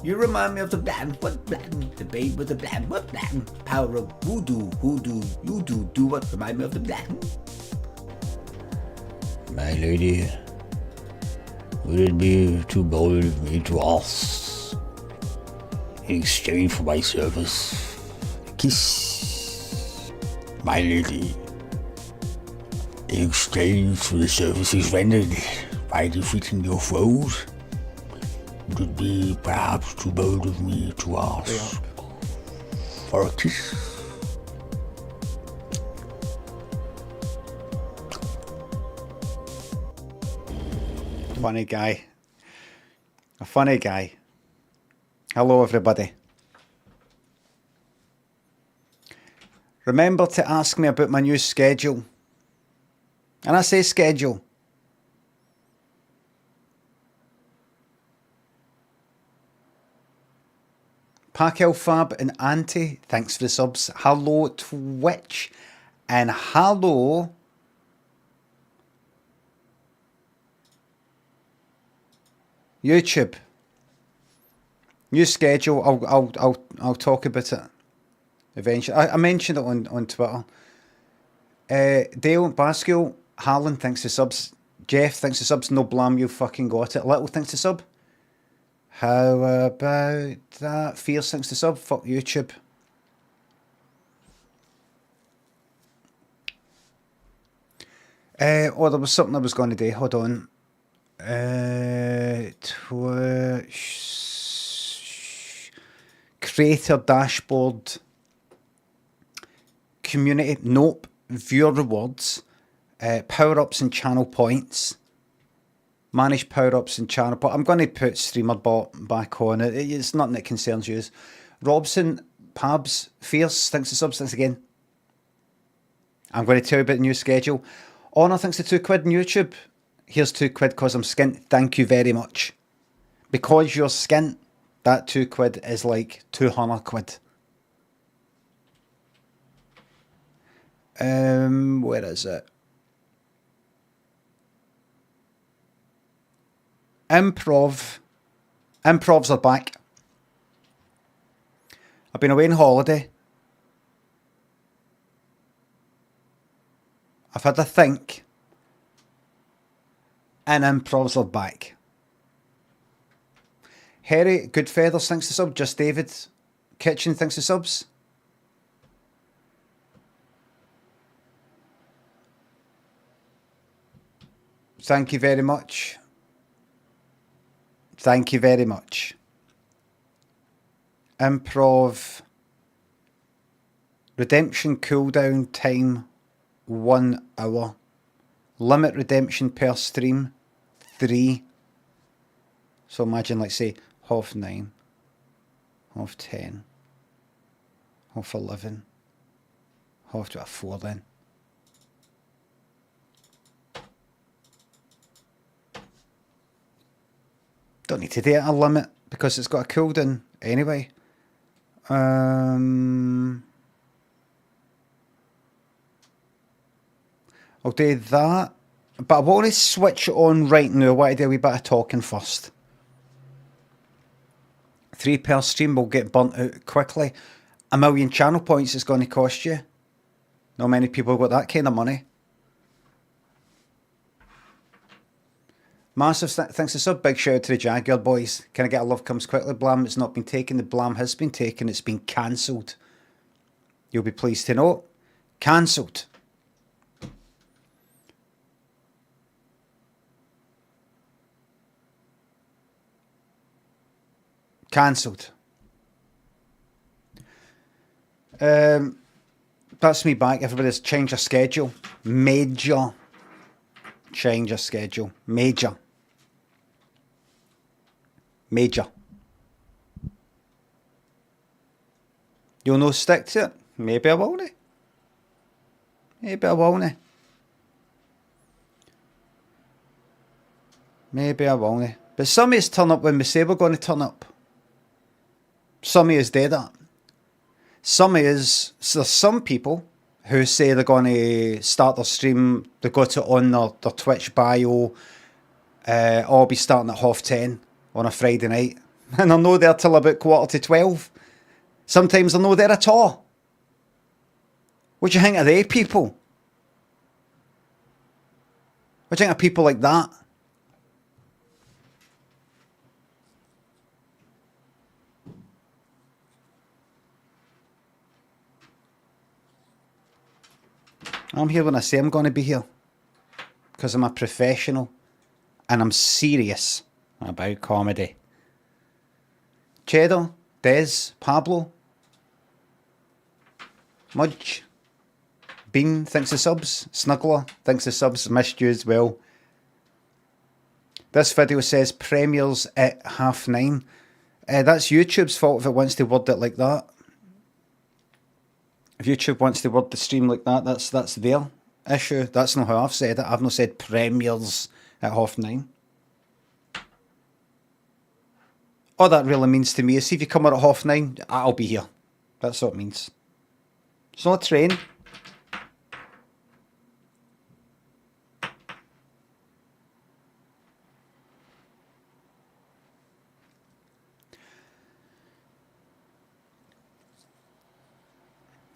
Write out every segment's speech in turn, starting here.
You remind me of the bland, what bland? The babe with the bland, what bland? Power of voodoo, you do what remind me of the bland? My lady, would it be too bold of me to ask, in exchange for my service, a kiss? My lady, in exchange for the services rendered by defeating your foes, would it be perhaps too bold of me to ask for a kiss? Funny guy. A funny guy. Hello, everybody. Remember to ask me about my new schedule. And I say schedule. Pacquiao Fab and Auntie, thanks for the subs. Hello, Twitch. And hello, YouTube. New schedule. I'll talk about it eventually. I mentioned it on Twitter. Dale Basquiel, Harlan, thanks for subs. Jeff, thanks for subs. No blam, you fucking got it. Little, thanks for sub. How about that? Fierce, thanks for sub. Fuck YouTube. Oh, there was something I was going to do. Hold on. Twitch. Creator dashboard. Community. Nope. Viewer rewards. Power-ups and channel points. Manage power-ups and channel points. I'm going to put streamer bot back on. It's nothing that concerns you. Robson, Pabs, Fierce, thanks for subs. Thanks again. I'm going to tell you about the new schedule. Honor, thanks to £2 on YouTube. Here's £2 because I'm skint. Thank you very much. Because you're skint, that £2 is like £200. Where is it? Improv. Improvs are back. I've been away on holiday. I've had a think. And improvs are back. Harry, Good Feathers, thanks to sub. Just David, Kitchen, thanks to subs. Thank you very much. Thank you very much. Improv. Redemption cooldown time 1 hour. Limit redemption per stream 3. So imagine, like, say, 9:30, 10:30, 11:30, 4 then. Don't need to do it a limit because it's got a cooldown anyway. I'll do that. But I want to switch it on right now. I want to do a wee bit of talking first. 3 per stream will get burnt out quickly. 1 million channel points is going to cost you. Not many people have got that kind of money. Massive thanks to sub. Big shout out to the Jaguar boys. Can I get a love comes quickly? Blam, it's not been taken. The blam has been taken. It's been cancelled. You'll be pleased to know. Cancelled. Cancelled. That's me back. Everybody's changed their schedule. Major change of schedule. Major. You'll no stick to it. Maybe I won't. Maybe I won't. But some of us turn up when we say we're going to turn up. Some of us do that. There's some people who say they're going to start their stream, they got it on their Twitch bio, I'll be starting at 10:30 on a Friday night. And they're no there till about 11:45. Sometimes they're no there at all. What do you think of they people? What do you think of people like that? I'm here when I say I'm going to be here. Because I'm a professional. And I'm serious about comedy. Cheddar, Des, Pablo, Mudge, Bean, thanks for subs. Snuggler, thanks for subs. Missed you as well. This video says premieres at 9:30. That's YouTube's fault if it wants to word it like that. If YouTube wants to word the stream like that, that's their issue. That's not how I've said it. I've not said premieres at 9:30. All that really means to me is, see if you come out at 9:30, I'll be here. That's what it means. It's not a train.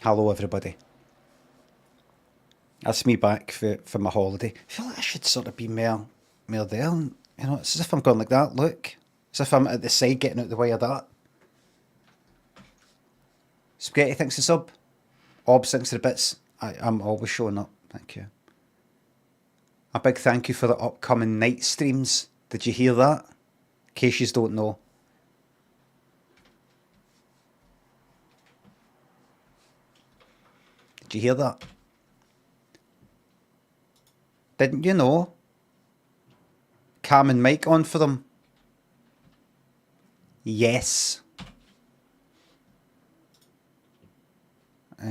Hello everybody. That's me back for my holiday. I feel like I should sort of be more there. You know, it's as if I'm going like that, look. As if I'm at the side getting out the way of that. Spaghetti thinks the sub. Obs thinks the bits. I'm always showing up, thank you. A big thank you for the upcoming night streams. Did you hear that? In case you don't know. Did you hear that? Didn't you know? Cam and Mike on for them. Yes. If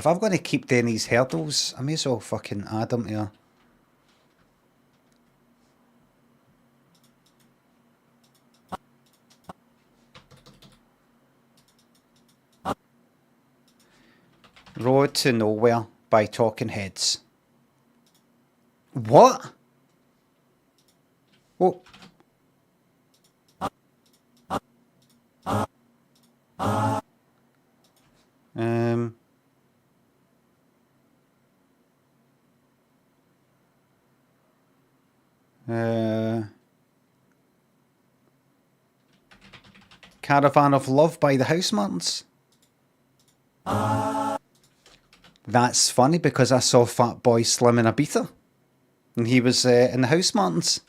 I'm going to keep doing these hurdles, I may as well fucking add them here. Road to Nowhere by Talking Heads. What? Oh. Caravan of Love by the Housemartins. That's funny because I saw Fatboy Slim in Ibiza. And he was in the Housemartins.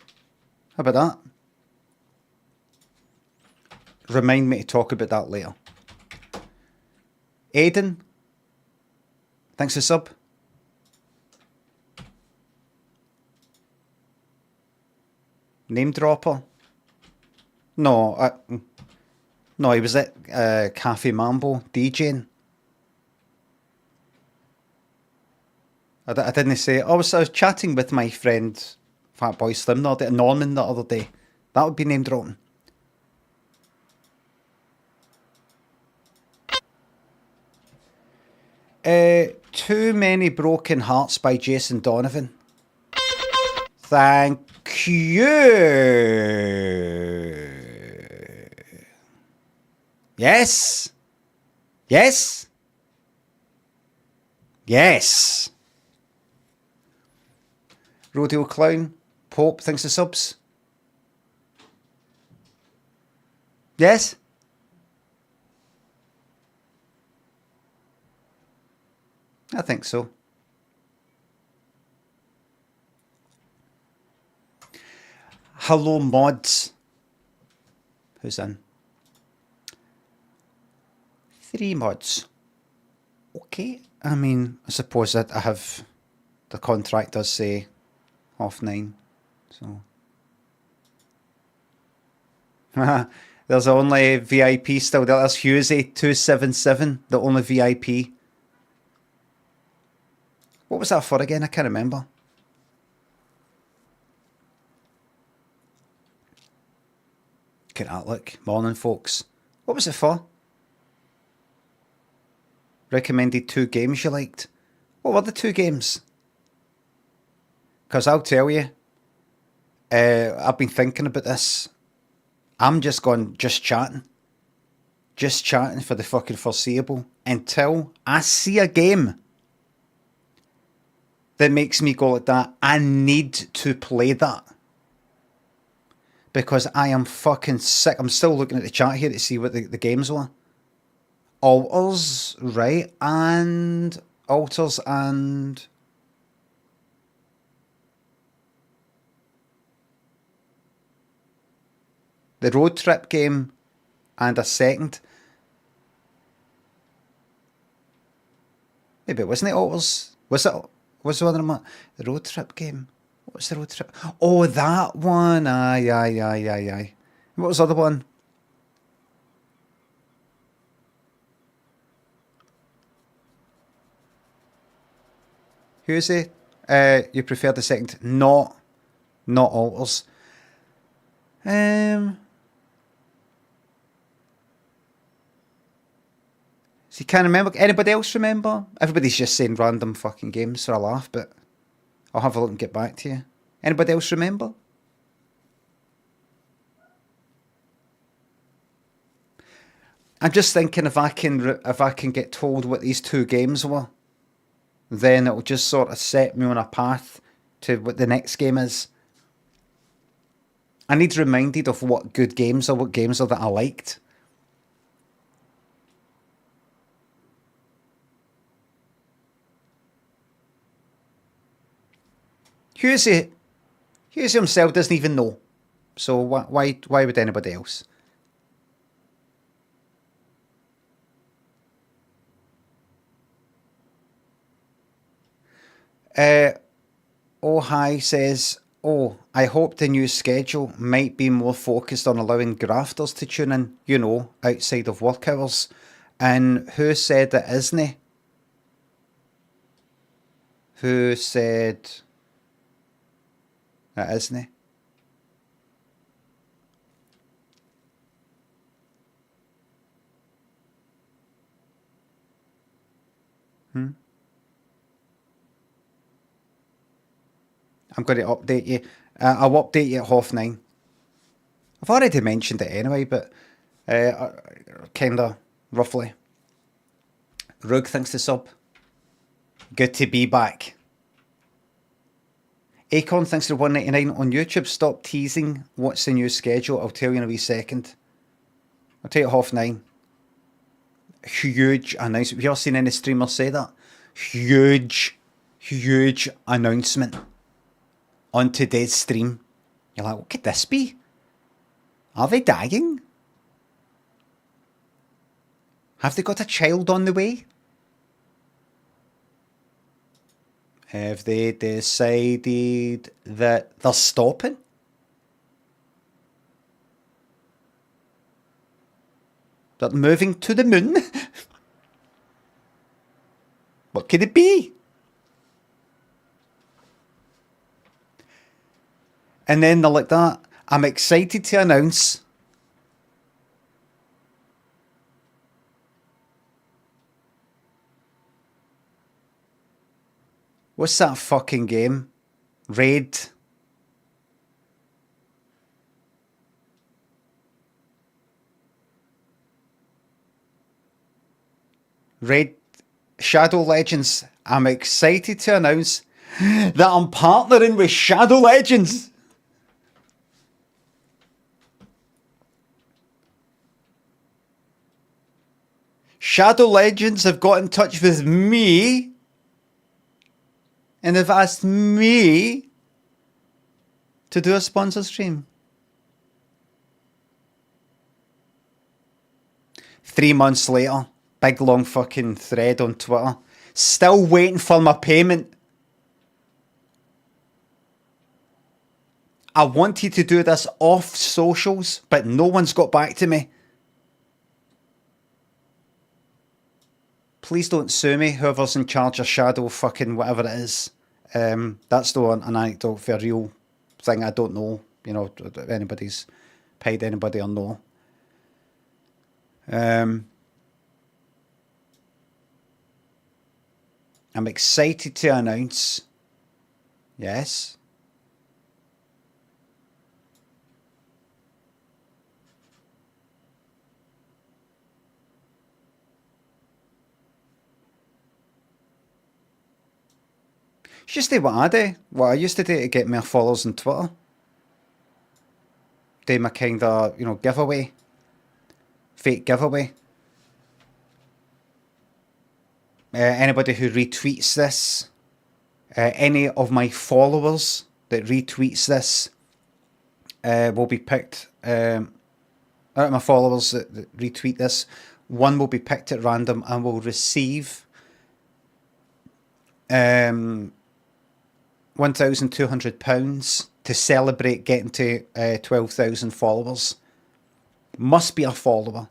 How about that? Remind me to talk about that later. Aiden. Thanks for sub. Name dropper. No, no, he was at Cafe Mambo DJing. I didn't say. I was chatting with my friend Fatboy Slim Norman the other day. That would be name dropping. Too Many Broken Hearts by Jason Donovan. Thank you. Yes. Yes. Yes. Rodeo Clown. Pope, thanks for subs. Yes. I think so. Hello, mods. Who's in? 3 mods. Okay. I mean, I suppose that I have... The contract does say 9:30. So... There's only VIP still there. There's Husey277, the only VIP. What was that for again? I can't remember. Look at that, look. Morning, folks. What was it for? Recommended 2 games you liked. What were the 2 games? Because I'll tell you, I've been thinking about this I'm just chatting. Just chatting for the fucking foreseeable until I see a game that makes me go like that. I need to play that. Because I am fucking sick. I'm still looking at the chat here to see what the games were. Alters, right? And Alters and... the road trip game and a second. Maybe it wasn't it Alters? Was it? Was the one I'm the road trip game? What's the road trip? Oh, that one. Aye. What was the other one? Who is he? You prefer the second? Not Alters. So you can't remember. Anybody else remember? Everybody's just saying random fucking games for a laugh, but I'll have a look and get back to you. Anybody else remember? I'm just thinking if I can get told what these two games were, then it'll just sort of set me on a path to what the next game is. I need reminded of what good games are, what games are that I liked. Hughes himself doesn't even know. So why would anybody else? Hi says, I hope the new schedule might be more focused on allowing grafters to tune in, outside of work hours. And who said it isn't? Who said it isn't? I'm going to update you. I'll update you at 9:30. I've already mentioned it anyway, but kinda roughly. Rug, thanks to sub. Good to be back. Acon, thanks to 199 on YouTube. Stop teasing. What's the new schedule? I'll tell you in a wee second. I'll tell you at 9:30. Huge announcement. Have you ever seen any streamers say that? Huge announcement on today's stream. You're like, what could this be? Are they dying? Have they got a child on the way? Have they decided that they're stopping? They're moving to the moon? What could it be? And then they're like that. I'm excited to announce what's that fucking game? Raid. Shadow Legends. I'm excited to announce that I'm partnering with Shadow Legends. Shadow Legends have got in touch with me and they've asked me to do a sponsor stream. 3 months later, big long fucking thread on Twitter. Still waiting for my payment. I wanted to do this off socials, but no one's got back to me. Please don't sue me, whoever's in charge of Shadow fucking whatever it is. That's the one, an anecdote for a real thing. I don't know, if anybody's paid anybody or no. I'm excited to announce, yes, Just do what I do. What I used to do to get more followers on Twitter. Do my kind of, giveaway. Fake giveaway. Anybody who retweets this, any of my followers that retweets this, will be picked. Out of my followers that retweet this, one will be picked at random and will receive £1,200 to celebrate getting to 12,000 followers. Must be a follower.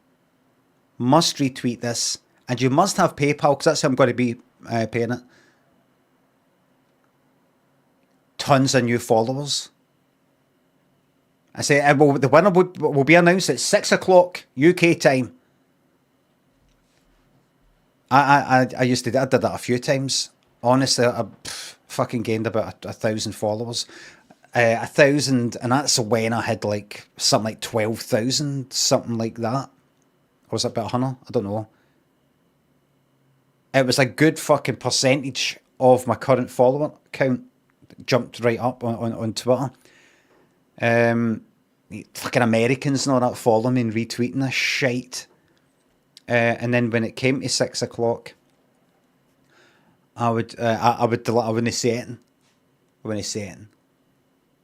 Must retweet this. And you must have PayPal, because that's how I'm going to be paying it. Tons of new followers. I say, the winner will be announced at 6 o'clock UK time. I used to, I did that a few times. Honestly, I fucking gained about 1,000 followers. 1,000, and that's when I had like something like 12,000, something like that. Or was it about 100? I don't know. It was a good fucking percentage of my current follower count jumped right up on Twitter. Fucking Americans and all that follow me and retweeting this shite. And then when it came to 6 o'clock, I wouldn't say it. I wouldn't say it.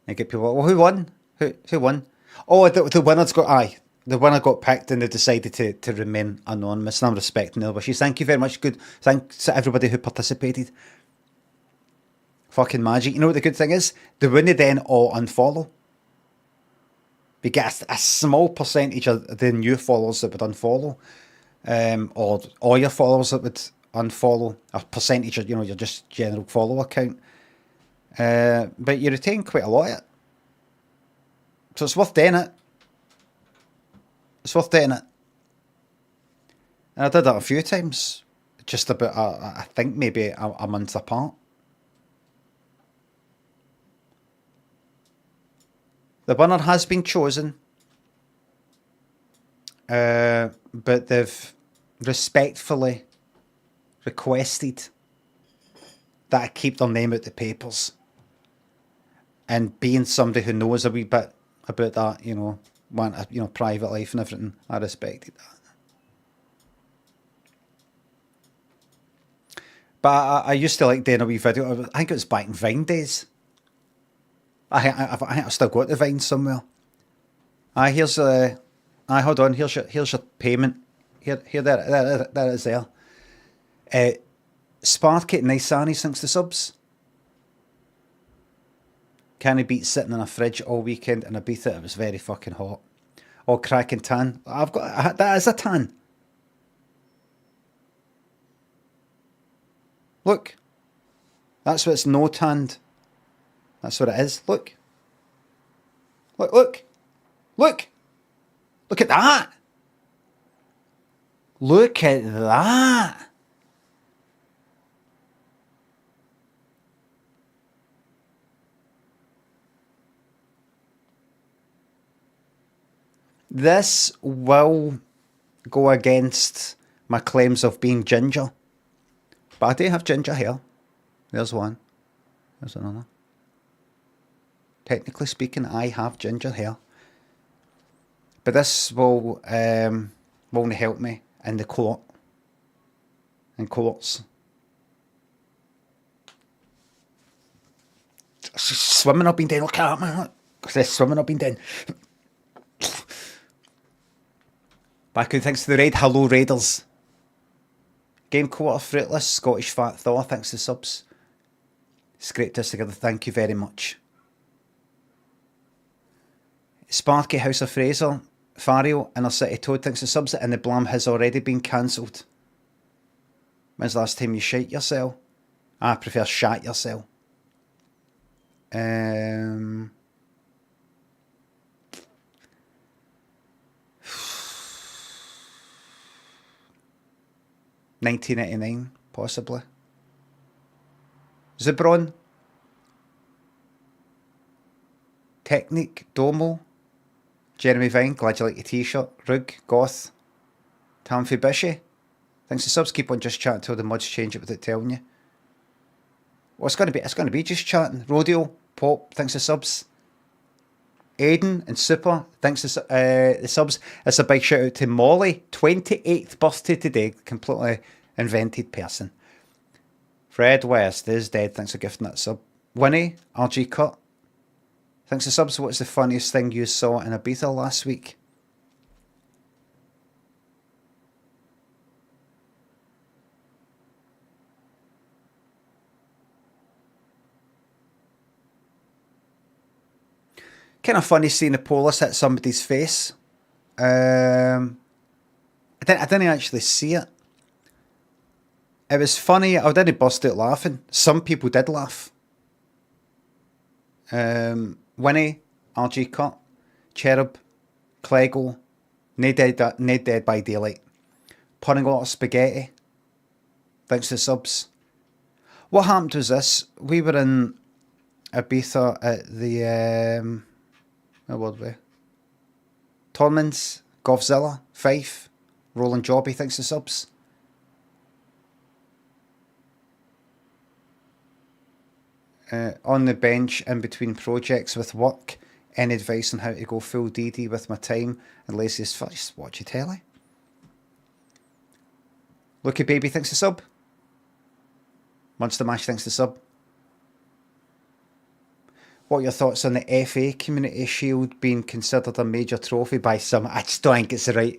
I get people like, well, who won? Who won? Oh, the winner's got, aye. The winner got picked and they decided to remain anonymous. And I'm respecting their wishes. Thank you very much. Good. Thanks to everybody who participated. Fucking magic. You know what the good thing is? They wouldn't then all unfollow. We get a small percentage of the new followers that would unfollow. Or all your followers that would unfollow. A percentage of, your just general follower count. But you retain quite a lot of it. So it's worth doing it. It's worth doing it. And I did that a few times. Just about, I think maybe a month apart. The winner has been chosen. But they've respectfully requested that I keep their name out the papers. And being somebody who knows a wee bit about that, want a private life and everything, I respected that. But I used to like doing a wee video. I think it was back in Vine days. I think I've still got the Vine somewhere. Here's hold on. Here's your payment. There it is there. Sparky Nice Annie thanks to subs. Can he beat sitting in a fridge all weekend in Ibiza? It was very fucking hot. Oh, cracking tan. That is a tan. Look. That's what it's no tanned. That's what it is. Look. Look. Look at that. Look at that. This will go against my claims of being ginger. But I do have ginger hair. There's one. There's another. Technically speaking, I have ginger hair. But this will only help me in the court. In courts. Swimming I've been doing. Look at that, man. Look. This swimming I've been doing. Back in, thanks to the raid. Hello, Raiders. Game Quarter Fruitless. Scottish Fat Thor. Thanks to subs. Scraped us together. Thank you very much. Sparky House of Fraser. Fario. Inner City Toad. Thanks to subs. And the Blam has already been cancelled. When's the last time you shite yourself? I prefer shat yourself. 1989, possibly. Zebron. Technique, Domo. Jeremy Vine, glad you like your t-shirt. Rug, Goth. Tamfi Bishy. Thanks for subs, keep on just chatting till the mods change it without telling you. Well, it's gonna be just chatting. Rodeo, Pop, thanks for subs. Aiden and Super, thanks for the subs. It's a big shout out to Molly, 28th birthday today, completely invented person. Fred West is dead, thanks for gifting that sub. Winnie, RG Cut, thanks for subs. What's the funniest thing you saw in Ibiza last week? Kind of funny seeing the Polis hit somebody's face. I didn't actually see it. It was funny. I didn't bust out laughing. Some people did laugh. Winnie, RG Cut, Cherub, Clego, Nae Dead by Daylight, Punning a lot of spaghetti. Thanks to subs. What happened was this. We were in Ibiza at the... where were we? Tormans, Govzilla, Fife, Roland Jobby, thanks to subs. On the bench in between projects with work. Any advice on how to go full DD with my time and laziest first? Watch your telly. Lucky Baby, thanks to sub. Monster Mash, thanks to sub. What are your thoughts on the FA Community Shield being considered a major trophy by some? I just don't think it's the right...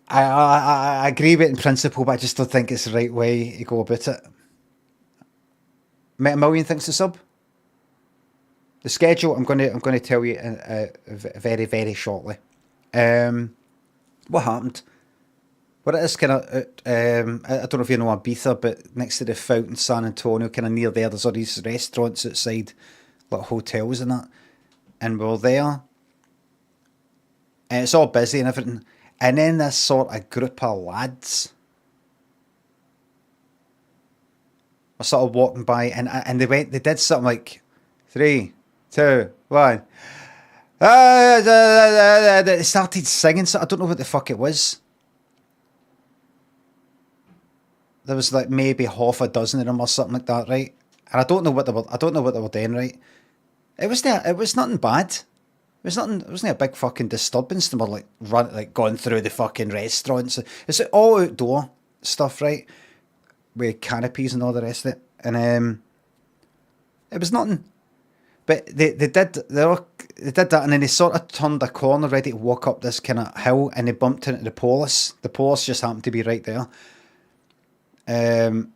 I agree with it in principle, but I just don't think it's the right way to go about it. Met a million thanks to sub. The schedule I'm going to tell you very, very shortly. What happened? Well, it is kind of I don't know if you know Ibiza, but next to the Fountain, San Antonio, kind of near there's all these restaurants outside, like hotels and that. And we were there, and it's all busy and everything. And then this sort of group of lads were sort of walking by, and they did something like 3, 2, 1. They started singing, so I don't know what the fuck it was. There was like maybe half a dozen of them or something like that, right? And I don't know what they were doing, right? It was nothing bad. It wasn't a big fucking disturbance. They were like going through the fucking restaurants. It's like all outdoor stuff, right? With canopies and all the rest of it. And it was nothing. But they did that, and then they sort of turned a corner ready to walk up this kind of hill, and they bumped into the Polis. The Polis just happened to be right there. And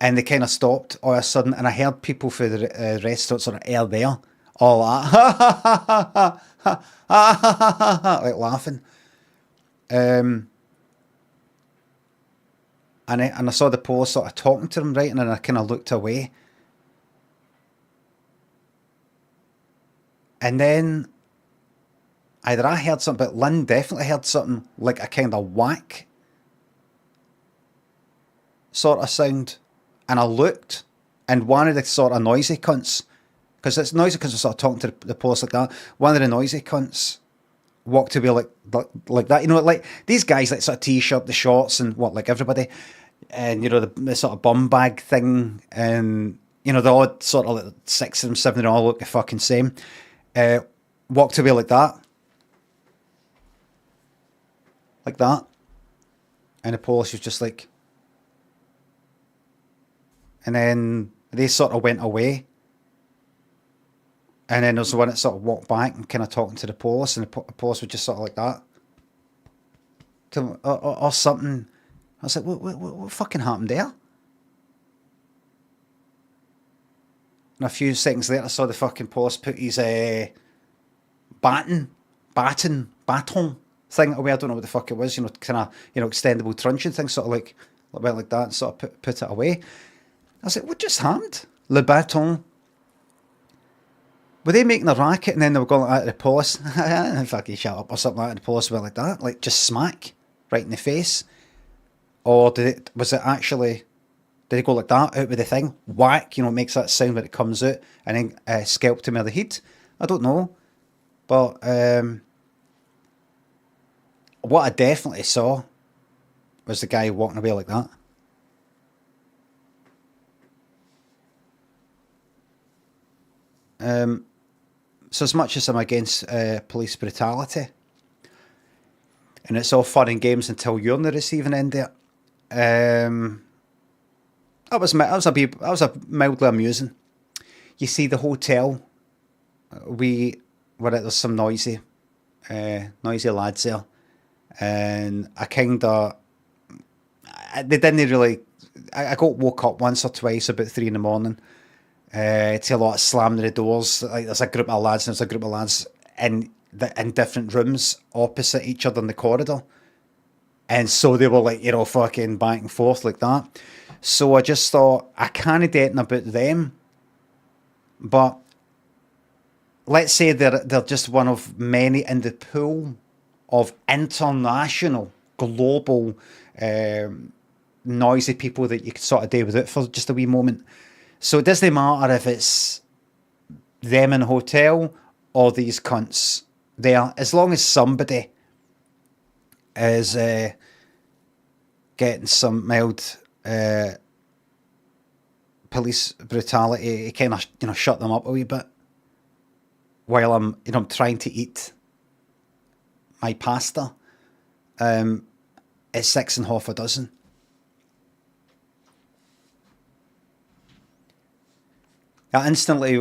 they kind of stopped all of a sudden, and I heard people for the restaurant sort of air there, all that, like laughing. And I saw the Polis sort of talking to them, right, and then I kind of looked away. And then either I heard something, but Lynn definitely heard something like a kind of whack sort of sound. And I looked, and one of the sort of noisy cunts, because it's noisy cunts were sort of talking to the Polis like that, one of the noisy cunts walked away like that. You know, like these guys like sort of t-shirt, the shorts, and what, like everybody, and you know, the sort of bum bag thing, and you know, the odd sort of like 6 of them, 7 of them all look the fucking same. Walked away like that. Like that. And the Polish was just like... And then they sort of went away. And then there's the one that sort of walked back and kind of talking to the Polish, and the Polish was just sort of like that. Or something. I was like, what fucking happened there? And a few seconds later, I saw the fucking Polish put his baton thing away. I don't know what the fuck it was. You know, kind of, you know, extendable truncheon thing, sort of like went like that, and sort of put it away. I was like, what just happened? Le baton. Were they making a racket, and then they were going like that to the Polish? Fucking shut up or something like that. And the Polish went like that, like just smack right in the face. Or was it actually? Did he go like that out with the thing? Whack, you know, it makes that sound when it comes out, and then scalped him in the heat. I don't know. But what I definitely saw was the guy walking away like that. So as much as I'm against police brutality, and it's all fun and games until you're on the receiving end of it, that was mildly amusing. You see, the hotel, there's some noisy lads there, and they didn't really. I got woke up once or twice about 3 a.m. To a lot of slamming the doors. Like, there's a group of lads and there's a group of lads in different rooms opposite each other in the corridor. And so they were like, fucking back and forth like that. So I just thought, I can't do anything about them. But let's say they're just one of many in the pool of international, global, noisy people that you could sort of do without for just a wee moment. So it doesn't matter if it's them in a hotel or these cunts there, as long as somebody is getting some mild police brutality, it kind of shut them up a wee bit while I'm trying to eat my pasta. It's 6 and half a dozen. I instantly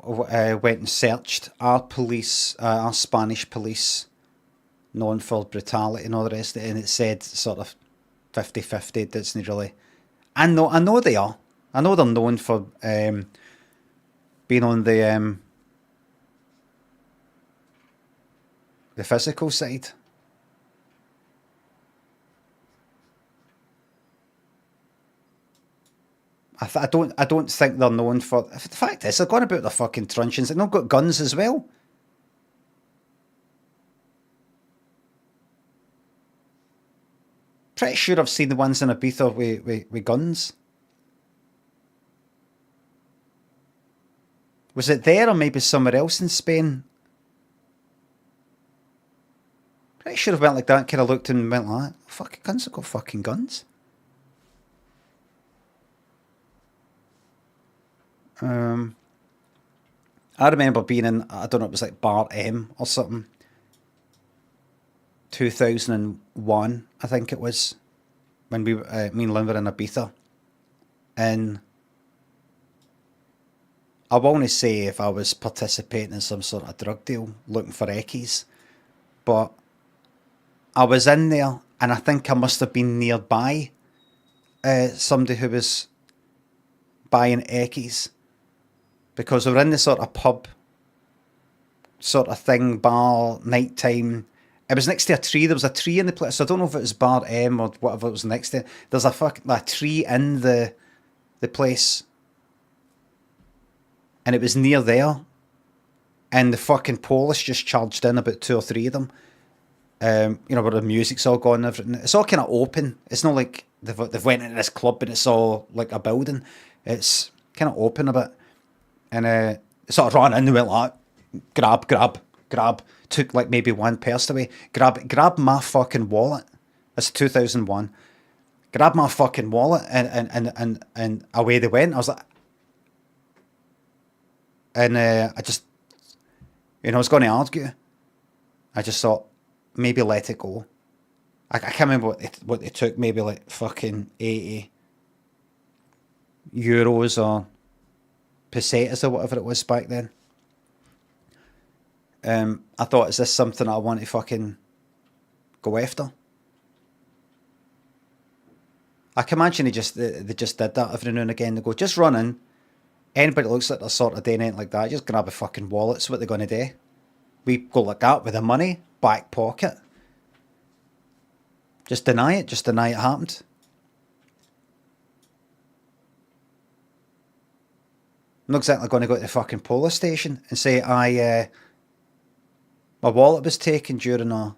went and searched our Spanish police, known for brutality and all the rest of it, and it said sort of 50-50. It doesn't really. I know they are. I know they're known for being on the physical side. I don't think they're known for. The fact is, they're going about their fucking truncheons. They've not got guns as well. Pretty sure I've seen the ones in Ibiza with guns. Was it there or maybe somewhere else in Spain? Pretty sure I went like that, kind of looked and went like that. Fucking guns, have got fucking guns. I remember being in, I don't know, it was like Bar M or something. 2001, I think it was, when me and Lynn were in Ibiza. And I won't say if I was participating in some sort of drug deal, looking for eckies, but I was in there, and I think I must have been nearby somebody who was buying eckies, because we were in the sort of pub sort of thing, bar, nighttime. It was next to a tree. There was a tree in the place. So I don't know if it was Bar M or whatever it was next to. There's a tree in the place, and it was near there. And the fucking police just charged in, about 2 or 3 of them. Where the music's all gone and everything. It's all kind of open. It's not like they've went into this club and it's all like a building. It's kind of open a bit. And sort of ran in and went like, grab. Took like maybe one person away. Grab my fucking wallet. It's 2001. Grab my fucking wallet and away they went. I was like, and I just, I was going to argue. I just thought, maybe let it go. I can't remember what they took, maybe like fucking 80 euros or pesetas or whatever it was back then. I thought, is this something I want to fucking go after? I can imagine they just did that every now and again. They go, just run in. Anybody that looks like they're sort of doing anything like that, just grab a fucking wallet. That's what they're going to do. We go like that with the money, back pocket. Just deny it happened. I'm not exactly going to go to the fucking police station and say my wallet was taken during a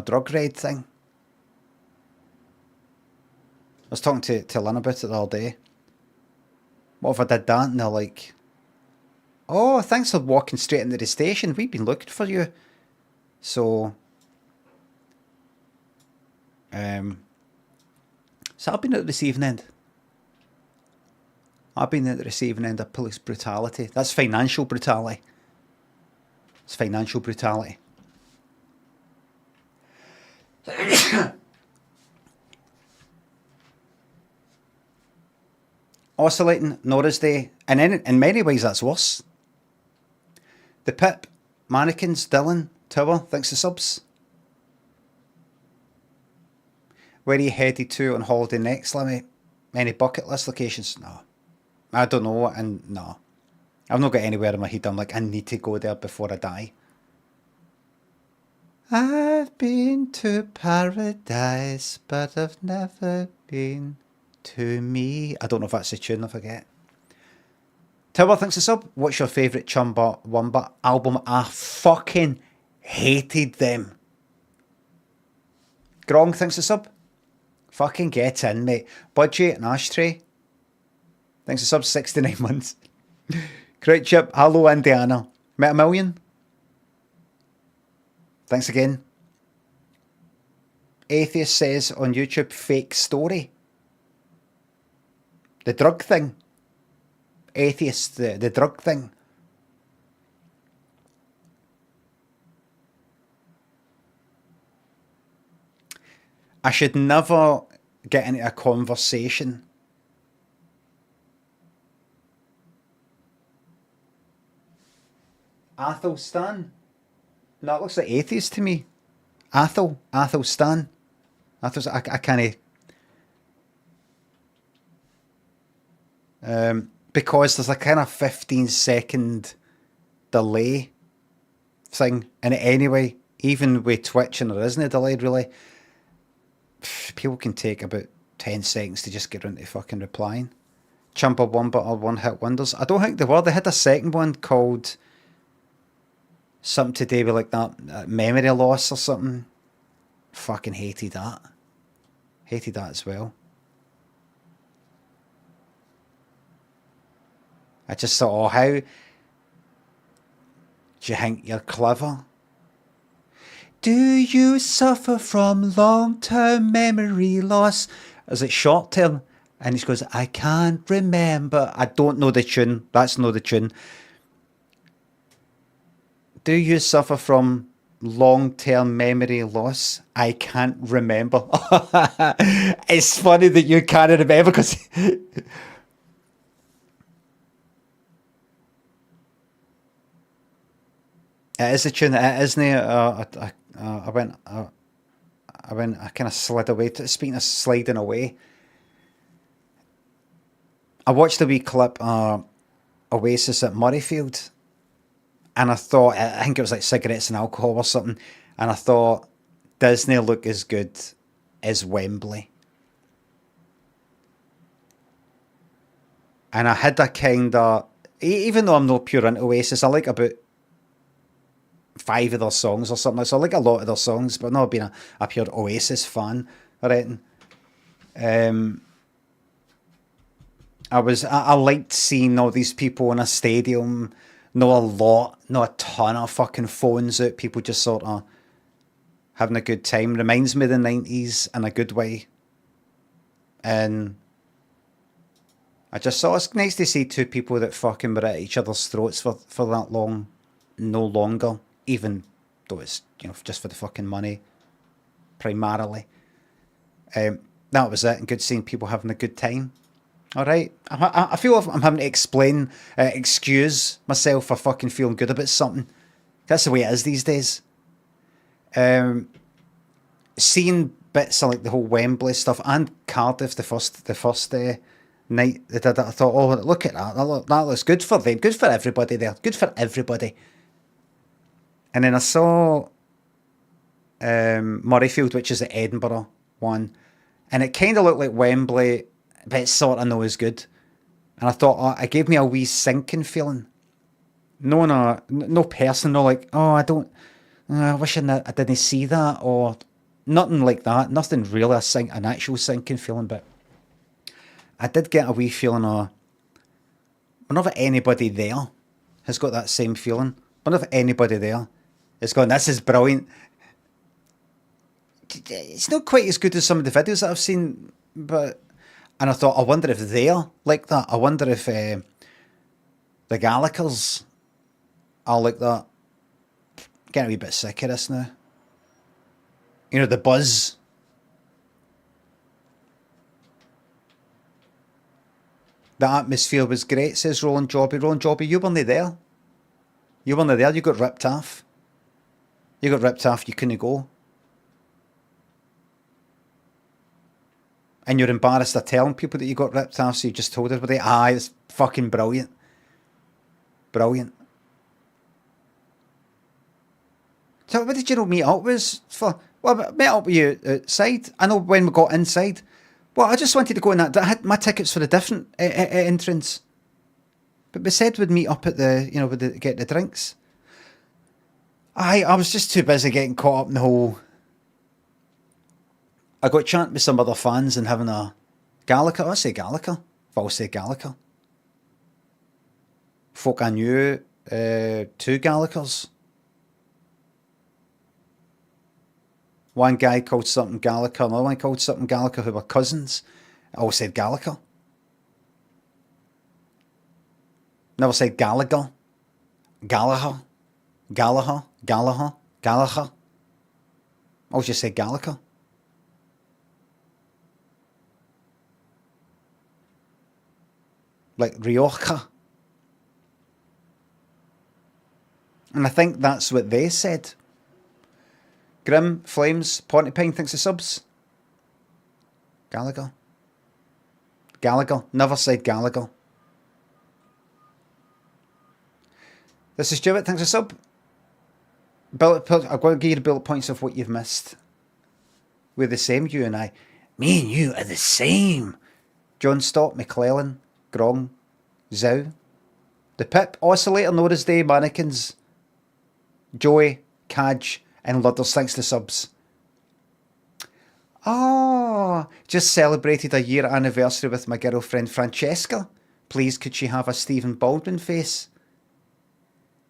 drug raid thing. I was talking to Lynn about it all day. What if I did that and they're like, oh, thanks for walking straight into the station. We've been looking for you. So I've been out this evening. I've been at the receiving end of police brutality. That's financial brutality. It's financial brutality. Oscillating, Norris Day, and in many ways that's worse. The Pip, Mannequins, Dylan, Tower, thanks to subs. Where are you headed to on holiday next, Lemmy? Any bucket list locations? No. I don't know, and no. I've not got anywhere in my head I'm like, I need to go there before I die. I've been to paradise, but I've never been to me. I don't know if that's the tune, I forget. Tower thinks a sub. What's your favourite Chumbawamba album? I fucking hated them. Grong thinks a sub. Fucking get in, mate. Budgie and Ashtray. Thanks a sub, 69 months. Great chip. Hello, Indiana. Met a million. Thanks again. Atheist says on YouTube, fake story. The drug thing. Atheist, the drug thing. I should never get into a conversation. Athelstan? No, it looks like atheist to me. Athelstan. I can't. Because there's a kind of 15-second delay thing. And anyway, even with twitching, there isn't a delay really. People can take about 10 seconds to just get around to fucking replying. Chumbawamba or one hit wonders. I don't think they were. They had a second one called something to do with like that memory loss or something. Fucking hated that. Hated that as well. I just thought, oh, how do you think you're clever? Do you suffer from long-term memory loss? Is it short-term? And he goes, I can't remember. I don't know the tune. That's not the tune. Do you suffer from long-term memory loss? I can't remember. It's funny that you can't remember because... It is a tune. It isn't it? I kind of slid away. Speaking of sliding away, I watched a wee clip, Oasis at Murrayfield, and I thought, I think it was like cigarettes and alcohol or something, and I thought, Disney look as good as Wembley. And I had a kind of, even though I'm not pure into Oasis, I like about 5 of their songs or something. So I like a lot of their songs, but not being a pure Oasis fan, I reckon. I liked seeing all these people in a stadium, not a ton of fucking phones out, people just sort of having a good time. Reminds me of the 90s in a good way. And I just thought it's nice to see two people that fucking were at each other's throats for that long, no longer. Even though it's, just for the fucking money, primarily. That was it, and good seeing people having a good time. All right, I feel I'm having to excuse myself for fucking feeling good about something. That's the way it is these days. Seeing bits of like the whole Wembley stuff and Cardiff, the first night they did it, I thought, oh, look at that. That looks good for them, good for everybody there, good for everybody. And then I saw Murrayfield, which is the Edinburgh one, and it kind of looked like Wembley, but it's sort of not as good. And I thought, it gave me a wee sinking feeling. No personal, like, oh, I wish I didn't see that, or nothing like that. Nothing really, an actual sinking feeling, but I did get a wee feeling of, whenever anybody there has got that same feeling, whenever anybody there is going, this is brilliant. It's not quite as good as some of the videos that I've seen, but And I thought, I wonder if they're like that. I wonder if the Gallicers are like that. Getting a wee bit sick of this now. You know, the buzz. The atmosphere was great, says Roland Jobby. Roland Jobby, you weren't there. You weren't there, you got ripped off. You got ripped off, you couldn't go. And you're embarrassed of telling people that you got ripped off, so you just told everybody, it's fucking brilliant. Brilliant. So what did you know meet up was for? Well, I met up with you outside. I know when we got inside. Well, I just wanted to go in that. I had my tickets for a different entrance. But we said we'd meet up at the, get the drinks. I was just too busy getting caught up in the whole... I got chatting with some other fans and having a Gallagher. I say Gallagher. I'll say Gallagher. Folk I knew, 2 Gallaghers. One guy called something Gallagher, another one called something Gallagher, who were cousins. I all said Gallagher. Never said Gallagher. Gallagher. Gallagher. Gallagher. Gallagher. I always just said Gallagher. Like Rioja. And I think that's what they said. Grim, Flames, Pontypine thinks of subs. Gallagher. Gallagher. Never said Gallagher. This is Stuart, thanks for sub. I'm going to give you the bullet points of what you've missed. We're the same, you and I. Me and you are the same. John Stott, McClellan, Grong, Zhao. The Pip, Oscillator, Nora's Day, Mannequins, Joey, Kaj, and Ludders, thanks to subs. Just celebrated a year anniversary with my girlfriend Francesca. Please, could she have a Stephen Baldwin face?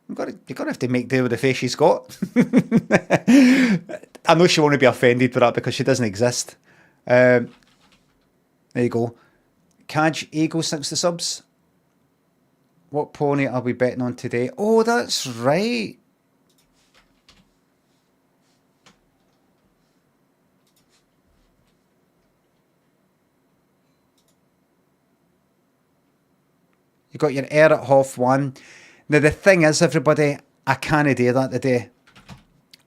You're going to have to make do with the face she's got. I know she won't be offended with that because she doesn't exist. There you go. Kaj Eagles, thanks to subs. What pony are we betting on today? Oh, that's right. You got your air at 1:30. Now the thing is, everybody, I can't do that today.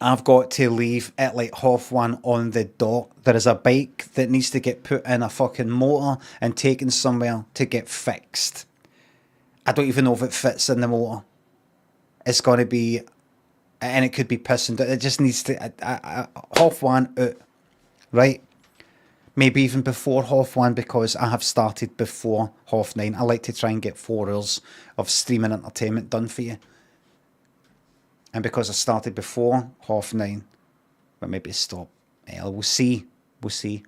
I've got to leave at like 1:30 on the dot. There is a bike that needs to get put in a fucking motor and taken somewhere to get fixed. I don't even know if it fits in the motor. It's going to be, and it could be pissing. It just needs to, 1:30 out, right? Maybe even before 1:30 because I have started before 9:30. I like to try and get 4 hours of streaming entertainment done for you. And because I started before 9:30, but maybe stop. We'll see. We'll see.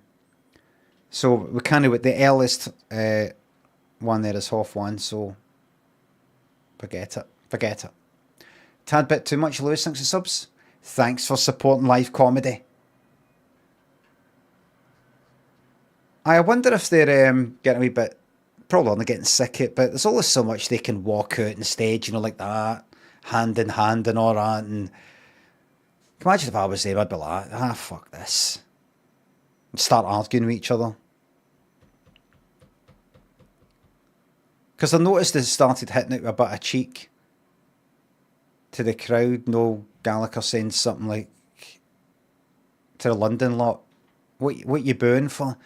So we kind of, the earliest one there is 1:30, so forget it. Forget it. Tad bit too much, Lewis, thanks for subs. Thanks for supporting live comedy. I wonder if they're getting a wee bit, probably only getting sick of it, but there's always so much they can walk out on stage, like that, hand in hand and all that. And can you imagine if I was there, I'd be like, fuck this. And start arguing with each other. Because I noticed they started hitting it with a bit of cheek to the crowd. No, Gallagher saying something like to the London lot, what you booing for?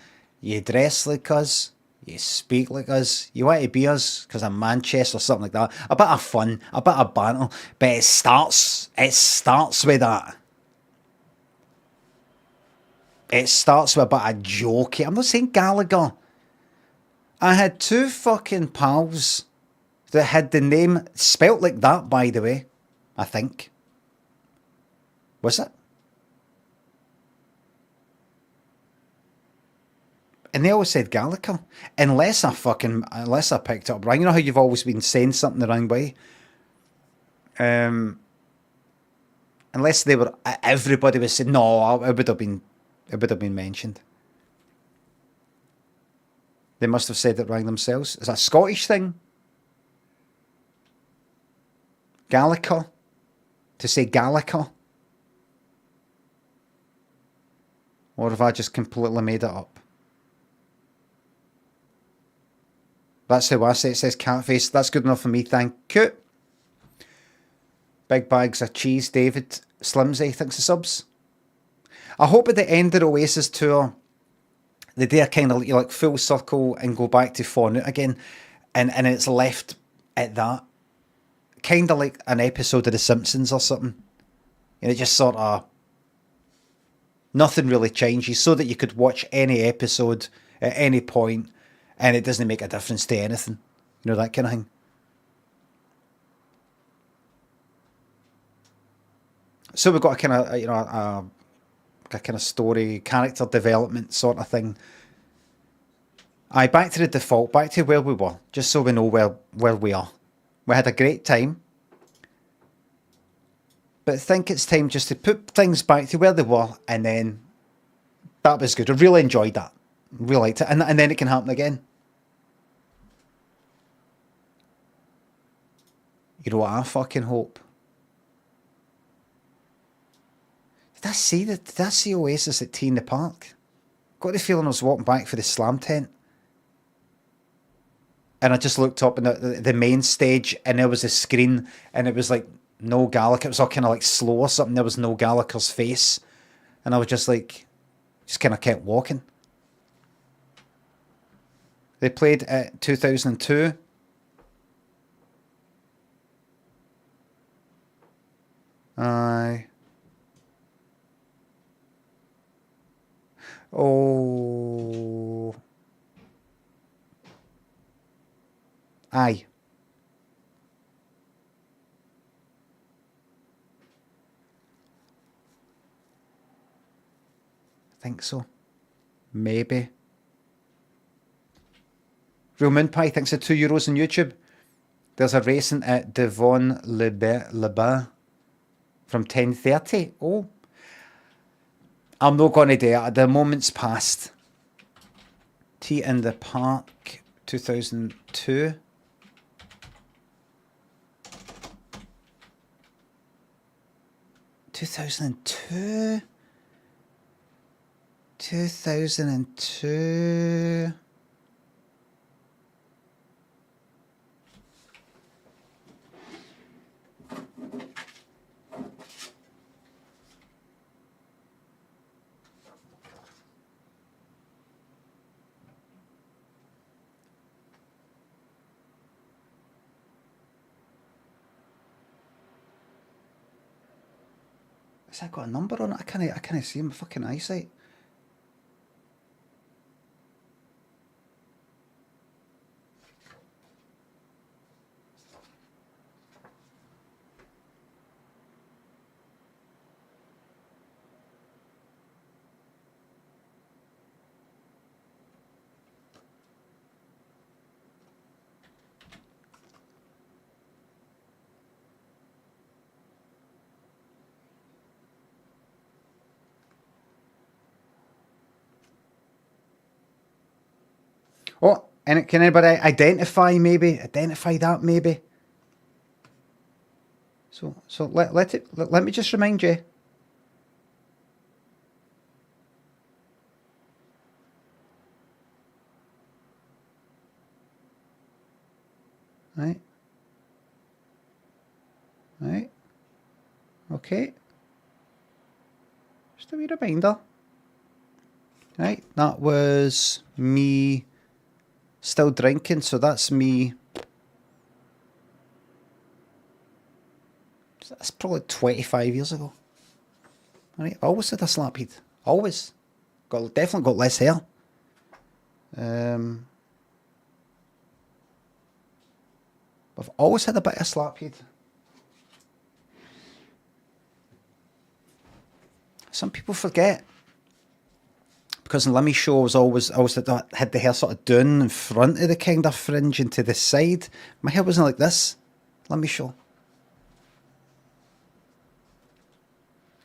You dress like us, you speak like us, you want to be us because I'm Manchester or something like that. A bit of fun, a bit of banter, but it starts with that. It starts with a bit of jokey. I'm not saying Gallagher. I had 2 fucking pals that had the name spelt like that, by the way, I think. Was it? And they always said Gallagher. Unless I picked it up wrong. You know how you've always been saying something the wrong way? Unless they were, everybody was saying, no, it would have been mentioned. They must have said it wrong themselves. Is that a Scottish thing? Gallica? To say Gallica? Or have I just completely made it up? That's how I say it. It says catface. That's good enough for me. Thank you. Big bags of cheese. David Slimsy thinks of subs. I hope at the end of the Oasis tour, they do a kind of like full circle and go back to Fonut again, and it's left at that. Kind of like an episode of The Simpsons or something. And it just sort of, nothing really changes, so that you could watch any episode at any point and it doesn't make a difference to anything. You know, that kind of thing. So we've got a kind of, you know, a kind of story, character development sort of thing. Aye, back to the default, back to where we were, just so we know where we are. We had a great time. But I think it's time just to put things back to where they were, and then that was good. I really enjoyed that. Really liked it. And then it can happen again. You know what I fucking hope? Did I see Oasis at Tea in the Park? Got the feeling I was walking back for the Slam tent. And I just looked up in the main stage, and there was a screen, and it was like no Gallagher. It was all kind of like slow or something. There was no Gallagher's face. And I was just like, just kind of kept walking. They played at 2002. Aye. Oh. Aye. I think so. Maybe. Real Moon Pie thinks of €2 on YouTube. There's a racing at Devon Le Bain from 10:30. Oh. I'm not going to do it. The moment's passed. Tea in the Park, 2002. Two thousand and two. Has that got a number on it? I can't see my fucking eyesight. Oh, and can anybody identify that maybe? So let me just remind you. Right. Okay. Just a wee reminder. Right, that was me still drinking, so that's me. That's probably 25 years ago. Right, I always had a slap head. Always. Definitely got less hair. I've always had a bit of slap head. Some people forget. Because in Limmy's show, I always had the hair sort of down in front of the kind of fringe and to the side. My hair wasn't like this. Limmy's show.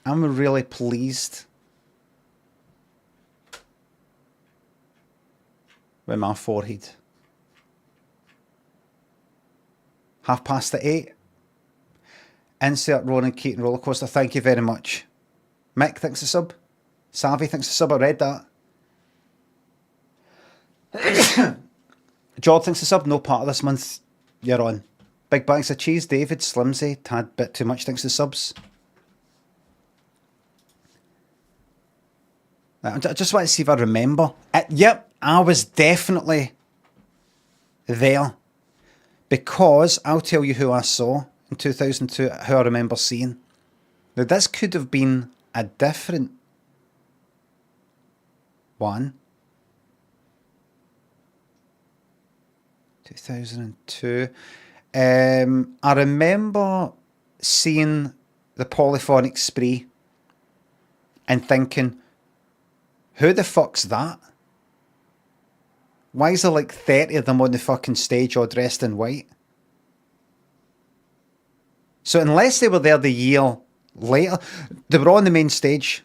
I'm really pleased with my forehead. 8:30. Insert Ronan Keaton roller coaster. Thank you very much. Mick thinks a sub. Savvy thinks a sub. I read that. George thinks a sub. No part of this month. You're on. Big bags of cheese. David Slimsy. Tad bit too much thinks the subs. I just want to see if I remember. Yep, I was definitely there. Because I'll tell you who I saw in 2002, who I remember seeing. Now, this could have been a different one. 2002. I remember seeing the Polyphonic Spree and thinking, who the fuck's that? Why is there like 30 of them on the fucking stage all dressed in white? So unless they were there the year later, they were on the main stage.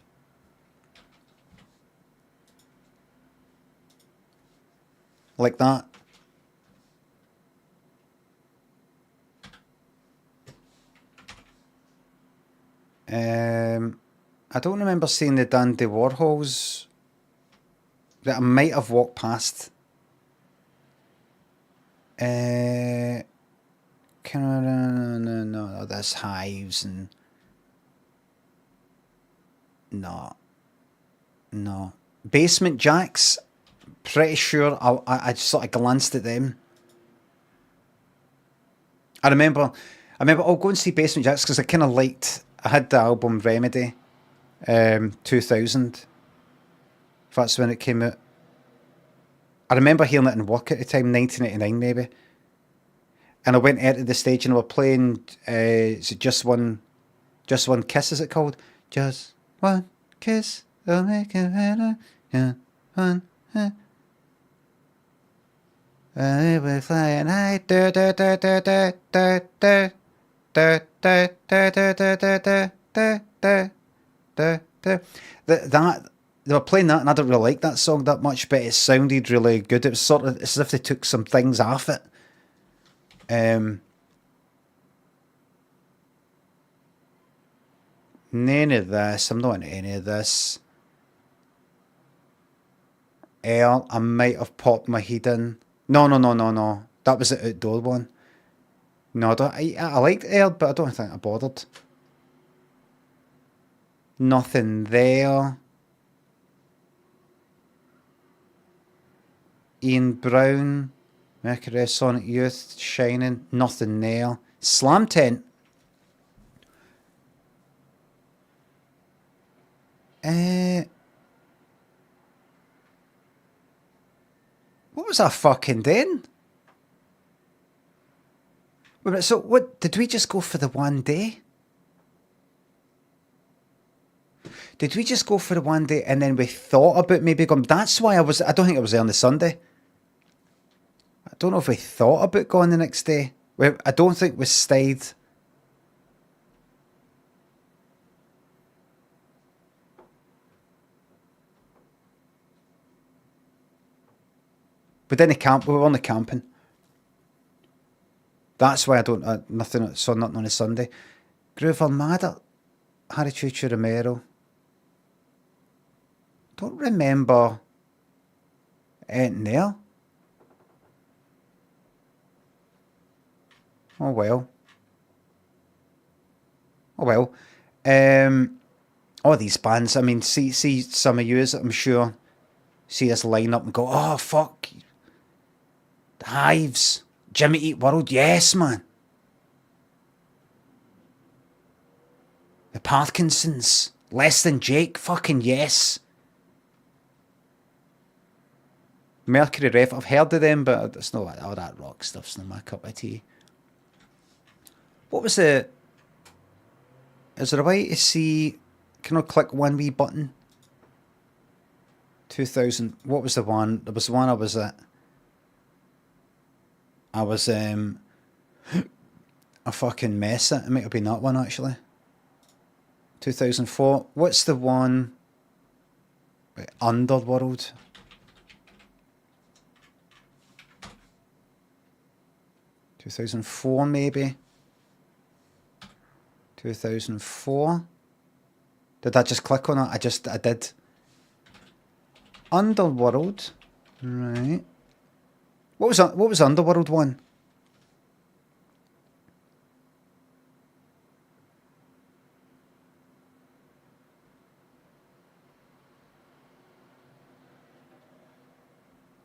Like that. I don't remember seeing the Dandy Warhols that I might have walked past. No, there's Hives and no. Basement Jacks. Pretty sure I just sort of glanced at them. I remember I'll go and see Basement Jacks because I kind of liked. I had the album Remedy, 2000. If that's when it came out. I remember hearing it in work at the time, 1989 maybe. And I went out to the stage and we were playing, is it Just One Kiss, is it called? Just one kiss, will make it better. Yeah, one. We were flying high. That they were playing that, and I don't really like that song that much, but it sounded really good. It was sort of as if they took some things off it. None of this. I'm not into any of this. I might have popped my head in. No. That was the outdoor one. No, I liked Air, but I don't think I bothered. Nothing there. Ian Brown, Mercury, Sonic Youth, Shining, nothing there. Slam Tent. What was I fucking doing? Wait a minute, so what, did we just go for the one day? Did we just go for the one day and then we thought about maybe going? That's why I don't think I was there on the Sunday. I don't know if we thought about going the next day. I don't think we stayed. We didn't camp. We were on the camping. That's why I don't. Saw nothing on a Sunday. Groove Armada, Harry Chuchu Romero. Don't remember anything there. Oh well. All these bands. I mean, see some of you, I'm sure, see this line up and go, oh fuck. The Hives, Jimmy Eat World, yes man. The Parkinsons, Less Than Jake, fucking yes. Mercury Rev, I've heard of them, but it's not all that rock stuff's not my cup of tea. What was the... Is there a way to see... Can I click one wee button? 2000... What was the one? There was the one I was at... I was a fucking mess at. It might have been that one actually. 2004. What's the one? Underworld. 2004 maybe. 2004. Did I just click on it? I did. Underworld. Right. What was Underworld one?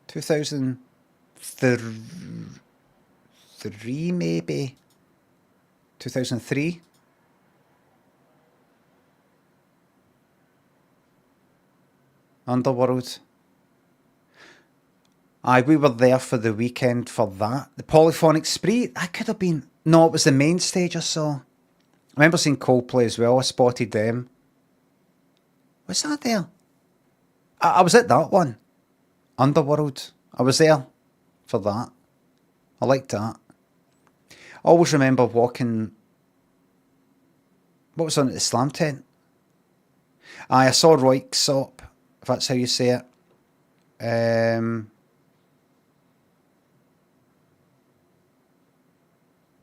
$2003 maybe. 2003. Underworld. Aye, we were there for the weekend for that. The Polyphonic Spree, that could have been... No, it was the main stage I saw. I remember seeing Coldplay as well. I spotted them. Was that there? I was at that one. Underworld. I was there for that. I liked that. I always remember walking... What was on at the Slam tent? Aye, I saw Royksop, if that's how you say it.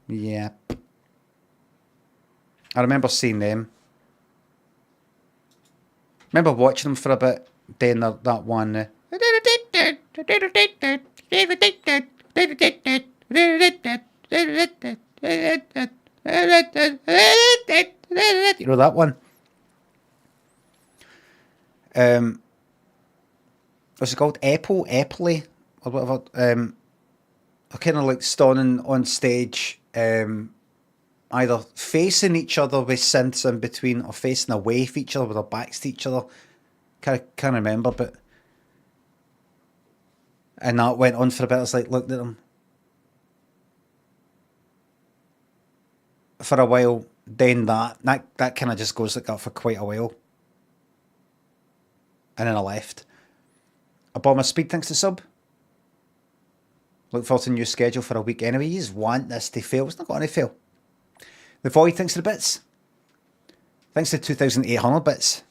Yeah. I remember seeing them. Remember watching them for a bit, doing that one. You know that one? What's it called? Epley? Or whatever. They're kind of like standing on stage, either facing each other with synths in between or facing away from each other with their backs to each other. Can't remember, but... And that went on for a bit. I was like, looked at them. For a while, then that kind of just goes like that for quite a while. And then I left. I bought my Speed thanks to sub. Look forward to a new schedule for a week anyway. You just want this to fail. It's not going to fail. The Void thanks to the bits. Thanks to 2,800 bits.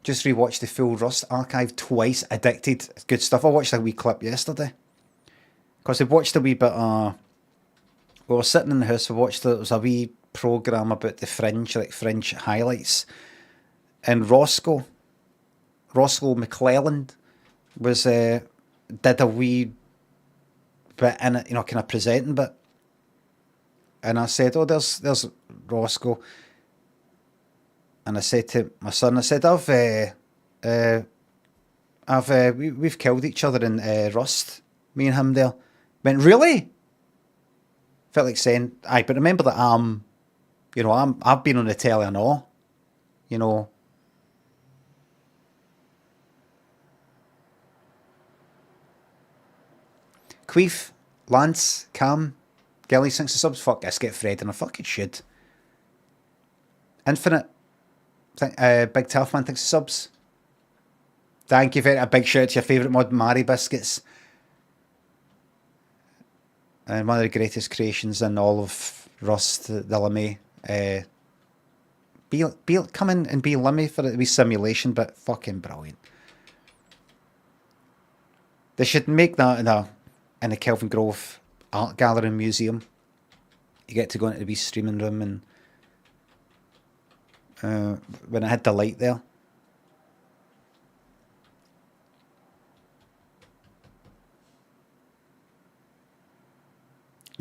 Just rewatched the full Rust archive twice. Addicted. Good stuff. I watched a wee clip yesterday. Because I watched a wee bit we were sitting in the house, we watched it was a wee programme about the Fringe, like Fringe highlights. And Roscoe McClelland was did a wee bit in it, kind of presenting bit. And I said, oh, there's Roscoe. And I said to my son, I said, we've killed each other in Rust, me and him there. Went, really? Felt like saying, aye, but remember that I've been on the telly and all, Queef, Lance, Cam, Gilly, thanks to subs. Fuck this, get Fred, and I fucking should. Infinite, Big Taffman, thanks to subs. Thank you very much. A big shout out to your favourite mod, Mary Biscuits. And one of the greatest creations in all of Rust, the Limmy. Come in and be Limmy for a wee simulation, but fucking brilliant. They should make that in a Kelvin Grove art gallery and museum. You get to go into the wee streaming room, and when I had the light there.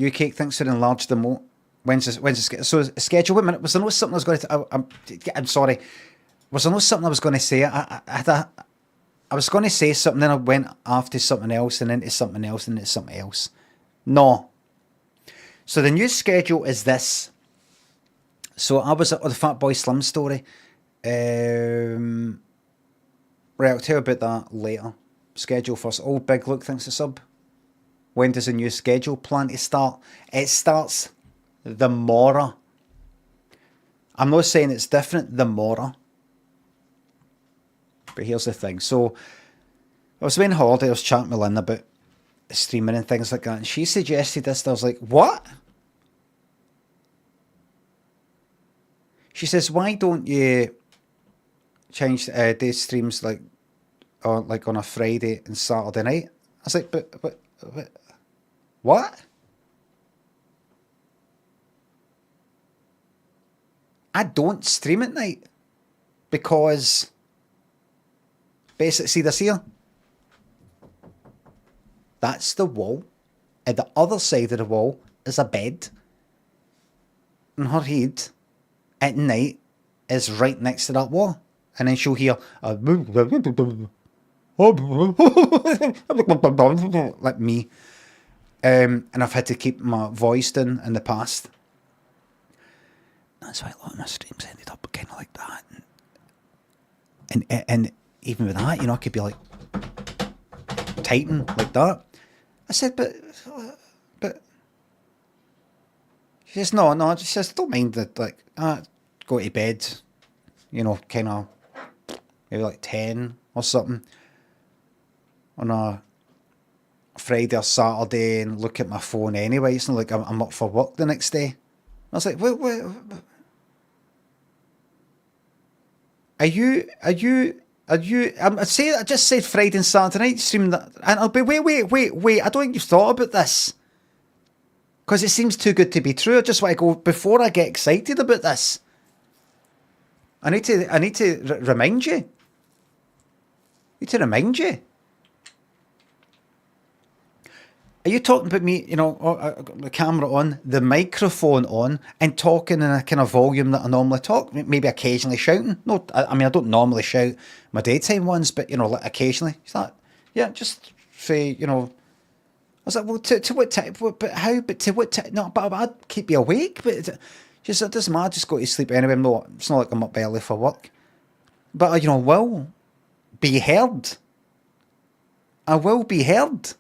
UK thinks to enlarge the moat. When's the schedule? Wait a minute. Was there no something I was going to? I'm sorry. Was there no something I was going to say? I was going to say something, then I went after something else, and into something else, and into something else. No. So the new schedule is this. So I was at the Fatboy Slim story. Right, I'll tell you about that later. Schedule first. Old Big Look thinks the sub. When does the new schedule plan to start? It starts the morrow. I'm not saying it's different, the morrow. But here's the thing. So, I was away on holiday, I was chatting with Lynn about streaming and things like that, and she suggested this, and I was like, what? She says, why don't you change day streams like on a Friday and Saturday night? I was like, but What? I don't stream at night because basically, see this here? That's the wall. At the other side of the wall is a bed. And her head at night is right next to that wall. And then she'll hear like me. And I've had to keep my voice down in the past. That's why a lot of my streams ended up kind of like that. And even with that, you know, I could be like typing like that. I said, but she says, no, she says, don't mind that, like, go to bed, you know, kind of maybe like 10 or something on a Friday or Saturday and look at my phone anyway. It's not like I'm up for work the next day. I was like, wait. Are you? I just said Friday and Saturday night stream that, and I'll be wait. I don't think you've thought about this because it seems too good to be true. I just want to go before I get excited about this. I need to remind you. I need to remind you. Are you talking about me, you know, the camera on, the microphone on, and talking in a kind of volume that I normally talk? Maybe occasionally shouting? No, I mean, I don't normally shout my daytime ones, but, you know, like occasionally. Is that, yeah, just say, you know. I was like, well, to what time? But how? But to what time? No, but I'd keep you awake. But just, it doesn't matter, just go to sleep anyway. No, it's not like I'm up early for work. But, you know, I will be heard. I will be heard.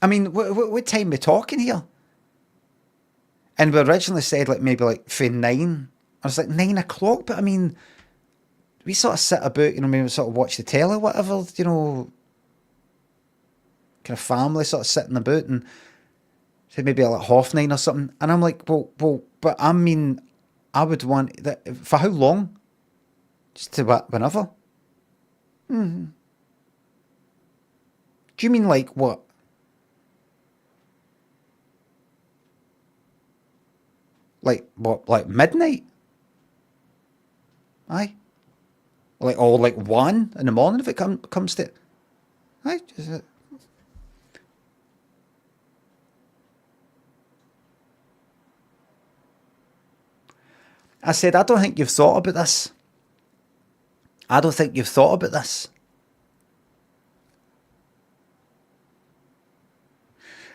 I mean, what time are we talking here? And we originally said like maybe like for 9. I was like 9 o'clock, but I mean, we sort of sit about, you know, maybe sort of watch the telly or whatever, you know, kind of family sort of sitting about and say maybe like 9:30 or something. And I'm like, well, but I mean, I would want that for how long? Just to what, whenever? Do you mean like what? Like what? Like midnight? Aye. Like or like 1 in the morning if it comes to. Aye. I said I don't think you've thought about this. I don't think you've thought about this.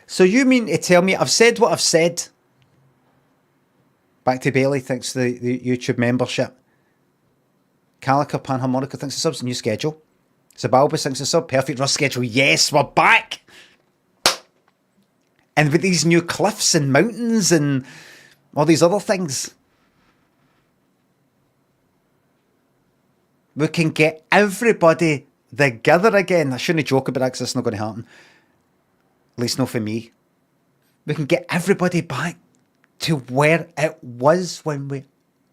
So you mean to tell me I've said what I've said? Back to Bailey, thanks to the YouTube membership. Calica Panharmonica, thanks to subs, new schedule. Zabalbus, thanks to sub, perfect Russ schedule. Yes, we're back! And with these new cliffs and mountains and all these other things, we can get everybody together again. I shouldn't joke about that because it's not going to happen. At least not for me. We can get everybody back to where it was when we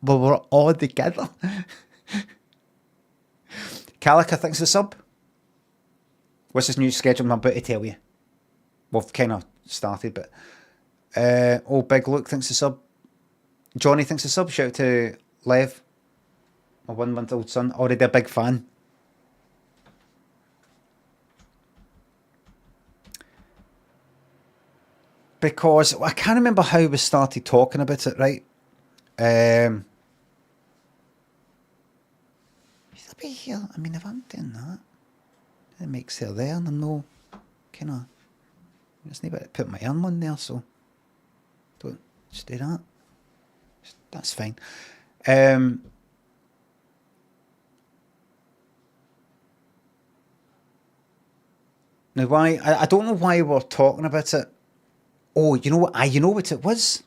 were all together. Calica, thanks for the sub. What's this new schedule I'm about to tell you? We've kind of started, but Big Luke, thanks for the sub. Johnny, thanks for the sub. Shout out to Lev, my 1-month-old son, already a big fan. Because I can't remember how we started talking about it, right? Should I be here? I mean, if I'm doing that, it makes it there, and I'm no kind of. I just need to put my arm on there, so don't just do that. That's fine. Now, why? I don't know why we're talking about it. Oh, you know what? You know what it was?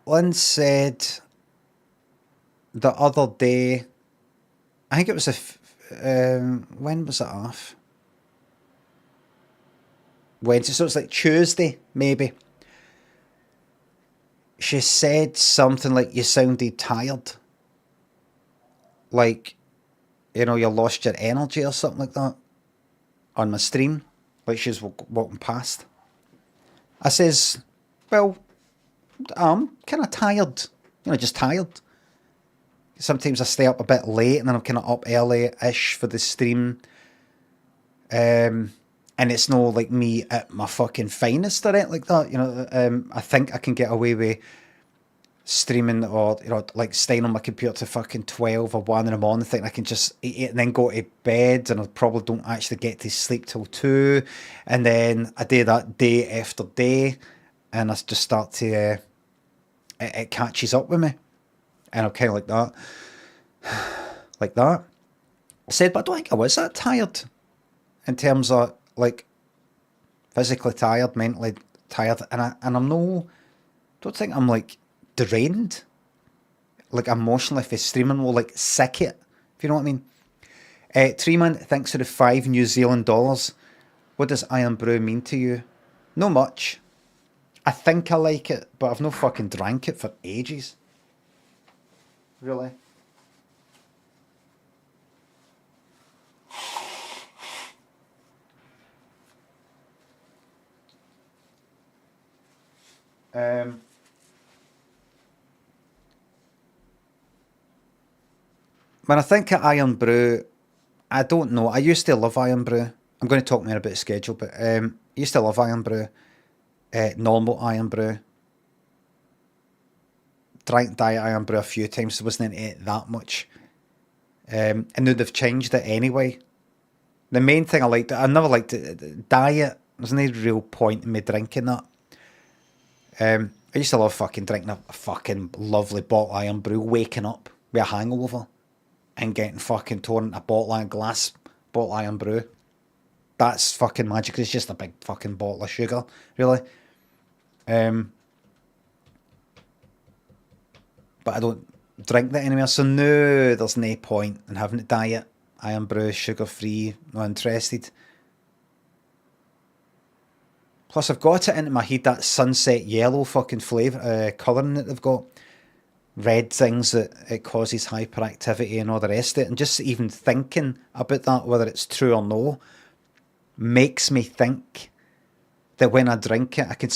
Lynn said the other day, I think it was when was it off? Wednesday, so it's like Tuesday, maybe. She said something like, you sounded tired. Like, you know, you lost your energy or something like that. on my stream, like she's walking past. I says, well, I'm kind of tired, just tired. Sometimes I stay up a bit late and then I'm kind of up early-ish for the stream. And it's no like me at my fucking finest or anything like that. I think I can get away with streaming or, like staying on my computer to fucking 12 or 1 in the morning, thinking I can just eat and then go to bed, and I probably don't actually get to sleep till 2. And then I do that day after day, and I just start to, it catches up with me. And I'm kind of like that. Like that. I said, but I don't think I was that tired. In terms of, like, physically tired, mentally tired. And I'm don't think I'm, like, drained. Like, emotionally for streaming. Well, like, sick it. If you know what I mean. Treeman, thanks for the $5 New Zealand dollars. What does Iron Brew mean to you? No much. I think I like it, but I've no fucking drank it for ages. Really? When I think of Iron Brew, I don't know. I used to love Iron Brew. I'm going to talk more about schedule, but I used to love Iron Brew. Normal Iron Brew. Drank Diet Iron Brew a few times, so wasn't into it that much. And now they've changed it anyway. The main thing I never liked it. Diet, there's no real point in me drinking that. I used to love fucking drinking a fucking lovely bottle Iron Brew, waking up with a hangover and getting fucking torn a bottle Iron Brew. That's fucking magic. It's just a big fucking bottle of sugar, really. But I don't drink that anymore, so no, there's no point in having a diet. Iron Brew, sugar free, not interested. Plus, I've got it into my head that sunset yellow fucking flavour, colouring that they've got. Red things that it causes hyperactivity and all the rest of it. And just even thinking about that, whether it's true or no, makes me think that when I drink it, I can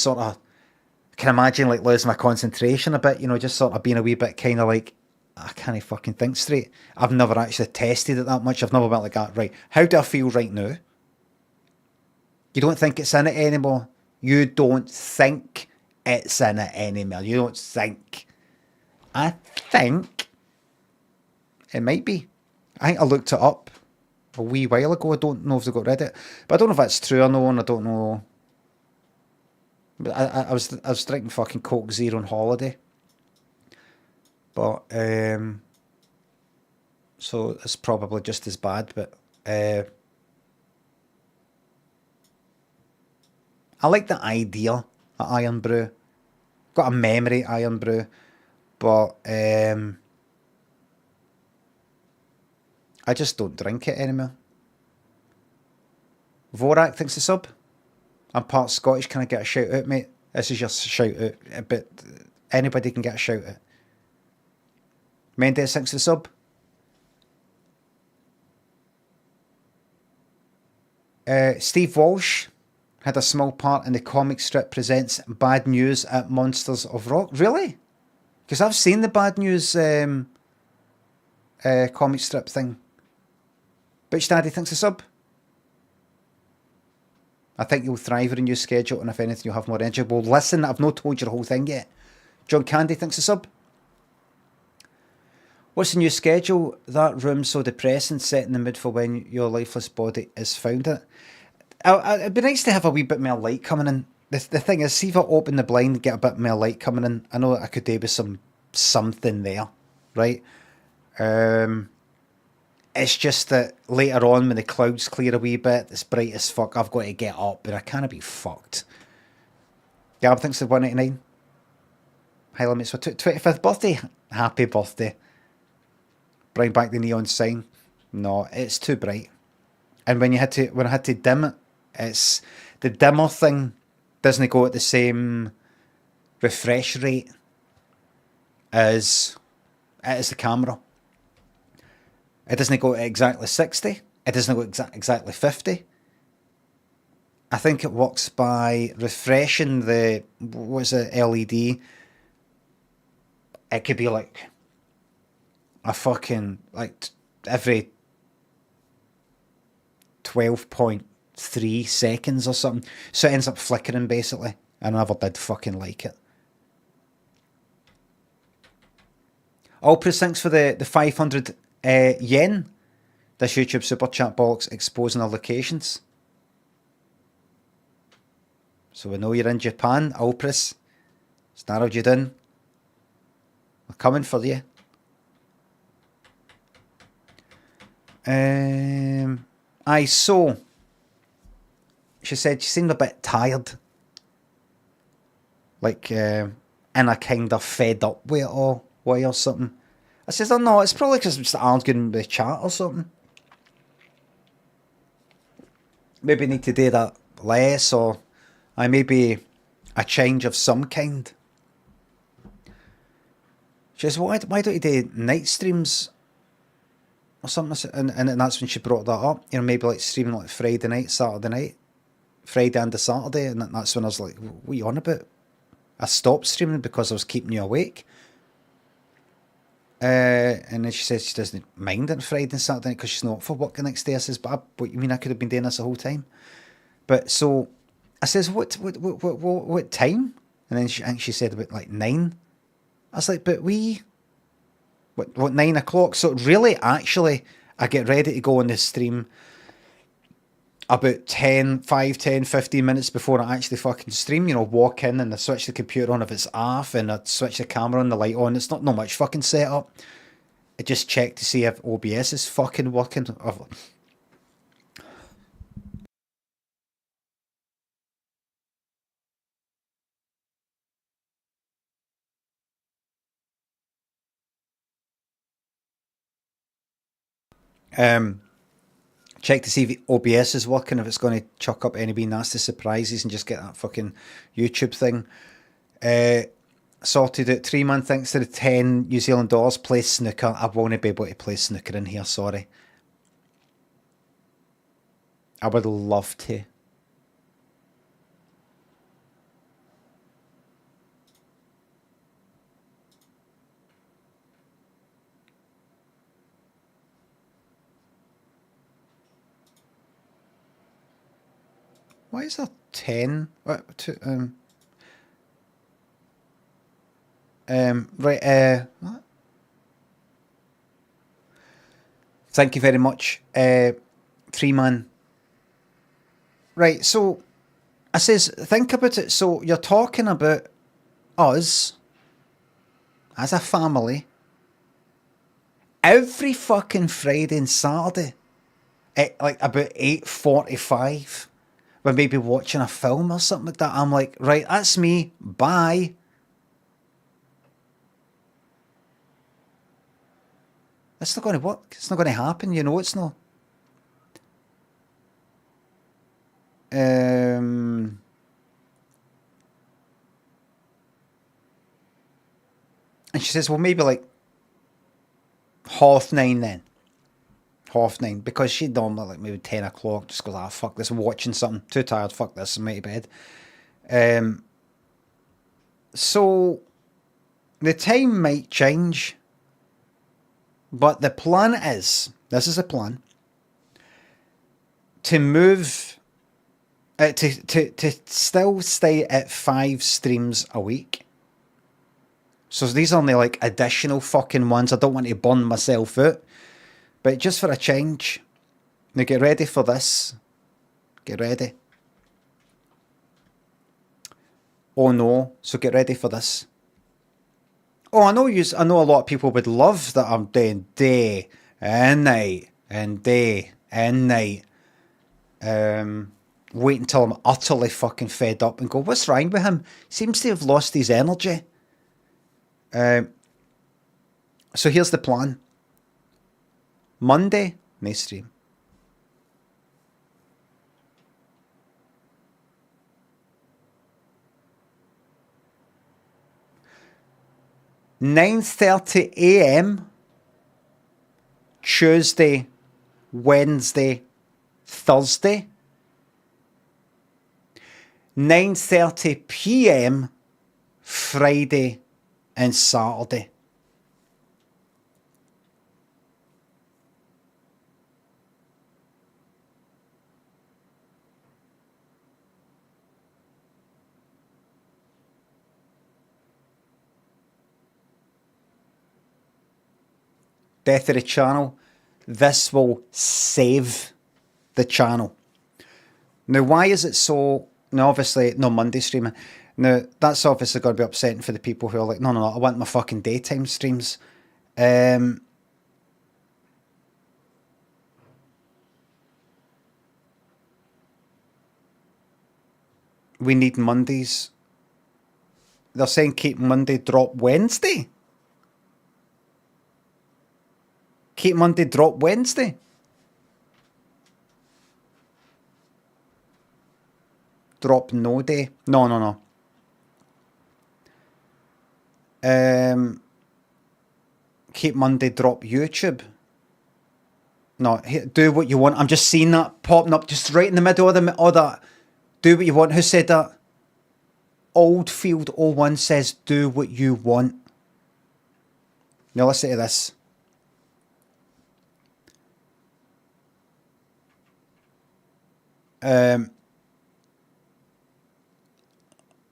imagine like losing my concentration a bit, just sort of being a wee bit kind of like, I can't fucking think straight. I've never actually tested it that much. I've never been like that, right, how do I feel right now? You don't think it's in it anymore. You don't think it's in it anymore. You don't think. I think it might be. I think I looked it up a wee while ago. I don't know if they got rid of it. But I don't know if that's true or no, and I don't know. But I was drinking fucking Coke Zero on holiday. But, so it's probably just as bad, but, I like the idea of Iron Brew. Got a memory of Iron Brew, but, I just don't drink it anymore. Vorak thinks the sub. I'm part Scottish, can I get a shout out, mate? This is your shout out, but anybody can get a shout out. Mendes thinks the sub. Steve Walsh had a small part in the comic strip presents Bad News at Monsters of Rock. Really? Because I've seen the Bad News comic strip thing. Bitch Daddy thinks the sub. I think you'll thrive in your schedule, and if anything, you'll have more energy. Well, listen, I've not told you the whole thing yet. John Candy thinks the sub. What's the new schedule? That room's so depressing, set in the mood for when your lifeless body is found. It'd be nice to have a wee bit more light coming in. The thing is, see if I open the blind and get a bit more light coming in. I know I could do with something there, right? It's just that later on, when the clouds clear a wee bit, it's bright as fuck. I've got to get up, but I can't be fucked. Gab thinks the 189. Hi, limits for 25th birthday. Happy birthday. Bring back the neon sign. No, it's too bright. And when I had to dim it, it's the dimmer thing doesn't go at the same refresh rate as the camera. It doesn't go at exactly 60. It doesn't go exactly 50. I think it works by refreshing the, what's it, LED. It could be like a fucking, like every 12.3 seconds or something. So it ends up flickering basically. I never did fucking like it. Alpris, thanks for the 500 yen. This YouTube super chat box exposing our locations. So we know you're in Japan, Alpris. It's narrowed you down. We're coming for you. So she said she seemed a bit tired. Like, and I kind of fed up with it all way or something. I says, oh no, it's probably because I'm just arguing with the chat or something. Maybe need to do that less, or I maybe a change of some kind. She says, why don't you do night streams or something? And that's when she brought that up. You know, maybe like streaming like Friday night, Saturday night. Friday and a Saturday. And that's when I was like, what are you on about? I stopped streaming because I was keeping you awake. And then she says she doesn't mind on Friday and Saturday night because she's not for work the next day. I says, but what you mean I could have been doing this the whole time? But so I says, what time? And then I think she said about like 9. I was like, but what 9 o'clock? So really, actually, I get ready to go on the stream about 10, 15 minutes before I actually fucking stream. You know, walk in and I switch the computer on if it's off, and I switch the camera and the light on. It's not much fucking setup. I just check to see if OBS is fucking working. Check to see if OBS is working, if it's going to chuck up any wee nasty surprises and just get that fucking YouTube thing. Sorted out. 3 man thanks to the 10 New Zealand dollars. Play snooker. I won't be able to play snooker in here, sorry. I would love to. Why is there 10? Right, what? Thank you very much, 3 man. Right, so I says, think about it. So you're talking about us as a family every fucking Friday and Saturday at like about 8:45. We're maybe watching a film or something like that. I'm like, right, that's me. Bye. It's not going to work. It's not going to happen. You know it's not. And she says, well, maybe like 9:30 then. 9:30, because she'd normally like maybe 10 o'clock just goes, fuck this, I'm watching something, too tired, fuck this, I'm out of bed. So the time might change, but the plan is, this is a plan, to move, to still stay at 5 streams a week. So these are only like additional fucking ones. I don't want to burn myself out. But just for a change, now get ready for this. Get ready. Oh no, so get ready for this. Oh, I know a lot of people would love that I'm doing day and night and day and night. Wait until I'm utterly fucking fed up and go, what's wrong with him? Seems to have lost his energy. So here's the plan. Monday, no stream. (9:30 a.m. Tuesday, Wednesday, Thursday. 9:30 p.m. Friday and Saturday. Death of the channel. This will save the channel. Now, why is it so... Now, obviously, no Monday streaming. Now, that's obviously going to be upsetting for the people who are like, no, I want my fucking daytime streams. We need Mondays. They're saying keep Monday, drop Wednesday. Keep Monday, drop Wednesday. Drop no day. No. Keep Monday, drop YouTube. No, do what you want. I'm just seeing that popping up just right in the middle of that. Do what you want. Who said that? Oldfield01 says, do what you want. Now listen to this.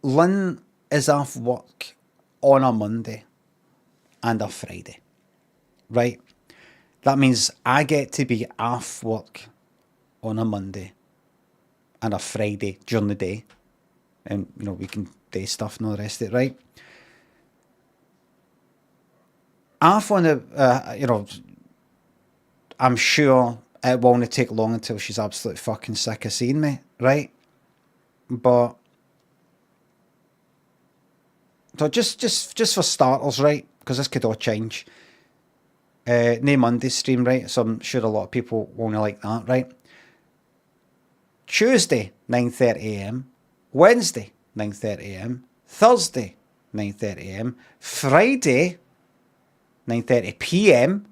Lynn is off work on a Monday and a Friday, right? That means I get to be off work on a Monday and a Friday during the day, and you know we can do stuff and all the rest of it, right? Off on a, I'm sure it won't take long until she's absolutely fucking sick of seeing me, right? But so just for starters, right? Because this could all change. No Monday stream, right? So I'm sure a lot of people won't like that, right? Tuesday, 9:30 a.m. Wednesday, 9:30 a.m. Thursday, 9:30 a.m. Friday, 9:30 p.m.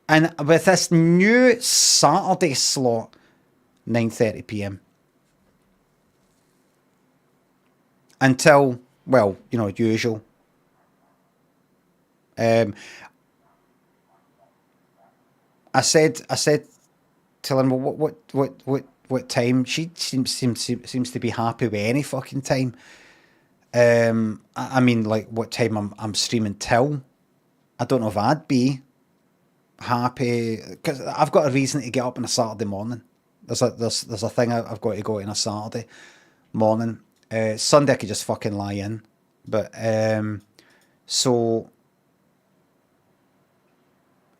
And with this new Saturday slot, 9:30 p.m. Until, well, usual. I said to Lynn, well, what time? She seems to be happy with any fucking time. I mean, like, what time I'm streaming till? I don't know if I'd be happy, because I've got a reason to get up on a Saturday morning. There's a thing I've got to go to on a Saturday morning. Sunday I could just fucking lie in, but so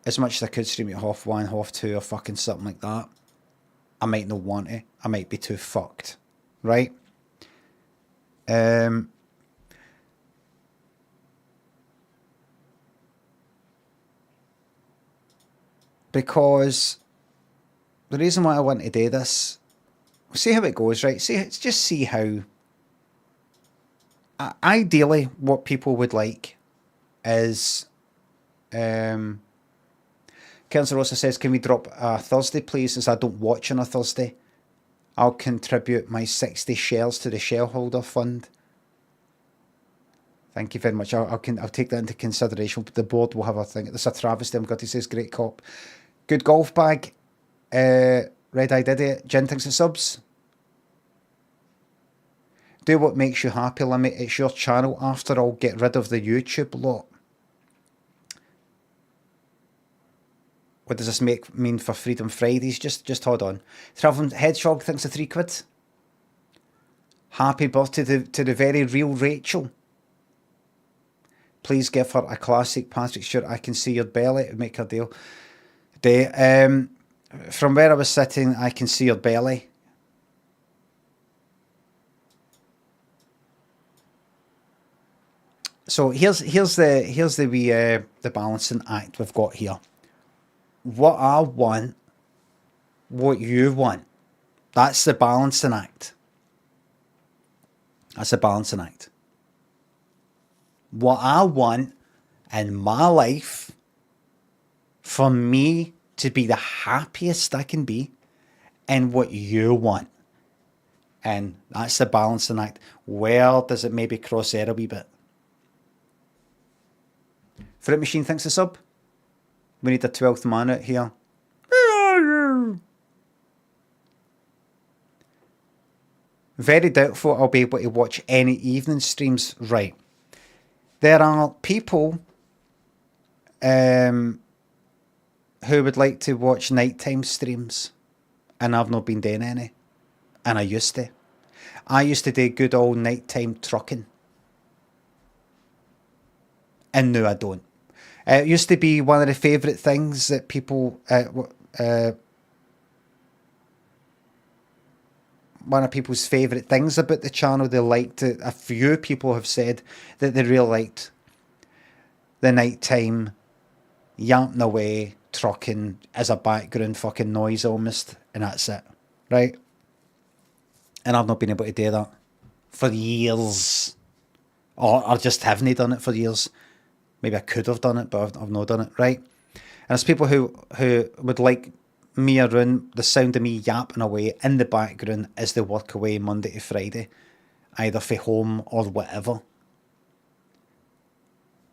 as much as I could stream at 1:30, 2:30, or fucking something like that, I might not want to. I might be too fucked, right? Because the reason why I want to do this, we'll see how it goes, right? Just see how. Ideally, what people would like is, Kenza Rosa says, can we drop a Thursday, please, as I don't watch on a Thursday? I'll contribute my 60 shares to the shareholder fund. Thank you very much. I'll take that into consideration. The board will have a thing. There's a travesty. I'm glad he says, great cop. Good golf bag. Red Eye Idiot. Jen thinks it subs. Do what makes you happy, Limit. It's your channel. After all, get rid of the YouTube lot. What does this mean for Freedom Fridays? Just hold on. Travelling Hedgehog thinks of £3. Happy birthday to the very real Rachel. Please give her a classic Patrick Stewart, I can see your belly, to make her deal. From where I was sitting, I can see your belly. So here's the wee the balancing act we've got here. What I want, what you want. That's the balancing act. That's the balancing act. What I want in my life, for me to be the happiest I can be, and what you want. And that's the balancing act. Where does it maybe cross there a wee bit? Fruit Machine thinks a sub. We need a 12th man out here. Very doubtful I'll be able to watch any evening streams. Right. There are people who would like to watch nighttime streams, and I've not been doing any. And I used to. I used to do good old nighttime trucking. And now I don't. It used to be one of the favourite things that people... one of people's favourite things about the channel. They liked it. A few people have said that they really liked the nighttime yapping away, trucking as a background fucking noise almost, and that's it, right? And I've not been able to do that for years, or I just haven't done it for years. Maybe I could have done it, but I've not done it, right? And there's people who would like me around the sound of me yapping away in the background as they work away Monday to Friday, either for home or whatever.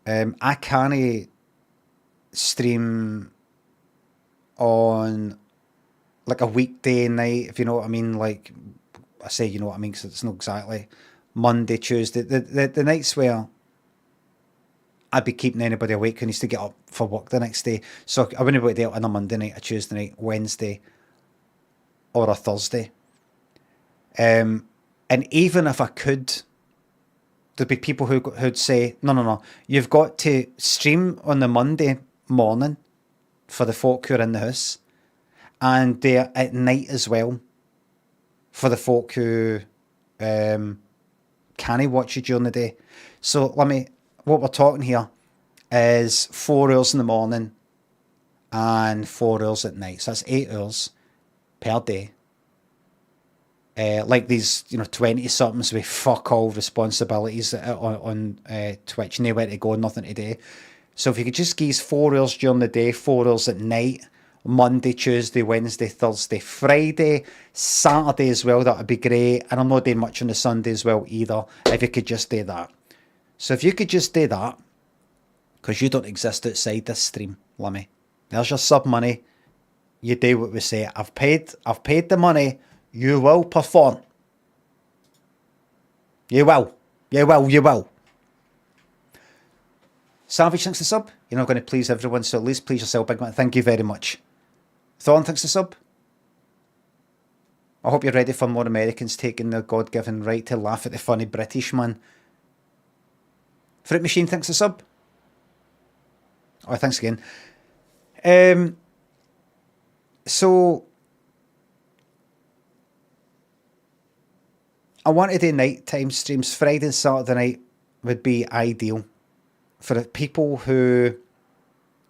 I can't stream on like a weekday night, if you know what I mean. Like I say, you know what I mean, because it's not exactly Monday, Tuesday. The nights where I'd be keeping anybody awake who needs to get up for work the next day. So I wouldn't be able to do it on a Monday night, a Tuesday night, Wednesday, or a Thursday. And even if I could, there'd be people who'd say, no, you've got to stream on the Monday morning for the folk who are in the house, and there at night as well for the folk who can't watch you during the day. So what we're talking here is 4 hours in the morning and 4 hours at night. So that's 8 hours per day. Like these, 20-somethings with fuck all responsibilities on Twitch, nowhere to go, nothing to do. So if you could just give 4 hours during the day, 4 hours at night, Monday, Tuesday, Wednesday, Thursday, Friday, Saturday as well, that would be great. And I'm not doing much on the Sunday as well either, if you could just do that. So if you could just do that, because you don't exist outside this stream, Lemmy. There's your sub money. You do what we say. I've paid the money. You will perform. You will. Savage thanks the sub. You're not going to please everyone, so at least please yourself, big man. Thank you very much. Thorn thanks the sub. I hope you're ready for more Americans taking their God-given right to laugh at the funny British man. Fruit Machine thanks the sub. Oh, thanks again. So I want to do nighttime streams. Friday and Saturday night would be ideal for the people who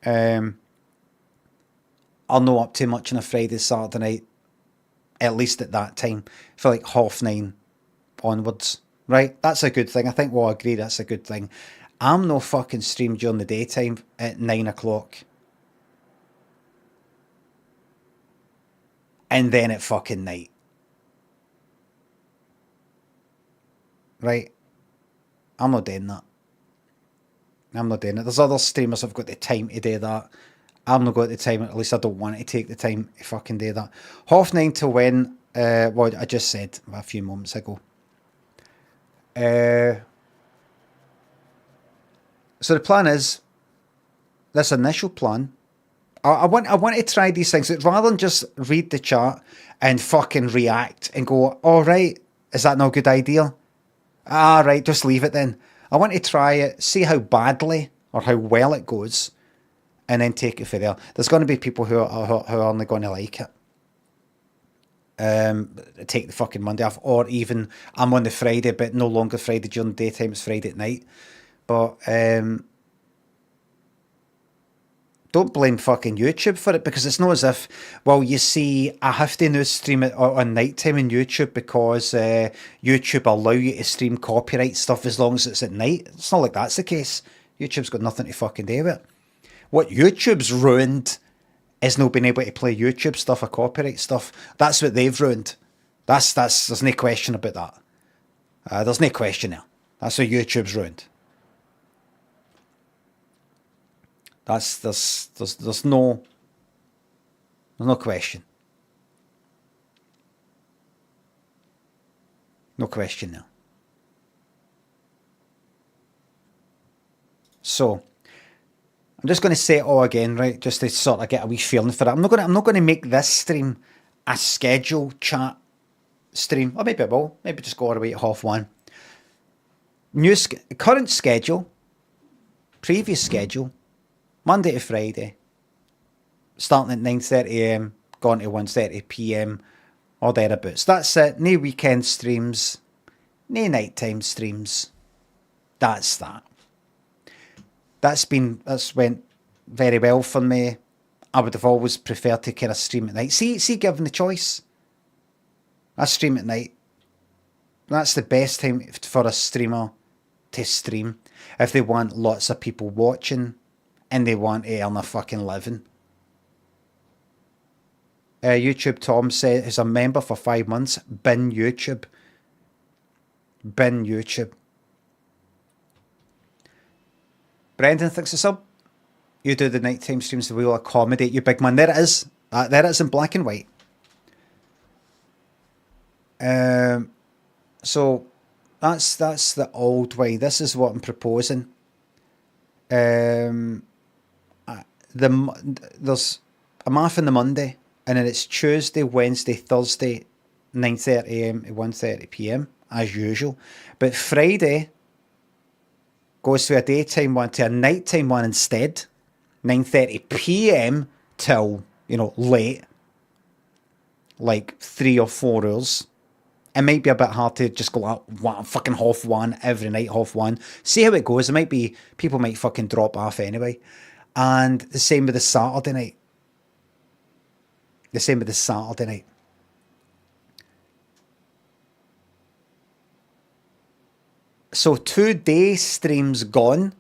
are not up too much on a Friday, Saturday night, at least at that time, for like 9:30 onwards. Right? That's a good thing. I think we'll agree that's a good thing. I'm no fucking stream during the daytime at 9 o'clock. And then at fucking night. Right? I'm not doing that. There's other streamers who've got the time to do that. I'm not got the time, at least I don't want to take the time to fucking do that. 9:30 to when? What I just said a few moments ago. So the plan is, this initial plan, I want to try these things rather than just read the chat and fucking react and go, all right, is that not a good idea? Ah, right, just leave it then. I want to try it, see how badly or how well it goes, and then take it from there. There's going to be people who are only going to like it. Take the fucking Monday off, or even I'm on the Friday, but no longer Friday during the daytime, it's Friday at night. But don't blame fucking YouTube for it, because it's not as if, well, you see, I have to now stream it on nighttime on YouTube because YouTube allow you to stream copyright stuff as long as it's at night. It's not like that's the case. YouTube's got nothing to fucking do with it. What YouTube's ruined is not being able to play YouTube stuff or copyright stuff. That's what they've ruined. There's no question about that. There's no question there. That's how YouTube's ruined. There's no question. No question there. So I'm just going to say it all again, right? Just to sort of get a wee feeling for it. I'm not going to make this stream a schedule chat stream. Or maybe I will. Maybe just go all the way to 1:30. Current schedule, previous schedule, Monday to Friday, starting at 9:30 AM, going to 1:30 PM, or thereabouts. That's it. No weekend streams, no nighttime streams. That's that. That's went very well for me. I would have always preferred to kind of stream at night. See, given the choice, I stream at night. That's the best time for a streamer to stream if they want lots of people watching and they want to earn a fucking living. YouTube Tom says is a member for 5 months. Bin YouTube. Brendan thinks it's up. You do the nighttime streams, we will accommodate you, big man. There it is. There it is in black and white. So that's the old way. This is what I'm proposing. There's I'm off on the Monday, and then it's Tuesday, Wednesday, Thursday, 9:30 AM to 1:30 PM as usual. But Friday goes to a daytime one to a nighttime one instead, 9:30 PM till late, like 3 or 4 hours. It might be a bit hard to just go out fucking 1:30 every night, 1:30. See how it goes. It might be people might fucking drop off anyway. And the same with the Saturday night. So 2 day streams gone,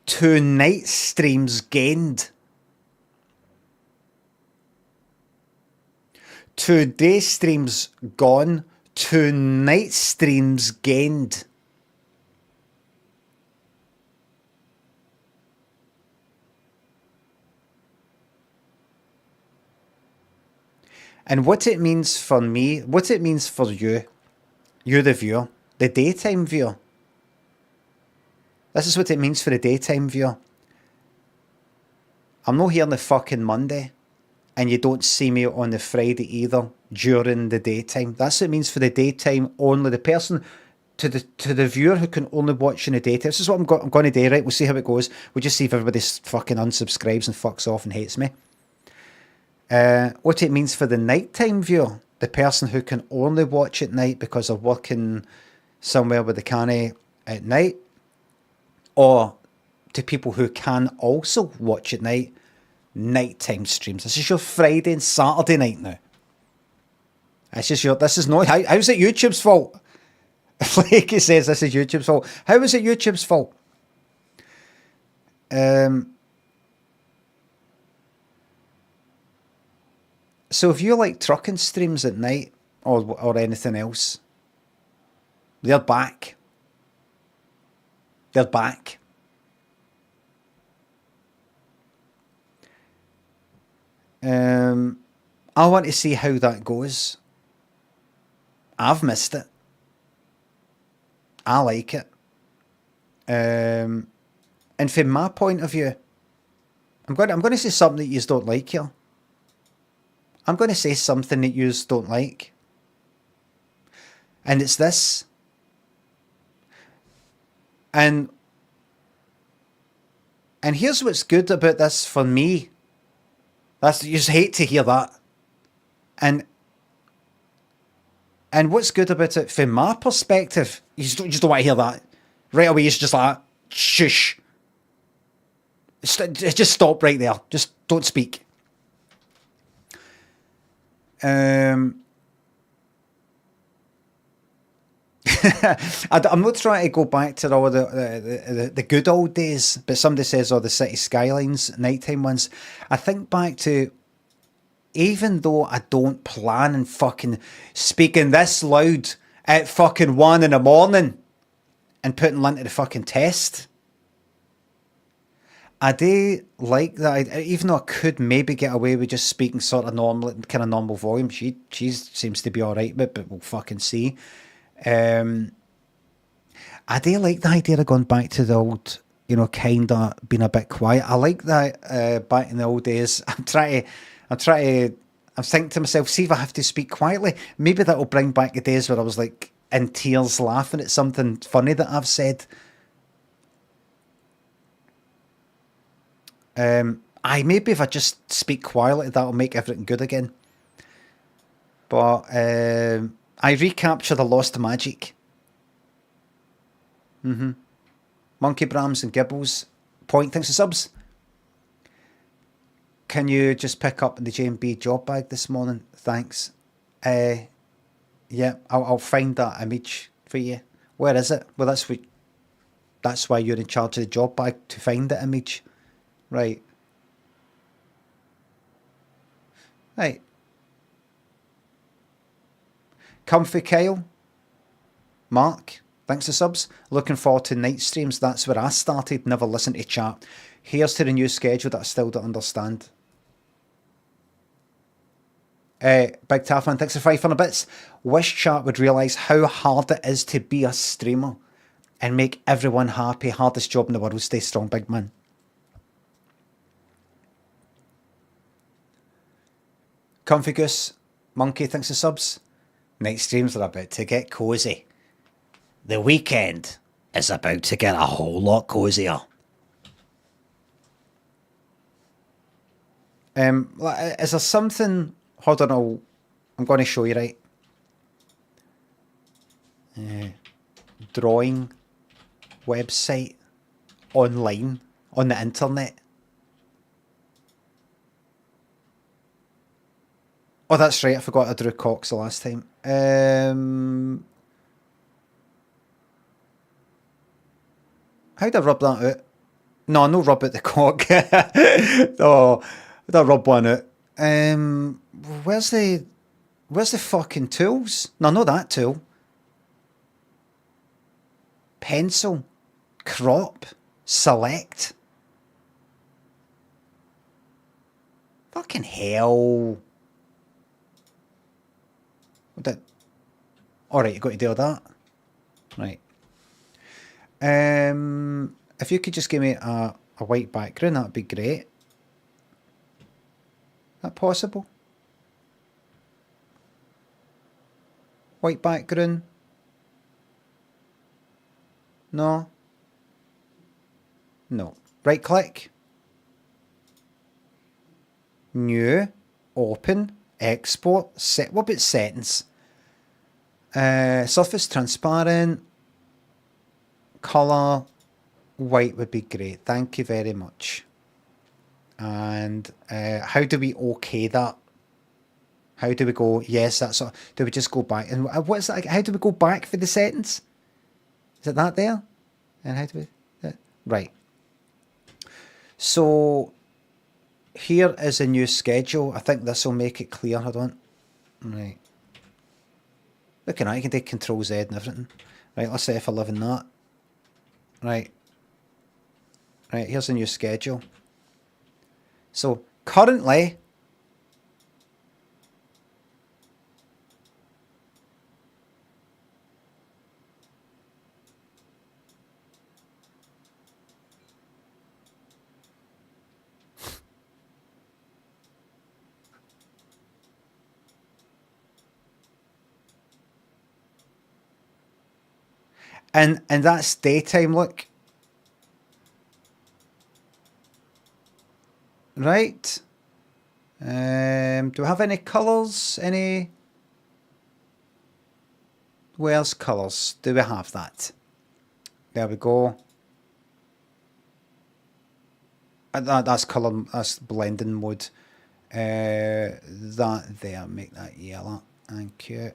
2 night streams gained. 2 day streams gone, 2 night streams gained. And what it means for me, what it means for you the viewer, the daytime viewer. This is what it means for the daytime viewer. I'm not here on the fucking Monday, and you don't see me on the Friday either during the daytime. That's what it means for the daytime only. The person, to the viewer who can only watch in the daytime. This is what I'm going to do, right? We'll see how it goes. We'll just see if everybody fucking unsubscribes and fucks off and hates me. What it means for the nighttime viewer, the person who can only watch at night because they're working somewhere with the canny at night, or to people who can also watch at night, nighttime streams. This is your Friday and Saturday night now. This is not, how's it YouTube's fault? Like he says, this is YouTube's fault. How is it YouTube's fault? So if you like trucking streams at night or anything else, they're back. They're back. I want to see how that goes. I've missed it. I like it. And from my point of view, I'm going to say something that you don't like here. I'm going to say something that you don't like. And it's this. And here's what's good about this for me. You just hate to hear that. And what's good about it from my perspective, you just don't want to hear that. Right away, it's just like, shush. Just stop right there. Just don't speak. I'm not trying to go back to all the good old days, but somebody says, the city skylines, nighttime ones. I think back to even though I don't plan on fucking speaking this loud at fucking 1 in the morning and putting Lynn to the fucking test, I do like that. Even though I could maybe get away with just speaking sort of normal, kind of normal volume, she seems to be all right with, but we'll fucking see. I do like the idea of going back to the old, you know, kind of being a bit quiet. I like that back in the old days. I'm thinking to myself, see if I have to speak quietly, maybe that'll bring back the days where I was like in tears laughing at something funny that I've said. Maybe if I just speak quietly, that'll make everything good again. But I recapture the lost magic. Monkey Brams and Gibbles. Point, thanks for subs. Can you just pick up the J&B job bag this morning? Thanks. Yeah, I'll find that image for you. Where is it? Well, that's why you're in charge of the job bag, to find the image. Right. Right. Comfy Kyle. Mark, thanks for subs. Looking forward to night streams. That's where I started. Never listened to chat. Here's to the new schedule that I still don't understand. Big Taffman, thanks for 500 bits. Wish chat would realise how hard it is to be a streamer and make everyone happy. Hardest job in the world. Stay strong, big man. Comfy Goose, Monkey, thanks for subs. Night streams are about to get cosy. The weekend is about to get a whole lot cosier. Is there something... Hold on, I'm going to show you, right? Drawing website online on the internet. Oh, that's right. I forgot I drew cocks the last time. How'd I rub that out? No rub out the cock. Oh, how'd I rub one out? Where's the fucking tools? No, not that tool. Pencil, crop, select. Fucking hell. Alright, you got to do that. Right. If you could just give me a white background, that'd be great. Is that possible? White background? No. No. Right click. New. Open. Export. Set. What about settings? Surface transparent. Color. White would be great. Thank you very much. And how do we okay that? How do we go? Yes, that's all. Do we just go back? And what's that? How do we go back for the settings? Is it that there? And how do we? Right. So here is a new schedule. I think this will make it clear. Hold on. Right. Look at that. You can take Control Z and everything. Right. Let's say if I live in that. Right. Right. Here's a new schedule. So currently, and that's daytime, look. Right. Do we have any colours? Any... Where's colours? Do we have that? There we go. That's colour, that's blending mode. That there, make that yellow. Thank you.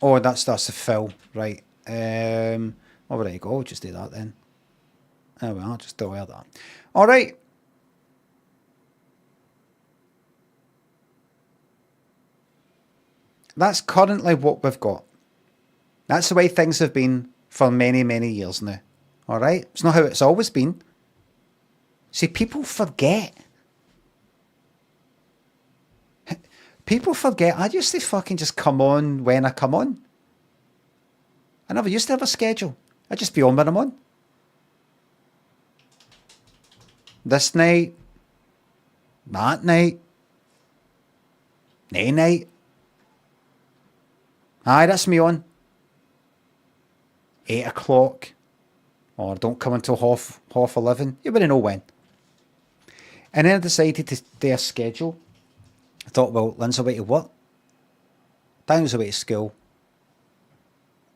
Oh, that's the fill, right. Oh, there you go, just do that then. Oh well, just do that. Alright. That's currently what we've got. That's the way things have been for many, many years now. All right? It's not how it's always been. See, people forget. People forget. I used to fucking just come on when I come on. I never used to have a schedule. I'd just be on when I'm on. This night, that night, nay night. Aye, that's me on. 8 o'clock. Or don't come until half 11. You wouldn't know when. And then I decided to do a schedule. I thought, well, Lynn's away to work. Dan's away to school.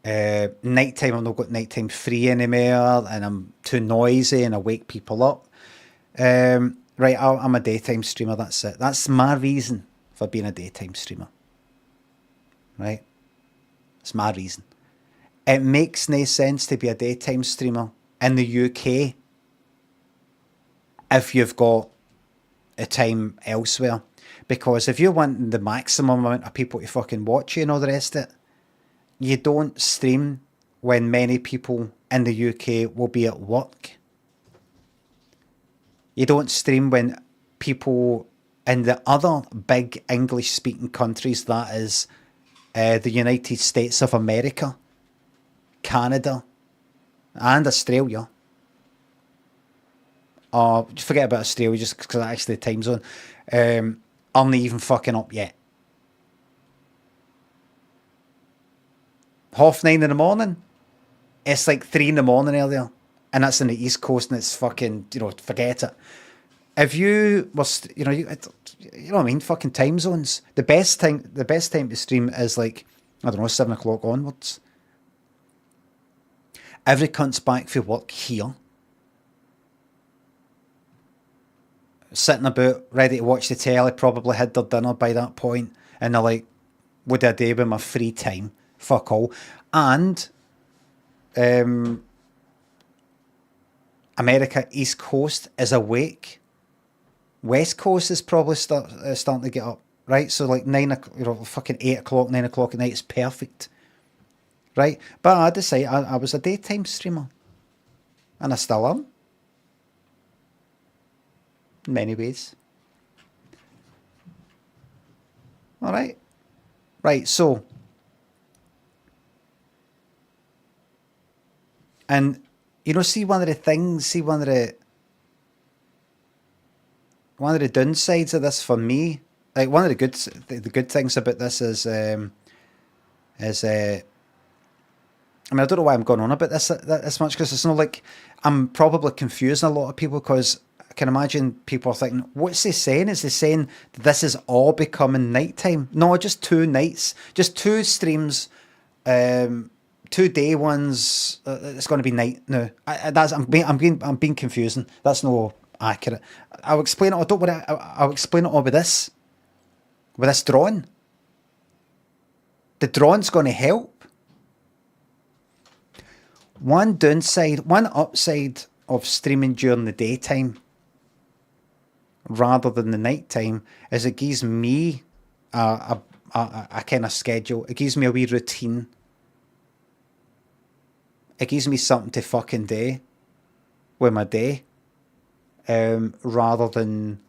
Nighttime, I've not got nighttime free anymore, and I'm too noisy and I wake people up. Right, I'm a daytime streamer, that's it. That's my reason for being a daytime streamer. Right? It's my reason. It makes no sense to be a daytime streamer in the UK if you've got a time elsewhere. Because if you're wanting the maximum amount of people to fucking watch you and all the rest of it, you don't stream when many people in the UK will be at work. You don't stream when people in the other big English-speaking countries, that is the United States of America, Canada, and Australia. Forget about Australia just because that's actually the time zone. I'm not even fucking up yet. 9:30 in the morning. It's like 3 in the morning earlier. And that's in the East Coast and it's fucking, forget it. If you was, you know what I mean? Fucking time zones. The best time to stream is like, I don't know, 7 o'clock onwards. Every cunt's back for work here. Sitting about, ready to watch the telly, probably had their dinner by that point, and they're like, what do I do with my free time? Fuck all. And America, East Coast is awake. West Coast is probably starting to get up, right? So like 8 o'clock, 9 o'clock at night is perfect, right? But I decided I was a daytime streamer, and I still am. In many ways. All right. Right, so. And, see one of the downsides of this for me, like one of the good things about this is I mean, I don't know why I'm going on about this much, because it's not like I'm probably confusing a lot of people, because I can imagine people are thinking, what's he saying? Is he saying that this is all becoming nighttime? No, just 2 nights, just 2 streams, 2 day ones. It's going to be night. No, I'm being confusing. That's no accurate. I'll explain it. I'll explain it all with this drawing. The drawing's going to help. One upside of streaming during the daytime rather than the nighttime is it gives me a kind of schedule. It gives me a wee routine. It gives me something to fucking do with my day, rather than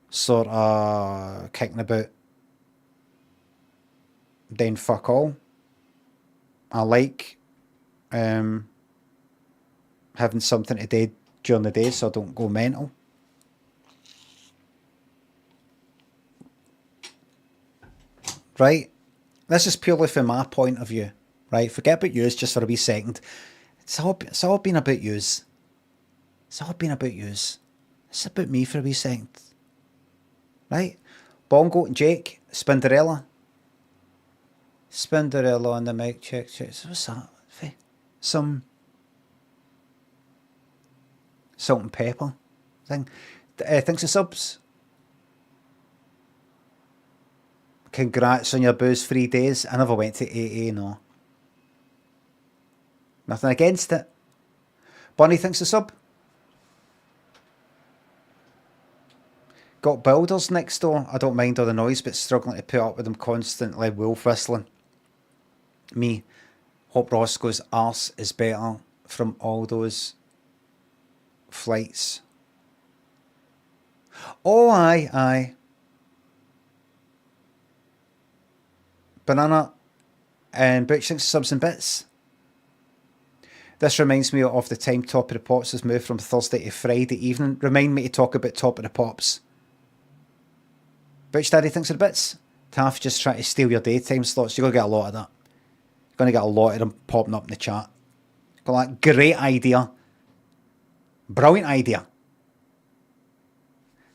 sort of kicking about doing fuck all. I like having something to do during the day so I don't go mental. Right? This is purely from my point of view. Right? Forget about yous just for a wee second. It's all been about yous. It's all been about yous. It's about me for a wee second. Right? Bongo and Jake, Spinderella. Spinderella on the mic, check. What's that? Some salt and pepper thing. Thanks for subs. Congrats on your booze-free days. I never went to AA, no. Nothing against it. Bonnie, thanks for sub. Got builders next door. I don't mind all the noise, but struggling to put up with them constantly wolf whistling. Me. Hope Roscoe's arse is better from all those flights. Oh, aye. Banana and Butch thinks subs and bits. This reminds me of the time Top of the Pops was moved from Thursday to Friday evening. Remind me to talk about Top of the Pops. Butch Daddy thinks of the bits. Taff just trying to steal your daytime slots. You're going to get a lot of that. You're going to get a lot of them popping up in the chat. Got that great idea. Brilliant idea.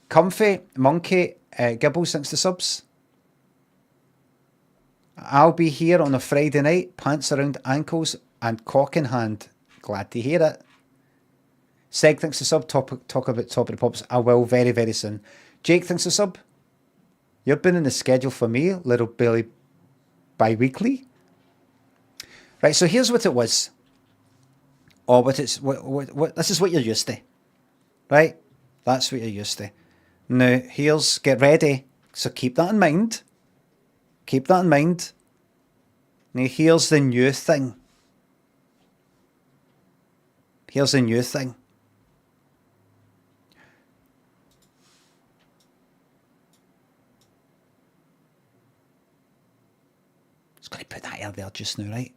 Comfy, Monkey, Gibbles thinks the subs. I'll be here on a Friday night, pants around ankles and cock in hand. Glad to hear it. Seg thinks the sub, talk about Top of the Pops. I will very, very soon. Jake thinks the sub. You've been in the schedule for me, little Billy, bi-weekly. Right, so here's what it was. Or what it's what this is what you're used to. Right? That's what you're used to. Now, here's get ready. So keep that in mind. Keep that in mind. Now, here's the new thing. Here's the new thing. Just going to put that out there just now, right?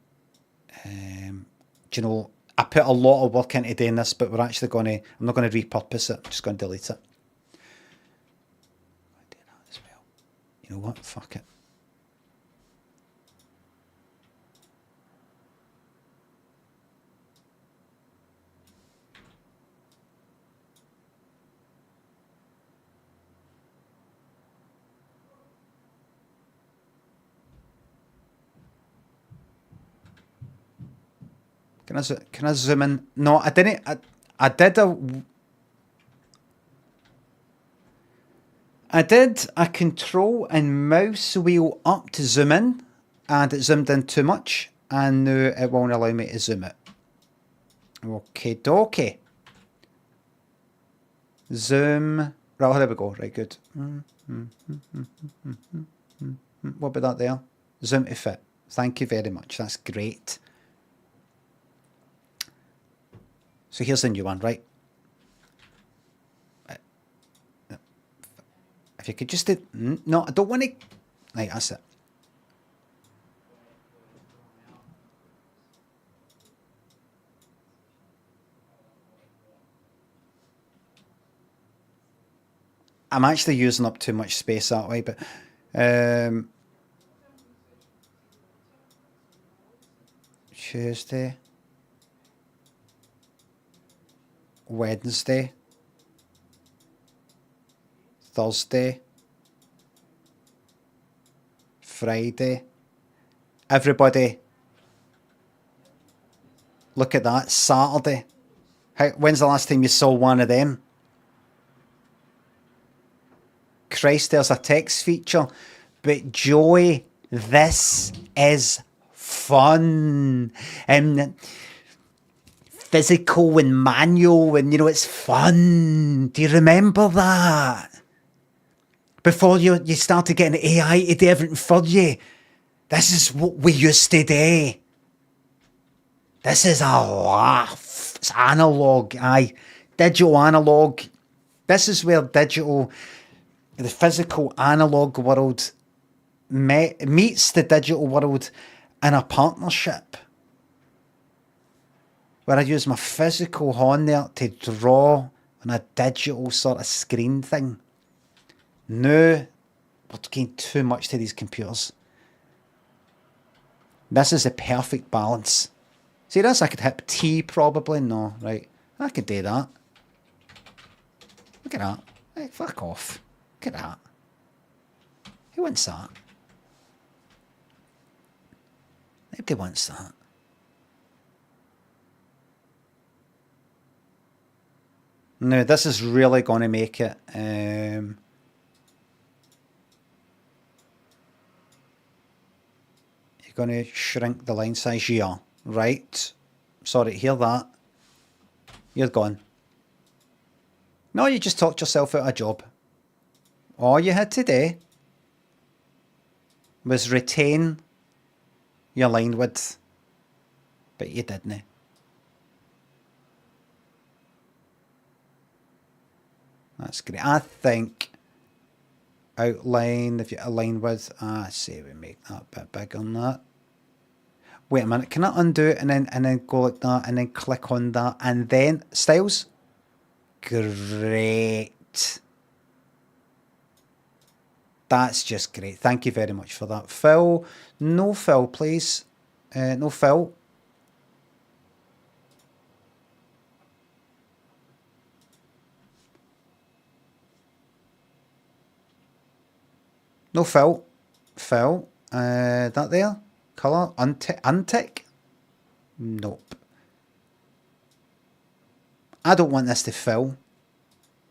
Do you know, I put a lot of work into doing this, but we're actually going to, I'm not going to repurpose it. I'm just going to delete it. I do that as well. You know what? Fuck it. Can I zoom in? No, I didn't. I did a control and mouse wheel up to zoom in, and it zoomed in too much, and now it won't allow me to zoom it. Okay, dokie. Zoom. Right, there we go. Right, good. What about that there? Zoom to fit. Thank you very much. That's great. So here's the new one, right? If you could just do... No, I don't want to... Right, that's it. I'm actually using up too much space that way, but... Tuesday... Wednesday, Thursday, Friday. Everybody, look at that. Saturday. When's the last time you saw one of them? Christ, there's a text feature. But Joey, this is fun. Physical and manual, and you know, it's fun. Do you remember that? Before you started getting AI to do everything for you. This is what we used to do. This is a laugh. It's analog, aye. Digital analog. This is where digital, the physical analog world meets the digital world in a partnership. Where I use my physical hand there to draw on a digital sort of screen thing. Now, we're getting too much to these computers. This is the perfect balance. See this? I could hit T probably. No, right. I could do that. Look at that. Hey, fuck off. Look at that. Who wants that? Nobody wants that. No, this is really going to make it. You're going to shrink the line size. Yeah, right. Sorry to hear that. You're gone. No, you just talked yourself out of a job. All you had to do was retain your line width, but you didn't. That's great. I think outline, if you align with, say we make that a bit big on that. Wait a minute, can I undo it and then go like that and then click on that and then styles? Great. That's just great. Thank you very much for that. Fill, no fill, please. No fill. No fill. Fill. That there. Colour. Untick. Nope. I don't want this to fill.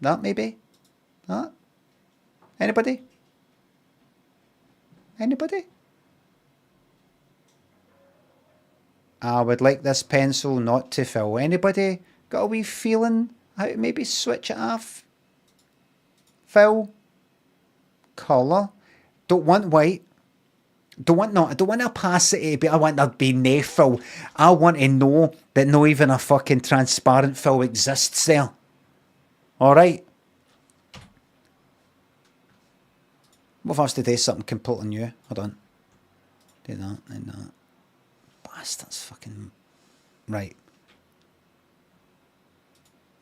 That maybe? That? Anybody? Anybody? I would like this pencil not to fill. Anybody got a wee feeling how to maybe switch it off? Fill. Colour. Don't want white. I don't want opacity, but I want there to be no fill. I want to know that no even a fucking transparent fill exists there. Alright? What if I was to do something completely new? Hold on. Do that, and that. Bastards fucking... Right.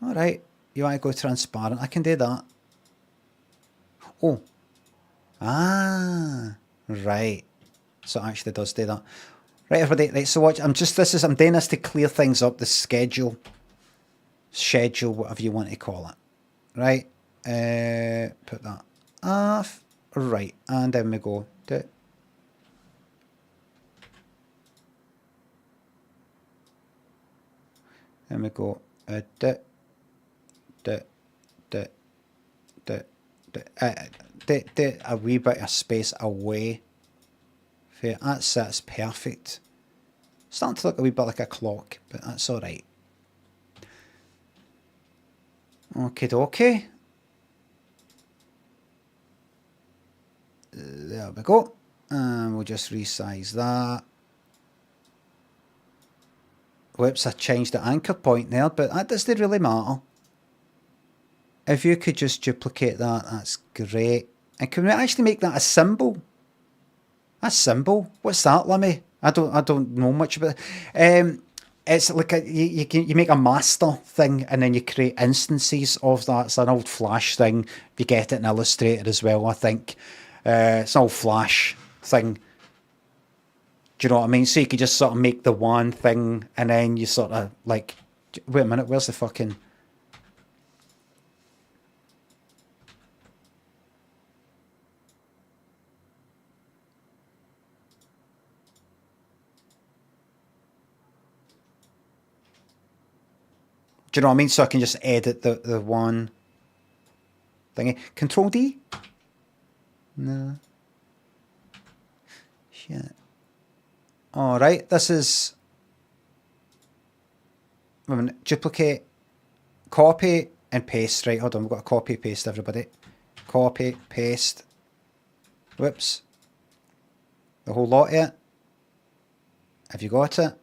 Alright. You want to go transparent? I can do that. Oh. Ah. Right. So it actually does do that. Right, everybody. Right, so watch. I'm doing this to clear things up. The schedule, whatever you want to call it. Right. Put that off. Right, and then we go. And we go. A wee bit of space away. That's perfect. Starting to look a wee bit like a clock, but that's alright. Okie dokie. There we go. And we'll just resize that. Whoops, I changed the anchor point there, but that doesn't really matter. If you could just duplicate that, that's great. And can we actually make that a symbol? A symbol? What's that, Lemmy? I don't know much about it. It's like you make a master thing and then you create instances of that. It's an old Flash thing. You get it in Illustrator as well, I think. It's an old Flash thing. Do you know what I mean? So you could just sort of make the one thing and then you sort of like... Wait a minute, where's the fucking... Do you know what I mean? So I can just edit the one thingy. Control D? No. Shit. Alright, this is... Wait a minute. Duplicate. Copy and paste. Right, hold on. We've got to copy paste, everybody. Copy, paste. Whoops. The whole lot of it. Have you got it?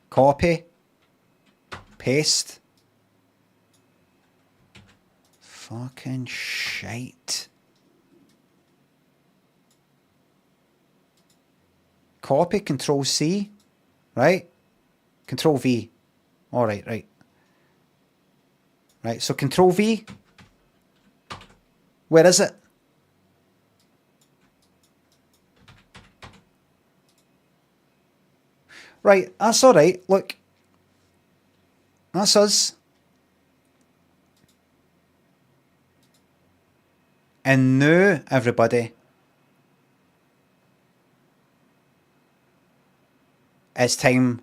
Copy. Paste. Fucking shite. Copy, Control C. Right? Control V. Alright, right. Right, so Control V. Where is it? Right, that's alright. Look. That's us. And now, everybody, it's time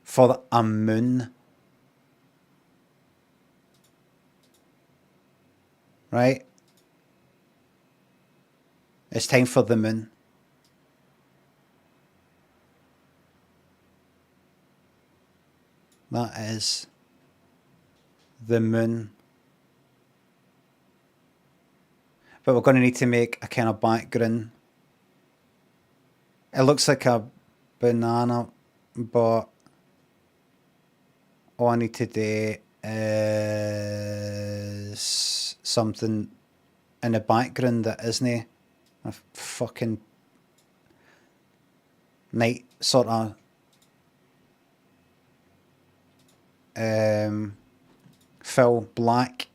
for a moon. Right? It's time for the moon. That is the moon. But we're going to need to make a kind of background. It looks like a banana, but all I need to do is something in the background that isn't a fucking night sort of fill black.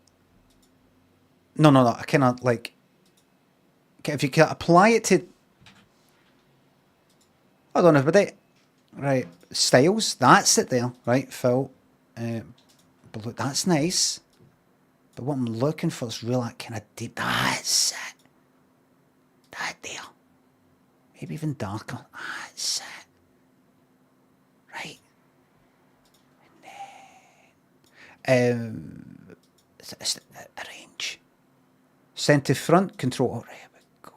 No, I cannot, like, if you can apply it to, I don't know, but it, right, styles, that's it there, right, fill, but look, that's nice, but what I'm looking for is real, that kind of deep, that's it, that there, maybe even darker, that's it, right, and then, arrange, send to front, control, all right, here we go.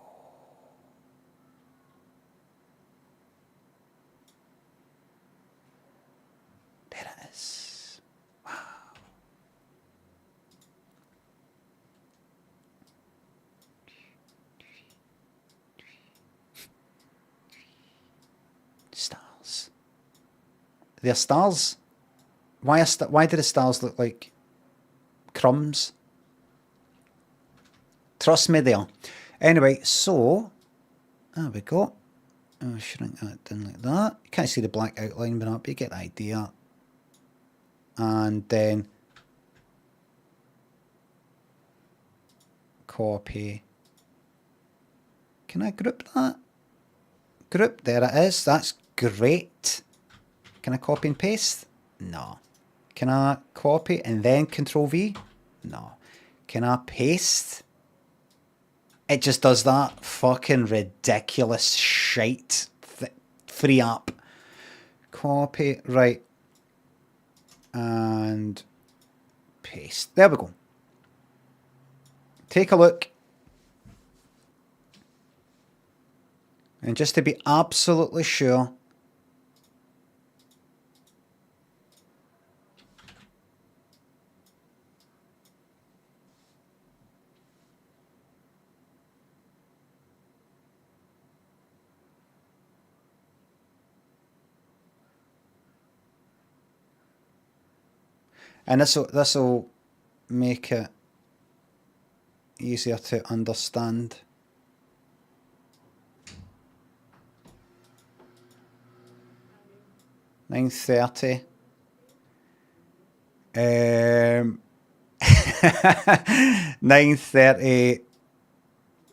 There it is. Wow. Stars. They're stars. Why do the stars look like crumbs? Trust me, they are. Anyway, so there we go. I'll shrink that down like that. You can't see the black outline, but you get the idea. And then copy. Can I group that? Group, there it is. That's great. Can I copy and paste? No. Can I copy and then Control V? No. Can I paste? It just does that fucking ridiculous shite. Free up. Copy, right. And paste. There we go. Take a look. And just to be absolutely sure, and this'll make it easier to understand. $9:30. 9:30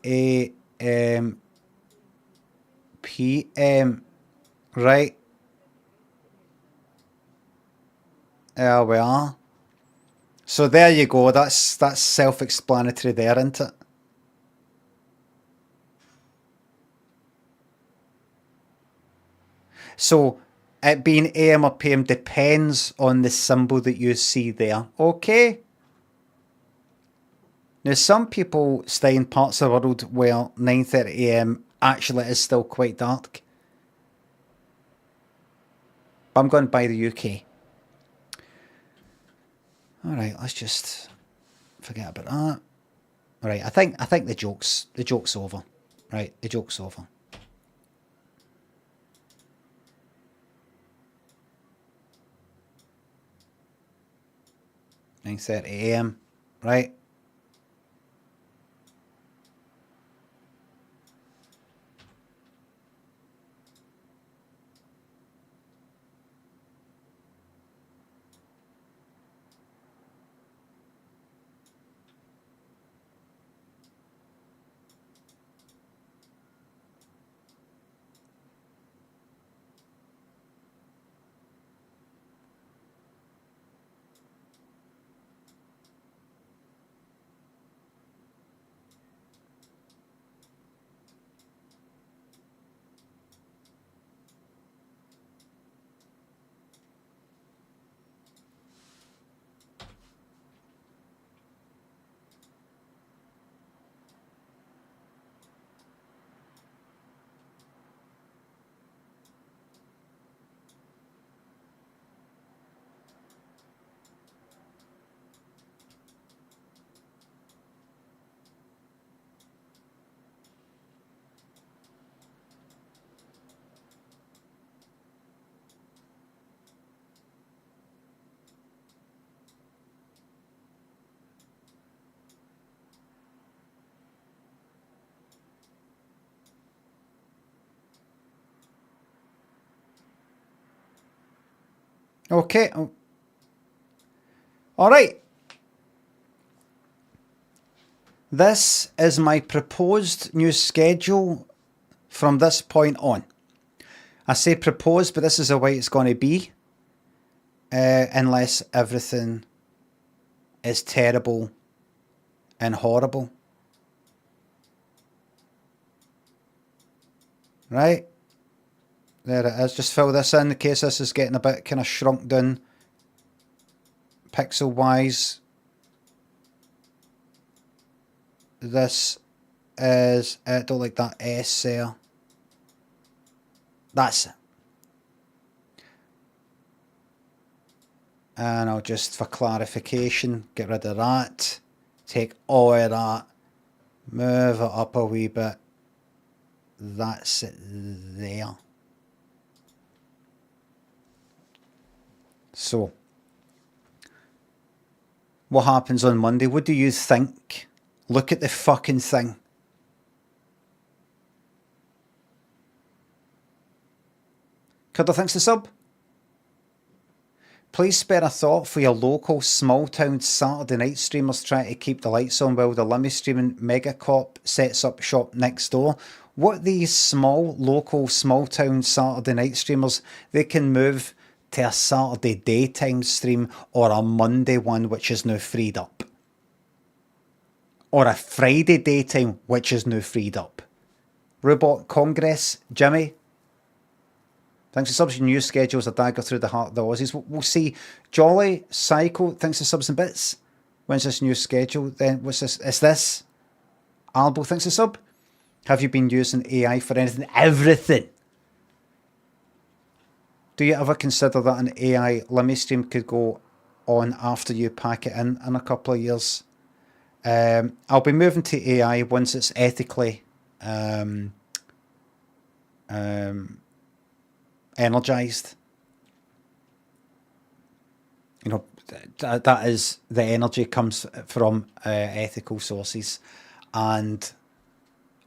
a.m. p.m. Right. There we are. So there you go. That's self-explanatory there, isn't it? So it being AM or PM depends on the symbol that you see there. Okay? Now, some people stay in parts of the world where 9:30 AM actually is still quite dark. But I'm going by the UK. Alright, let's just forget about that. Alright, I think the joke's over. Right, the joke's over. $9:30 AM, right? Okay. All right. This is my proposed new schedule from this point on. I say proposed, but this is the way it's going to be. Unless everything is terrible and horrible. Right? There it is. Just fill this in case this is getting a bit kind of shrunk down pixel wise. This is, I don't like that S there. That's it. And I'll just, for clarification, get rid of that. Take all of that. Move it up a wee bit. That's it there. So, what happens on Monday? What do you think? Look at the fucking thing. Cuddle thanks to sub. Please spare a thought for your local small town Saturday night streamers trying to keep the lights on while the Limmy streaming Megacorp sets up shop next door. What these small, local, small town Saturday night streamers, they can move to a Saturday daytime stream or a Monday one which is now freed up. Or a Friday daytime which is now freed up. Robot Congress, Jimmy. Thanks for subs, your new schedule's a dagger through the heart of the Aussies. We'll see. Jolly, Psycho, thanks for subs and bits. When's this new schedule then? What's this? Is this? Albo, thanks for sub. Have you been using AI for anything? Everything. Do you ever consider that an AI Limmy stream could go on after you pack it in a couple of years? I'll be moving to AI once it's ethically energized. You know, that is, the energy comes from ethical sources, and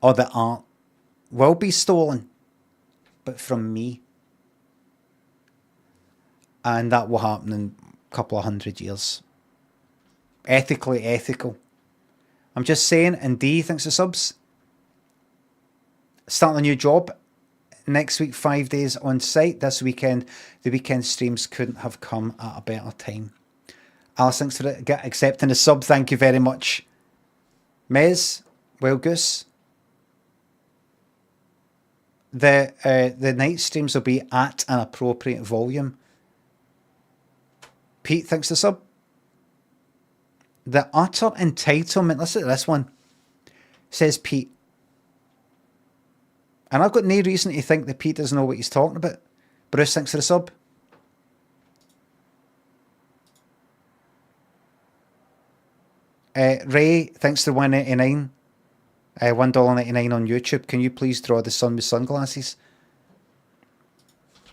all the art will be stolen, but from me. And that will happen in a couple of 100 years. Ethically ethical. I'm just saying, and D, thanks for subs. Starting a new job next week, 5 days on site. This weekend, the weekend streams couldn't have come at a better time. Alice, thanks for accepting the sub. Thank you very much. Mez, well, Goose. The night streams will be at an appropriate volume. Pete, thanks for sub. The utter entitlement. Listen to this one. Says Pete. And I've got no reason to think that Pete doesn't know what he's talking about. Bruce, thanks for the sub. Ray, thanks to $1.99. $1.99 on YouTube. Can you please draw the sun with sunglasses?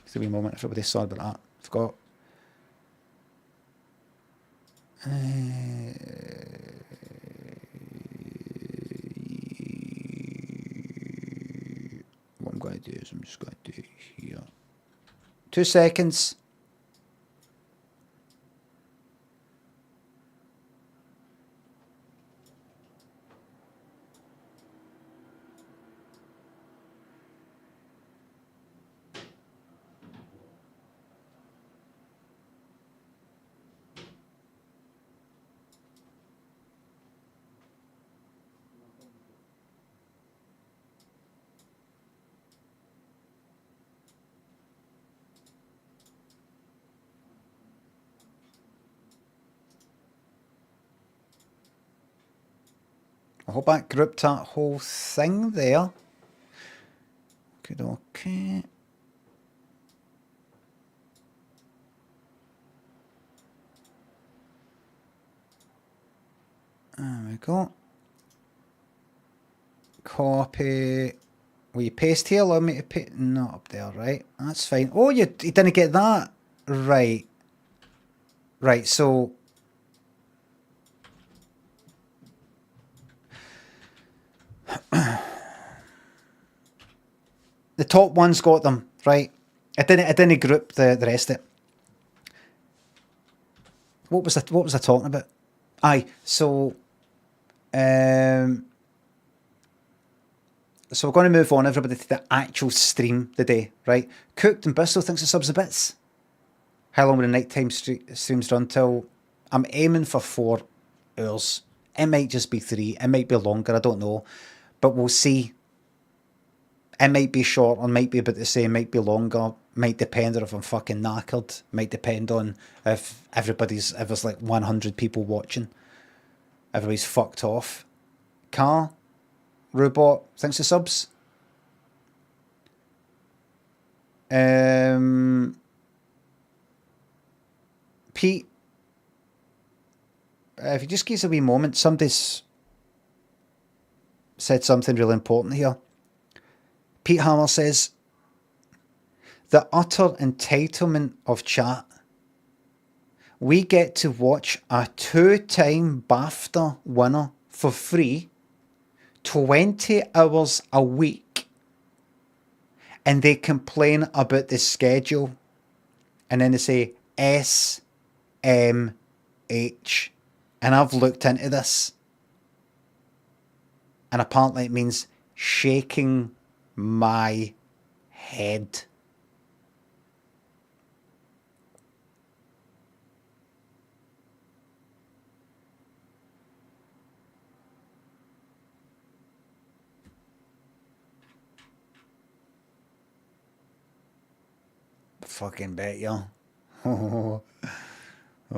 Just a wee moment. Everybody saw about that. Forgot. What I'm going to do is I'm just going to do here. 2 seconds. I hope that grouped that whole thing there. Good, okay. There we go. Copy. Will you paste here? Allow me to paste. Not up there, right? That's fine. Oh, you didn't get that? Right. Right, so... the top one's got them, right? I didn't group the rest of it. what was I talking about? Aye, so we're going to move on, everybody, to the actual stream today, right? Cooked in Bristol thinks the subs a bits. How long will the nighttime streams run till? I'm aiming for 4 hours. It might just be 3. It might be longer. I don't know, but we'll see. It might be short, or might be about the same. Might be longer. Might depend on if I'm fucking knackered. Might depend on if there's like 100 people watching. Everybody's fucked off. Car, robot, thanks to subs. Pete, if you just give us a wee moment, somebody's said something really important here. Pete Hammer says, the utter entitlement of chat. We get to watch a 2-time BAFTA winner for free, 20 hours a week, and they complain about the schedule, and then they say SMH, and I've looked into this, and apparently it means shaking my head. Fucking bet you. Oh,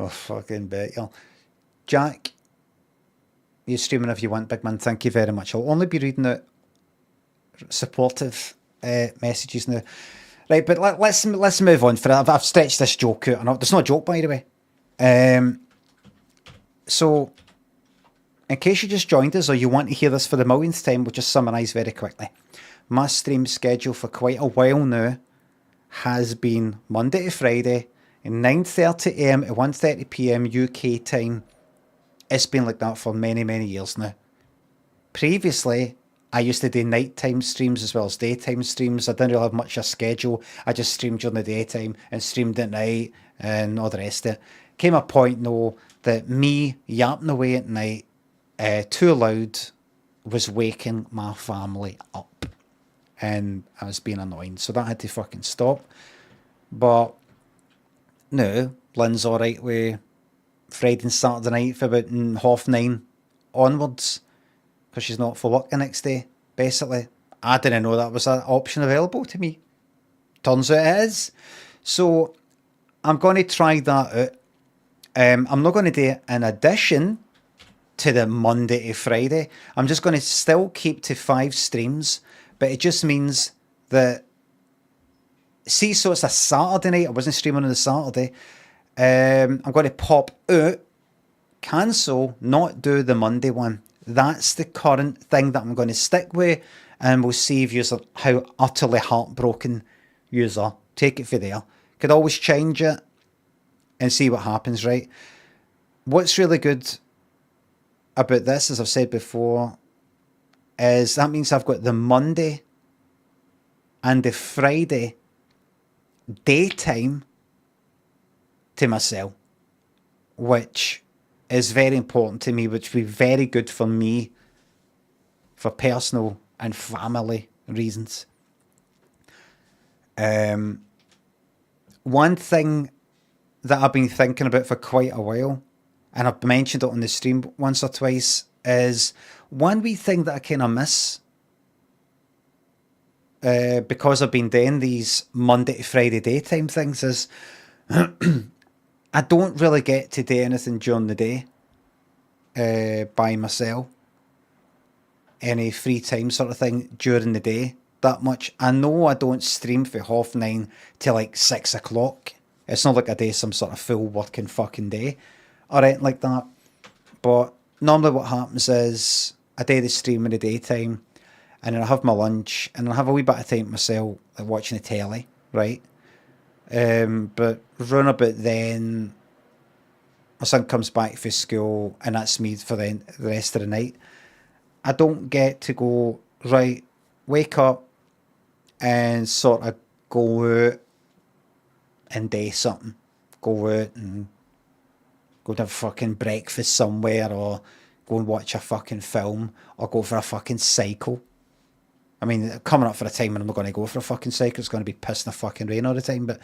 fucking bet you. Jack, you're streaming if you want, big man. Thank you very much. I'll only be reading out supportive messages now. Right, but let's move on. I've stretched this joke out. There's not a joke, by the way. So, in case you just joined us or you want to hear this for the millionth time, we'll just summarise very quickly. My stream schedule for quite a while now has been Monday to Friday, 9:30am to 1:30pm UK time. It's been like that for many, many years now. Previously, I used to do nighttime streams as well as daytime streams. I didn't really have much of a schedule. I just streamed during the daytime and streamed at night and all the rest of it. Came a point, though, that me yapping away at night too loud was waking my family up. And I was being annoying, so that had to fucking stop. But no, Lynn's alright with Friday and Saturday night for about 9:30 onwards, because she's not for work the next day, basically. I didn't know that was an option available to me. Turns out it is. So I'm going to try that out. I'm not going to do it in addition to the Monday to Friday. I'm just going to still keep to 5 streams. But it just means that, see, so it's a Saturday night. I wasn't streaming on the Saturday. I'm going to pop out, cancel, not do the Monday one. That's the current thing that I'm going to stick with. And we'll see if you're how utterly heartbroken you are. Take it for there. Could always change it and see what happens, right? What's really good about this, as I've said before, is that means I've got the Monday and the Friday daytime to myself, which is very important to me, which will be very good for me for personal and family reasons. One thing that I've been thinking about for quite a while, and I've mentioned it on the stream once or twice, is one wee thing that I kind of miss because I've been doing these Monday to Friday daytime things is I don't really get to do anything during the day by myself. Any free time sort of thing during the day that much. I know I don't stream for 9:30 till like 6 o'clock. It's not like I do some sort of full working fucking day or anything like that. But normally what happens is I do the stream in the daytime and then I have my lunch and I have a wee bit of time myself, like watching the telly, right? But round about then, my son comes back from school and that's me for the rest of the night. I don't get to go, right, wake up and sort of go out and do something. Go out and go to fucking breakfast somewhere, or go and watch a fucking film, or go for a fucking cycle. I mean, coming up for a time when I'm not going to go for a fucking cycle, it's going to be pissing the fucking rain all the time, but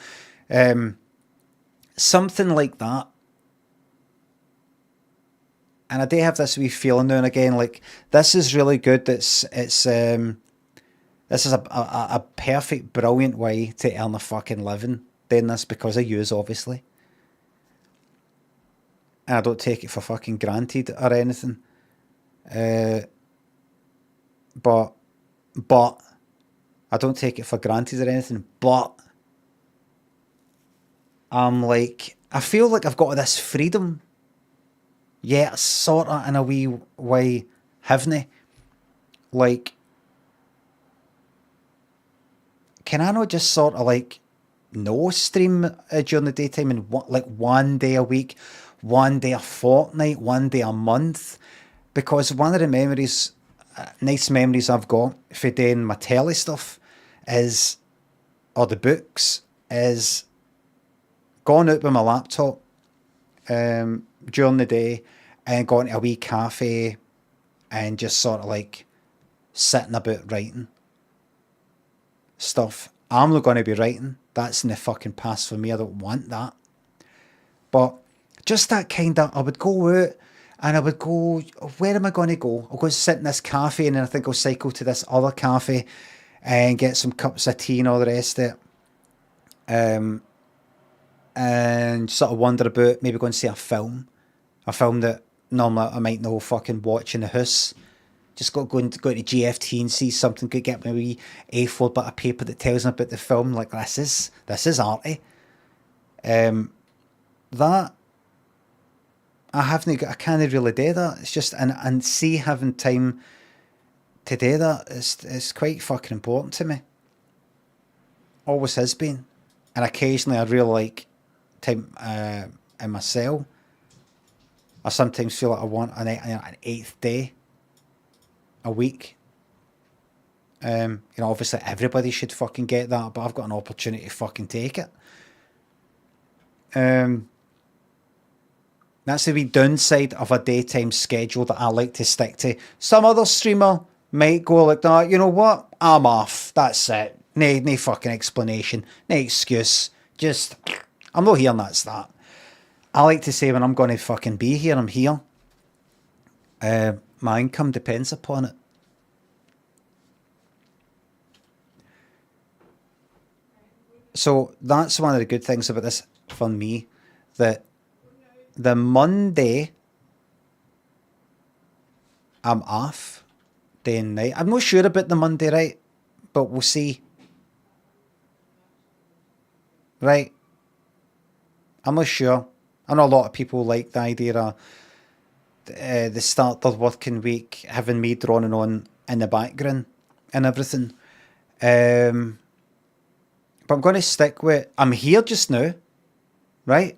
something like that. And I do have this wee feeling now and again, like, this is really good. This is a perfect, brilliant way to earn a fucking living doing this, because of yous, obviously. And I don't take it for fucking granted or anything. But I don't take it for granted or anything, but I'm like, I feel like I've got this freedom, yet sort of in a wee way haven't I? Like, can I not just sort of like no stream during the daytime, and like one day a week, one day a fortnight, one day a month? Because one of the memories, nice memories I've got for doing my telly stuff is, or the books, is going out with my laptop during the day and going to a wee cafe and just sort of like sitting about writing stuff. I'm not going to be writing. That's in the fucking past for me. I don't want that. But just that kind of, I would go out and I would go, where am I going to go? I'll go sit in this cafe, and then I think I'll cycle to this other cafe and get some cups of tea and all the rest of it. And sort of wander about, maybe go and see a film that normally I might not fucking watch in the house. Just go to GFT and see something, could get me a wee A4 bit of paper that tells me about the film. Like, this is arty. That I can't really do that. It's just, and see, having time to do that is quite fucking important to me. Always has been. And occasionally I really like time in my cell. I sometimes feel like I want an eighth day a week. Obviously everybody should fucking get that, but I've got an opportunity to fucking take it. That's the wee downside of a daytime schedule that I like to stick to. Some other streamer might go like that, you know what? I'm off. That's it. No fucking explanation. No excuse. Just, I'm not here and that's that. I like to say when I'm going to fucking be here, I'm here. My income depends upon it. So that's one of the good things about this for me, that the Monday I'm off day and night. I'm not sure about the Monday, right? But we'll see. Right? I'm not sure. I know a lot of people like the idea of the start of working week having me droning on in the background and everything. But I'm going to stick with, I'm here just now, right?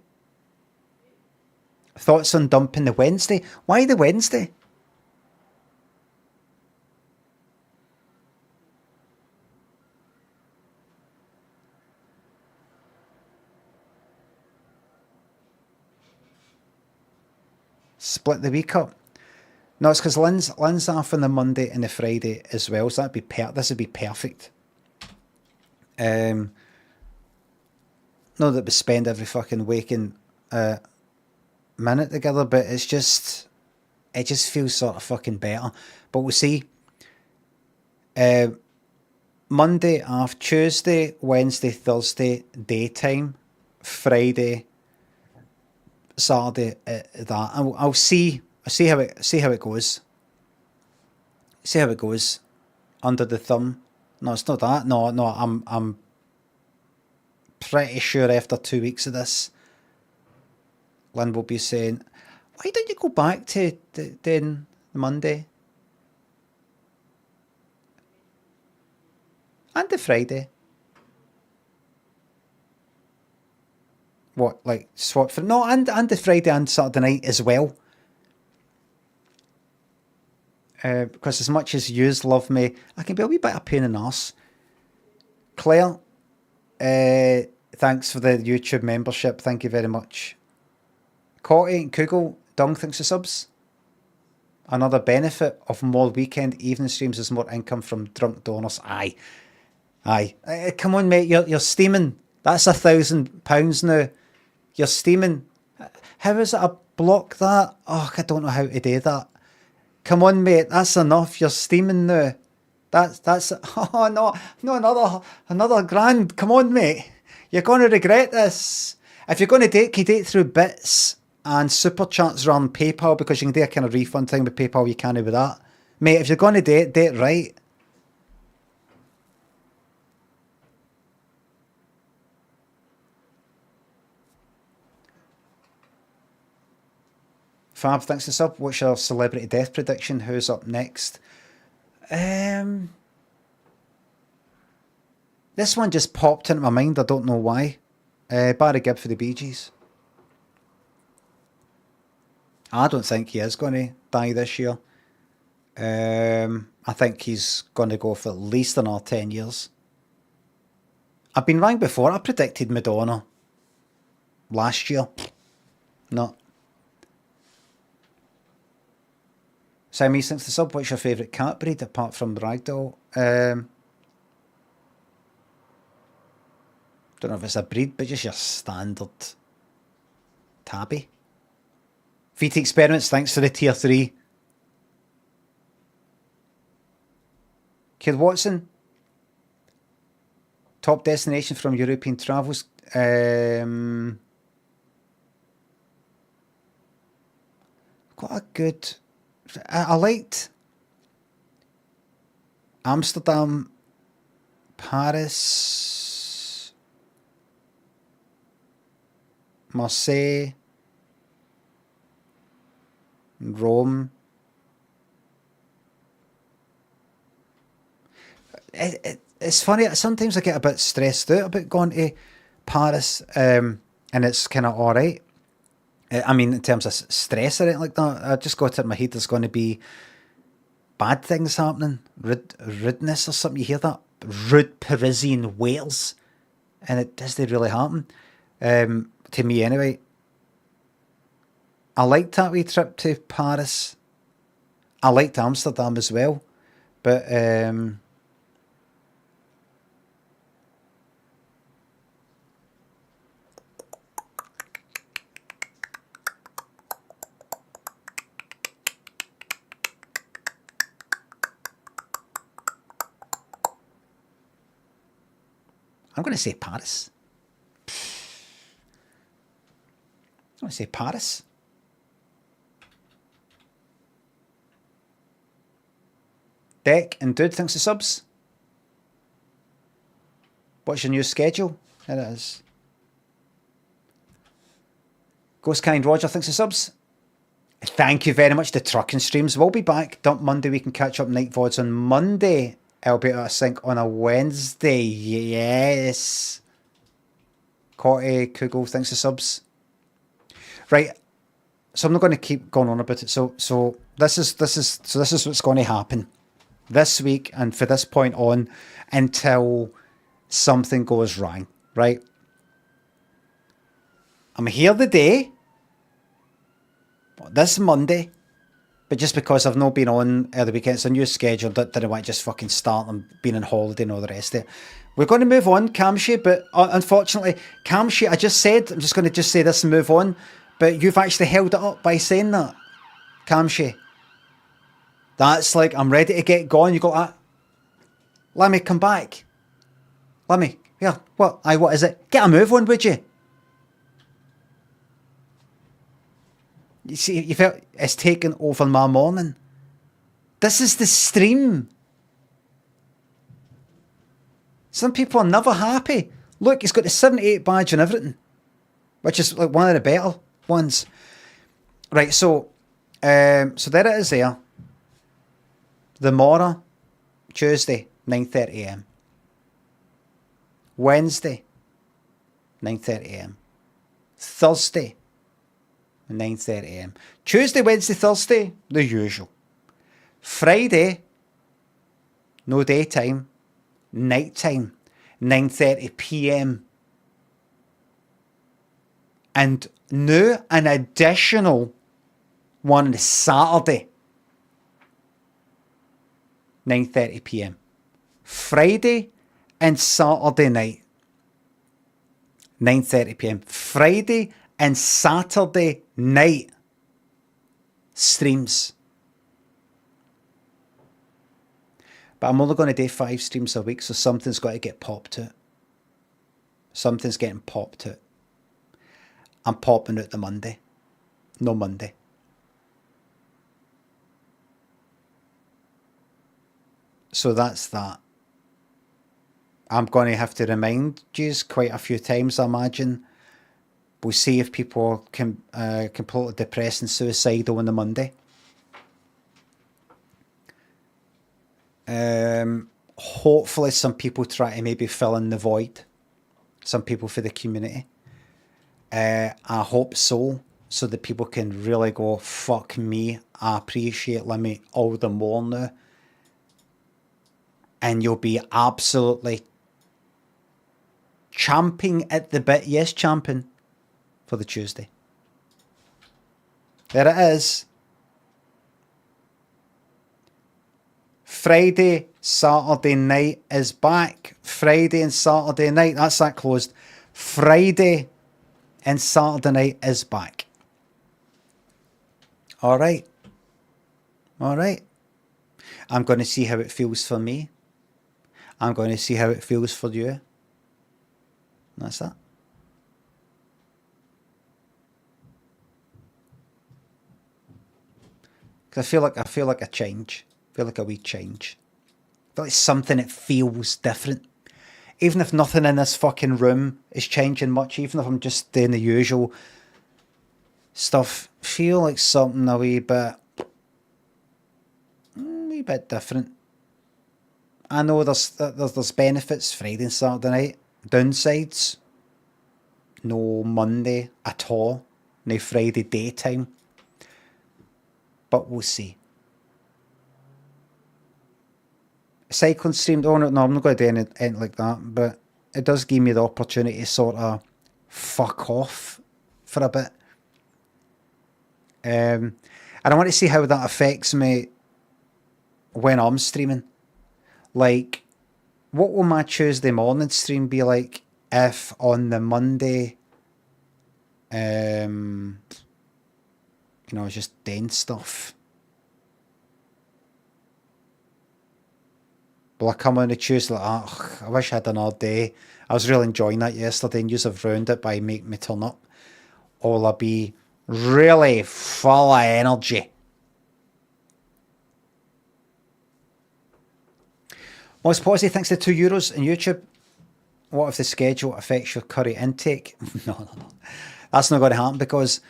Thoughts on dumping the Wednesday? Why the Wednesday? Split the week up. No, it's because Lynn's off on the Monday and the Friday as well, so this would be perfect. Not that we spend every fucking waking minute together, but it just feels sort of fucking better. But we'll see. Monday off, Tuesday, Wednesday, Thursday, daytime, Friday, Saturday, that. I'll see how it goes. See how it goes. Under the thumb. No, it's not that. No, I'm pretty sure after 2 weeks of this, Lynn will be saying, why don't you go back to doing Monday and the Friday? What, like swap for no, and the Friday and Saturday night as well. Because as much as yous love me, I can be a wee bit of a pain in the arse. Claire, thanks for the YouTube membership. Thank you very much. Cotty and Kugel, Dung thinks the subs. Another benefit of more weekend evening streams is more income from drunk donors. Aye. Come on, mate, you're steaming. That's £1,000 now. You're steaming. How is it I block that? Oh, I don't know how to do that. Come on, mate, that's enough. You're steaming now. That's oh no, another grand. Come on, mate. You're gonna regret this. If you're gonna do it, can you do it through bits and super chats rather than PayPal, because you can do a kind of refund thing with PayPal, you can't do with that. Mate, if you're gonna do it right. Fab, thanks for the sub. What's your celebrity death prediction? Who's up next? This one just popped into my mind. I don't know why. Barry Gibb for the Bee Gees. I don't think he is going to die this year. I think he's going to go for at least another 10 years. I've been wrong before. I predicted Madonna last year. No. Sammy thinks the sub. What's your favourite cat breed apart from Ragdoll? Don't know if it's a breed, but just your standard tabby. VT Experiments, thanks for the tier 3. Kid Watson. Top destination from European travels. Quite a good... I liked Amsterdam, Paris, Marseille, Rome. It's funny, sometimes I get a bit stressed out about going to Paris, and it's kind of alright. I mean, in terms of stress or anything like that, I just got it in my head there's going to be bad things happening, rudeness or something. You hear that? Rude Parisian Wales. And it doesn't really happen. To me anyway. I liked that wee trip to Paris. I liked Amsterdam as well. But I'm going to say Paris. I'm going to say Paris. Deck and Dude thinks the subs. What's your new schedule? There it is. Ghost Kind Roger thinks the subs. Thank you very much. The trucking streams will be back. Dump Monday. We can catch up night VODs on Monday. I'll be out of sync on a Wednesday. Yes. Cotty Kugel thinks the subs. Right. So I'm not going to keep going on about it. So this is what's going to happen this week and for this point on until something goes wrong. Right. I'm here today. This Monday. But just because I've not been on the weekend, it's a new schedule, didn't want to just fucking start and being on holiday and all the rest of it. We're going to move on, Kamshi, but unfortunately, Kamshi, I'm just going to say this and move on, but you've actually held it up by saying that, Kamshi. That's like, I'm ready to get going. You go, let me come back. What is it? Get a move on, would you? You see, you felt it's taken over my morning. This is the stream. Some people are never happy. Look, he's got the 78 badge and everything, which is like one of the better ones. Right, so there it is there. The Mora, Tuesday, 9:30am. Wednesday, 9:30am. Thursday, 9:30am. Tuesday, Wednesday, Thursday, the usual. Friday, no daytime, nighttime, 9:30pm. And Now an additional one on the Saturday, 9:30 p.m. Friday and Saturday night, 9:30 p.m. Friday and Saturday night streams. But I'm only going to do 5 streams a week, so something's got to get popped to it. Something's getting popped to it. I'm popping out the Monday. No Monday. So that's that. I'm going to have to remind you quite a few times, I imagine. We'll see if people can completely depressed and suicidal on the Monday. Hopefully some people try to maybe fill in the void. Some people for the community. I hope so that people can really go, fuck me, I appreciate Lemmy all the more now. And you'll be absolutely champing at the bit, yes, champing, for the Tuesday. There it is. Friday, Saturday night is back. Friday and Saturday night, that's that closed. Friday and Saturday night is back. All right. I'm going to see how it feels for me. I'm going to see how it feels for you. That's that. Because I feel like a change. I feel like a wee change. I feel like something that feels different. Even if nothing in this fucking room is changing much, even if I'm just doing the usual stuff, feel like something a wee bit different. I know there's benefits, Friday and Saturday night. Downsides, no Monday at all. No Friday daytime. But we'll see. Cycling streamed, no, I'm not going to do anything like that, but it does give me the opportunity to sort of fuck off for a bit. And I want to see how that affects me when I'm streaming. Like, what will my Tuesday morning stream be like if on the Monday, it's just doing stuff? Will I come on a Tuesday like, I wish I had another day. I was really enjoying that yesterday and you have ruined it by making me turn up. Or will I be really full of energy? Most positive, thanks to €2 in YouTube. What if the schedule affects your curry intake? No. That's not going to happen because,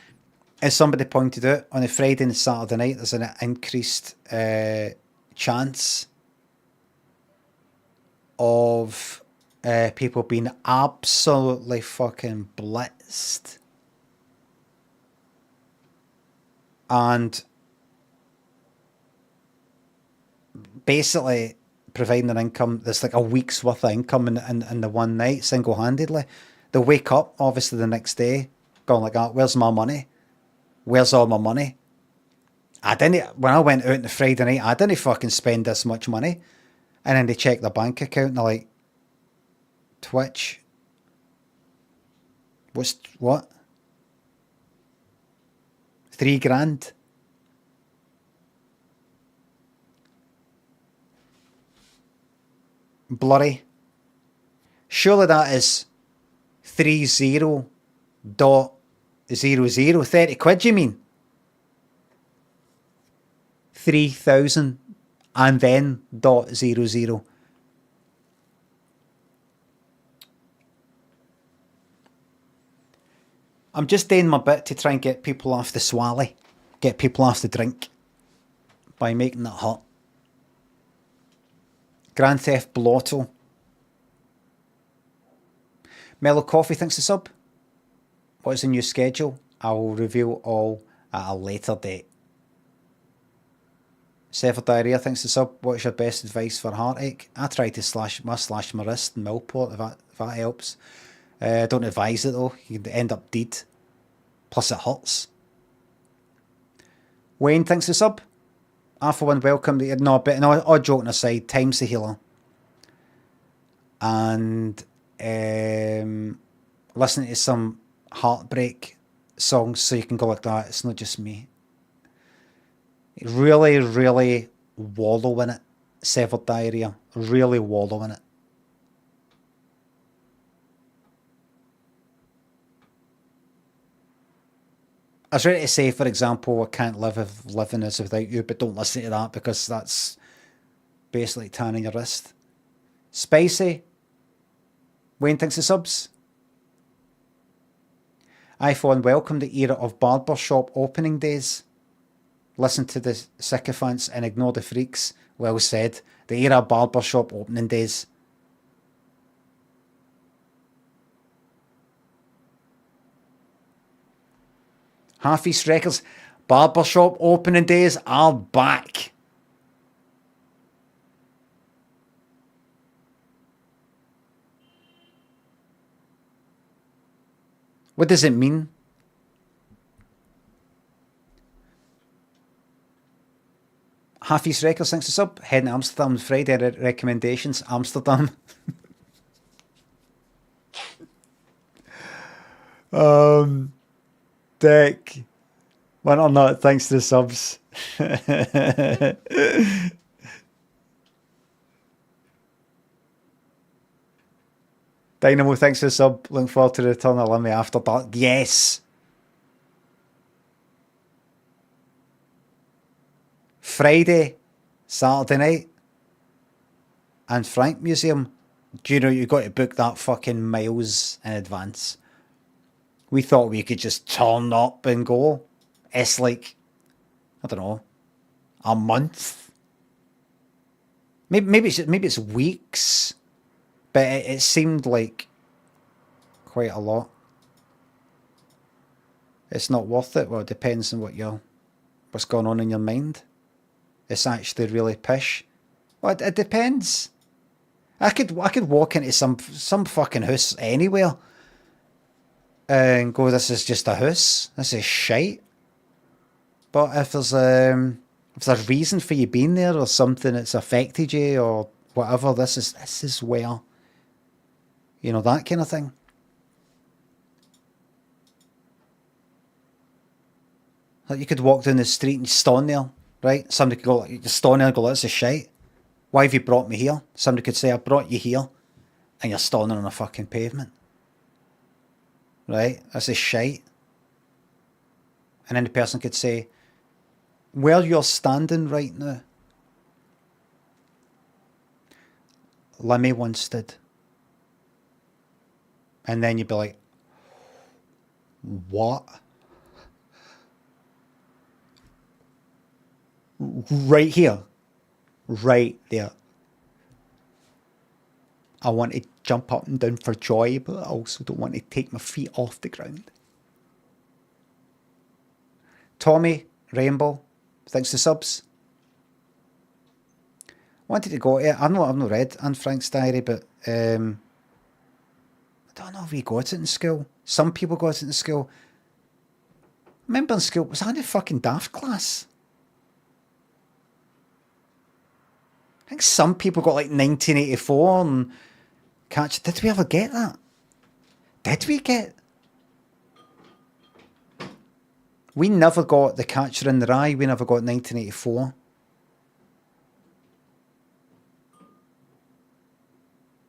as somebody pointed out, on a Friday and Saturday night, there's an increased chance of people being absolutely fucking blitzed. And basically providing an income that's like a week's worth of income in the one night, single-handedly. They'll wake up, obviously, the next day, going like that, where's my money? Where's all my money? When I went out on the Friday night, I didn't fucking spend this much money. And then they check their bank account and they're like, Twitch? What? 3 grand? Blurry. Surely that is 30.00. 30 quid, you mean? 3,000 and then .00. I'm just doing my bit to try and get people off the swally, get people off the drink by making that hot. Grand Theft Blotto. Mellow Coffee thinks the sub. What is the new schedule? I will reveal all at a later date. Sever Diarrhea thinks the sub. What is your best advice for heartache? I try to slash my wrist in Millport if that helps. Don't advise it though. You can end up dead. Plus it hurts. Wayne, thanks for the sub. I for one welcome. No, but no, all joking aside, time's the healer. And listening to some heartbreak songs so you can go like that. It's not just me. Really, really wallow in it. Severed Diarrhea. Really wallow in it. I was ready to say, for example, I can't live if living is without you, but don't listen to that because that's basically tanning your wrist. Spicy. Wayne thinks the subs. iPhone, welcome the era of barbershop opening days. Listen to the sycophants and ignore the freaks. Well said. The era of barbershop opening days. Half East Records. Barbershop opening days are back. What does it mean? Half East Records, thanks for sub. Heading to Amsterdam on Friday. Recommendations, Amsterdam. Dick. Went on that, thanks to the subs. Dynamo, thanks for the sub. Looking forward to the return of Limmy after dark. Yes! Friday, Saturday night, and Frank Museum. Do you know you've got to book that fucking miles in advance? We thought we could just turn up and go. It's like, I don't know, a month. Maybe it's weeks, but it seemed like quite a lot. It's not worth it. Well, it depends on what's going on in your mind. It's actually really pish. Well, it depends. I could walk into some fucking house anywhere and go, this is just a house. This is shite. But if there's a reason for you being there or something that's affected you or whatever, this is where, you know, that kind of thing. Like you could walk down the street and stand there, right? Somebody could go, you stand there and go, this is shite. Why have you brought me here? Somebody could say, I brought you here, and you're standing on a fucking pavement. Right? This is shite. And then the person could say, where you're standing right now, Lemmy once did. And then you'd be like, what? Right here. Right there. I want to jump up and down for joy, but I also don't want to take my feet off the ground. Tommy, Rainbow, thanks to subs. Wanted to go to, I've not read Anne Frank's diary, but I don't know if we got it in school. Some people got it in school. I remember in school, was that in a fucking daft class? I think some people got like 1984 and catch. Did we ever get that? Did we get? We never got The Catcher in the Rye. We never got 1984.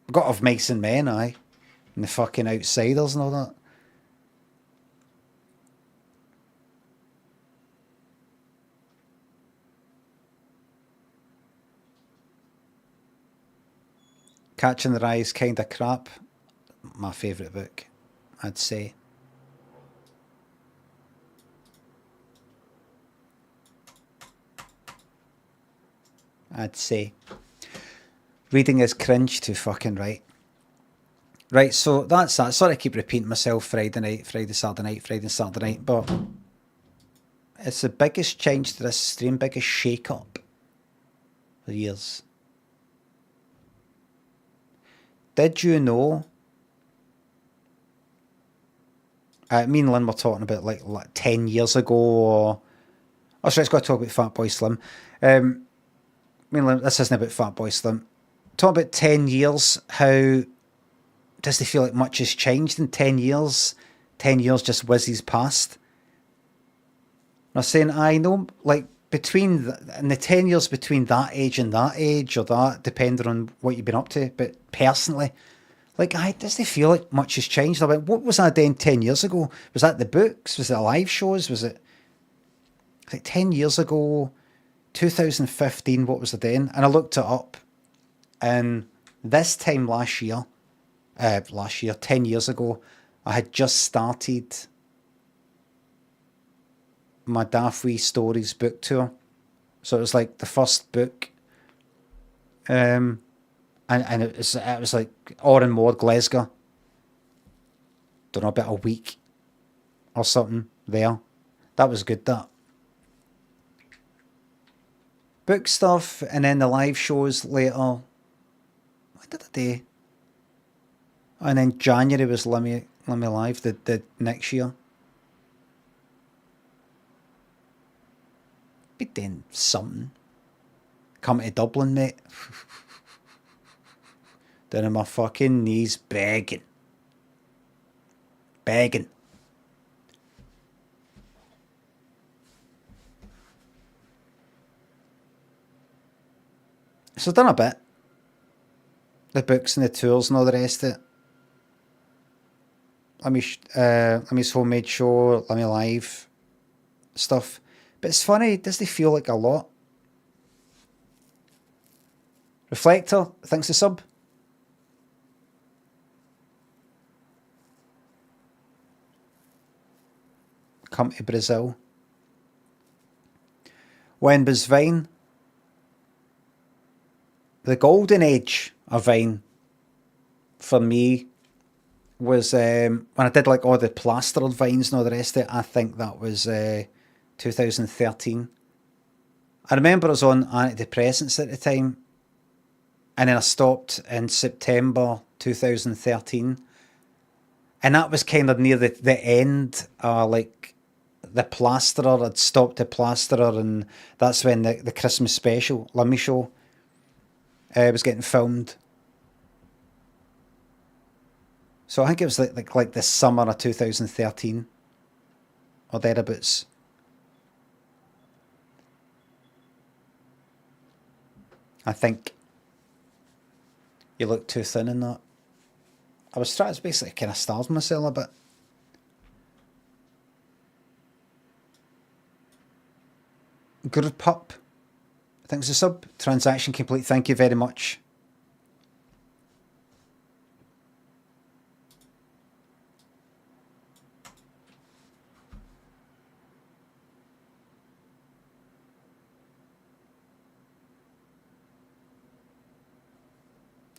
We got Of Mice and Men, aye. And The fucking Outsiders and all that. Catcher in the Rye is kind of crap. My favourite book, I'd say. Reading is cringe to fucking right. Right, so that's that. Sorry I keep repeating myself. Friday night, Saturday night. But it's the biggest change to this stream, biggest shake-up for years. Did you know Me and Lynn were talking about like 10 years ago, or... Oh, sorry, let's go talk about Fatboy Slim. Me and Lynn, this isn't about Fatboy Slim. Talk about 10 years, how does they feel like much has changed in 10 years? 10 years just whizzes past. I was saying, I know, like, in the 10 years between that age and that age, or that, depending on what you've been up to, but personally, like, does they feel like much has changed? I went, what was I doing 10 years ago? Was that the books? Was it live shows? Was it, like, 10 years ago, 2015, what was I doing? And I looked it up, and this time last year, 10 years ago, I had just started my Daft Wee Stories book tour. So it was like the first book. And it was like Oran Moor, Glasgow. Don't know, about a week or something there. That was good, that. Book stuff, and then the live shows later. What did I do? And then January was Lemmy Live, the next year. Be doing something. Come to Dublin, mate. Down on my fucking knees, begging. So I've done a bit. The books and the tours and all the rest of it. Lemmy's homemade show, Lemmy Live stuff. But it's funny, does they feel like a lot? Reflector, thanks to sub. Come to Brazil. When was Vine? The golden age of Vine for me was when I did like all the plastered vines and all the rest of it. I think that was 2013. I remember I was on antidepressants at the time, and then I stopped in September 2013, and that was kind of near the end, like the plasterer. I'd stopped the plasterer, and that's when the Christmas special, Lemmy Show, was getting filmed. So I think it was like the summer of 2013 or thereabouts. I think you look too thin in that. I was trying to basically kind of starve myself a bit. Good pup. Thanks for the sub. Transaction complete. Thank you very much.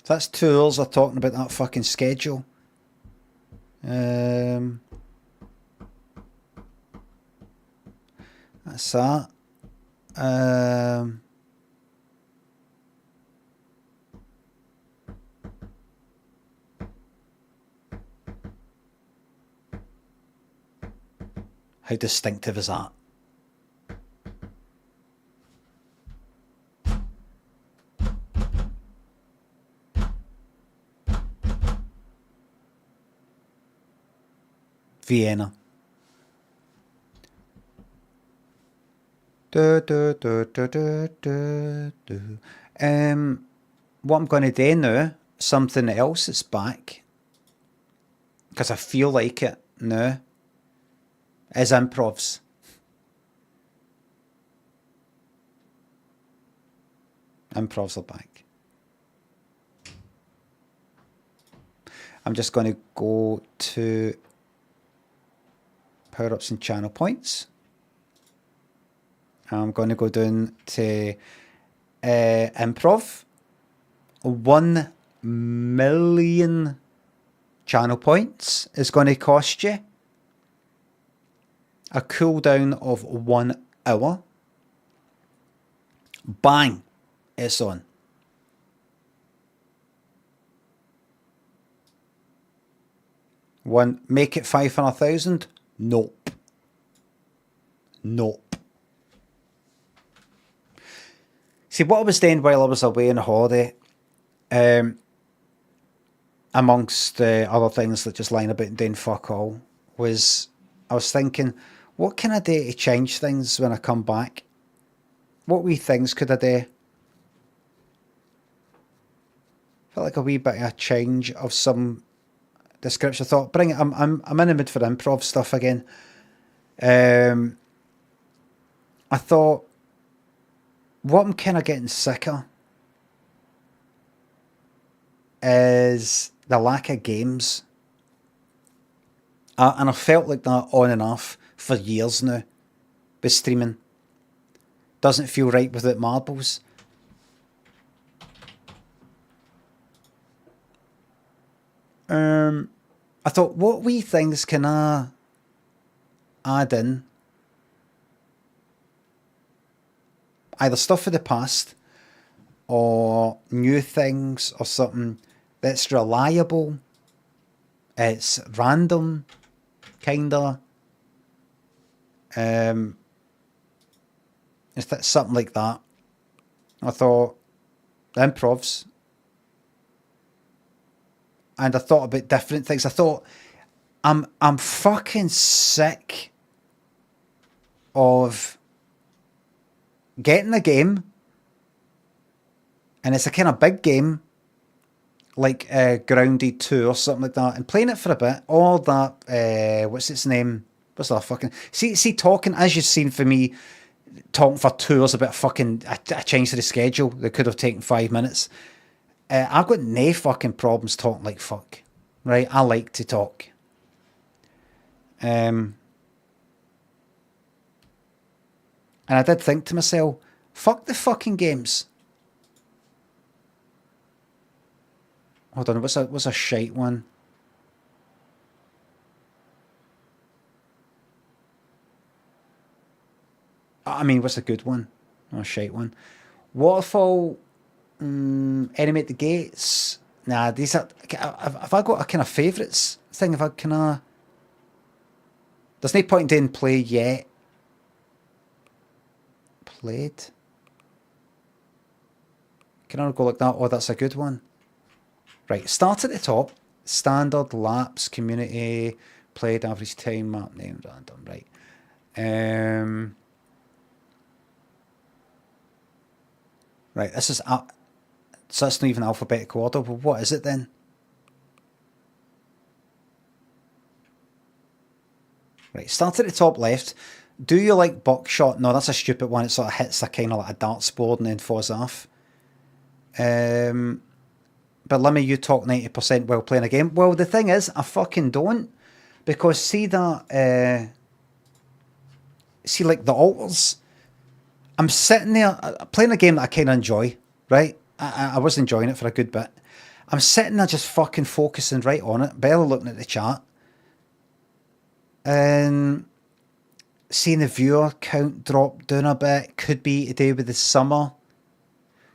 So that's tours. They're talking about that fucking schedule. That's that. How distinctive is that? Vienna. What I'm going to do now, something else that's back, because I feel like it now, is improvs. Improvs are back. I'm just going to go to power-ups and channel points. I'm going to go down to improv. 1 million channel points is going to cost you. A cooldown of 1 hour. Bang! It's on. One, make it 500,000? Nope. Nope. See, what I was doing while I was away on holiday, amongst other things that just lying about and doing fuck all, was I was thinking, what can I do to change things when I come back? What wee things could I do? Felt like a wee bit of a change of some description. I thought, bring it. I'm in the mood for improv stuff again. I thought, what I'm kind of getting sick of is the lack of games. And I felt like that on and off for years now with streaming. Doesn't feel right without marbles. I thought, what wee things can I add in? Either stuff of the past or new things or something that's reliable. It's random, kinda. It's something like that. I thought, improvs. And I thought about different things. I thought, I'm fucking sick of getting a game, and it's a kind of big game, like Grounded 2 or something like that, and playing it for a bit, or that, what's its name? What's that fucking... See, talking, as you've seen for me, talking for 2 hours about fucking a change to the schedule that could have taken 5 minutes. I've got no fucking problems talking like fuck, right? I like to talk. And I did think to myself, fuck the fucking games. Hold on, what's a shite one? I mean, what's a good one? Not a shite one. Waterfall, Enemy at the Gates. Nah, these are... Have I got a kind of favourites thing? If I kind of... There's no point in doing play yet. Played? Can I go like that? Oh, that's a good one. Right, start at the top. Standard, lapse, community, played, average time, map name, random, right. Right, this is... so that's not even alphabetical order. Well, what is it then? Right, start at the top left. Do you like buckshot? No, that's a stupid one. It sort of hits a kind of like a darts board and then falls off. But let me you talk 90% while playing a game. Well, the thing is, I fucking don't. Because see that... see, like, the alters. I'm sitting there playing a game that I kind of enjoy, right? I was enjoying it for a good bit. I'm sitting there just fucking focusing right on it, barely looking at the chat. And seeing the viewer count drop down a bit. Could be to do with the summer.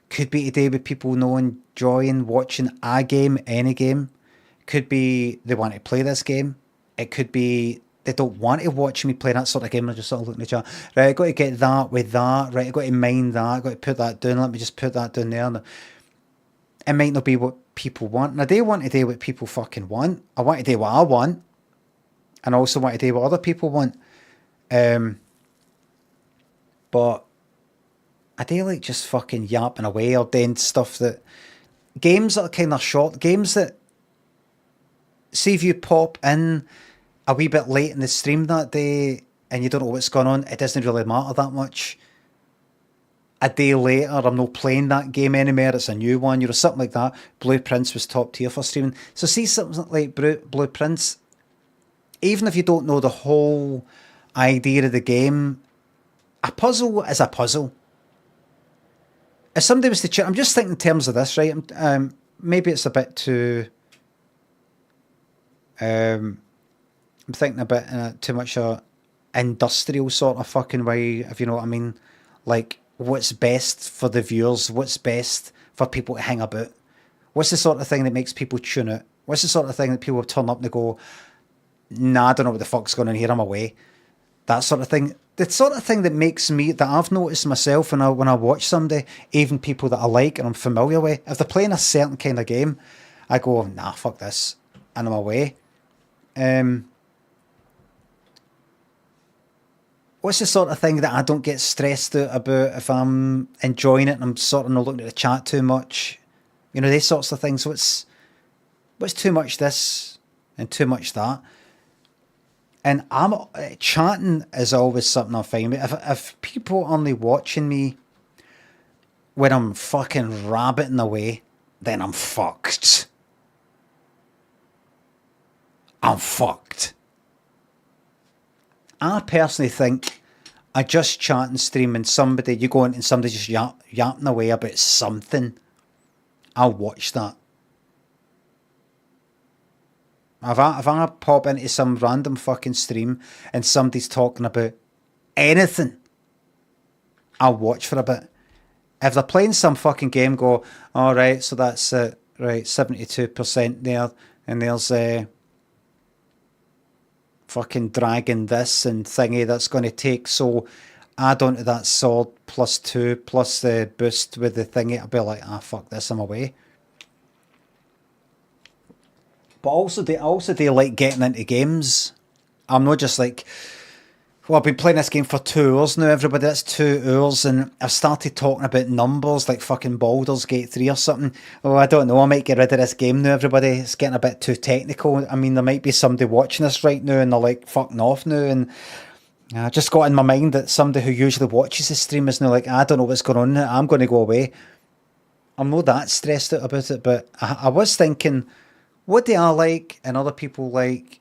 Could be to do with people not enjoying watching a game, any game. Could be they want to play this game. It could be they don't want to watch me play that sort of game. I just sort of looking at the chat. Right, I've got to get that with that. Right, I've got to mind that. I've got to put that down. Let me just put that down there. It might not be what people want. And I do want to do what people fucking want. I want to do what I want. And I also want to do what other people want. But I do like just fucking yapping away or doing stuff that... Games that are kind of short. Games that... See if you pop in a wee bit late in the stream that day and you don't know what's going on, it doesn't really matter that much. A day later, I'm not playing that game anymore, it's a new one, something like that. Blueprints was top tier for streaming. So see something like Blueprints, even if you don't know the whole idea of the game, a puzzle is a puzzle. If somebody was to I'm just thinking in terms of this, right? Maybe it's a bit too... I'm thinking a bit too much industrial sort of fucking way, if you know what I mean. Like, what's best for the viewers? What's best for people to hang about? What's the sort of thing that makes people tune out? What's the sort of thing that people turn up and they go, nah, I don't know what the fuck's going on here, I'm away. That sort of thing. The sort of thing that makes me, that I've noticed myself when I watch somebody, even people that I like and I'm familiar with, if they're playing a certain kind of game, I go, nah, fuck this, and I'm away. What's the sort of thing that I don't get stressed out about if I'm enjoying it and I'm sort of not looking at the chat too much? You know, these sorts of things. What's too much this and too much that? And chatting is always something I find. If people only watching me when I'm fucking rabbiting away, then I'm fucked. I'm fucked. I personally think I just chat and stream and you go in and somebody just yapping away about something, I'll watch that. If I pop into some random fucking stream and somebody's talking about anything, I'll watch for a bit. If they're playing some fucking game, go, all right, so that's right, 72% there, and there's fucking dragon this and thingy that's going to take, so add on to that sword +2 plus the boost with the thingy. I'll be like, fuck this, I'm away. But also they like getting into games. I'm not just like, well, I've been playing this game for 2 hours now, everybody. That's 2 hours, and I've started talking about numbers like fucking Baldur's Gate 3 or something. Oh, I don't know, I might get rid of this game now, everybody. It's getting a bit too technical. I mean, there might be somebody watching this right now and they're like fucking off now, and I just got in my mind that somebody who usually watches the stream is now like, I don't know what's going on now, I'm going to go away. I'm not that stressed out about it, but I was thinking, what do I like and other people like?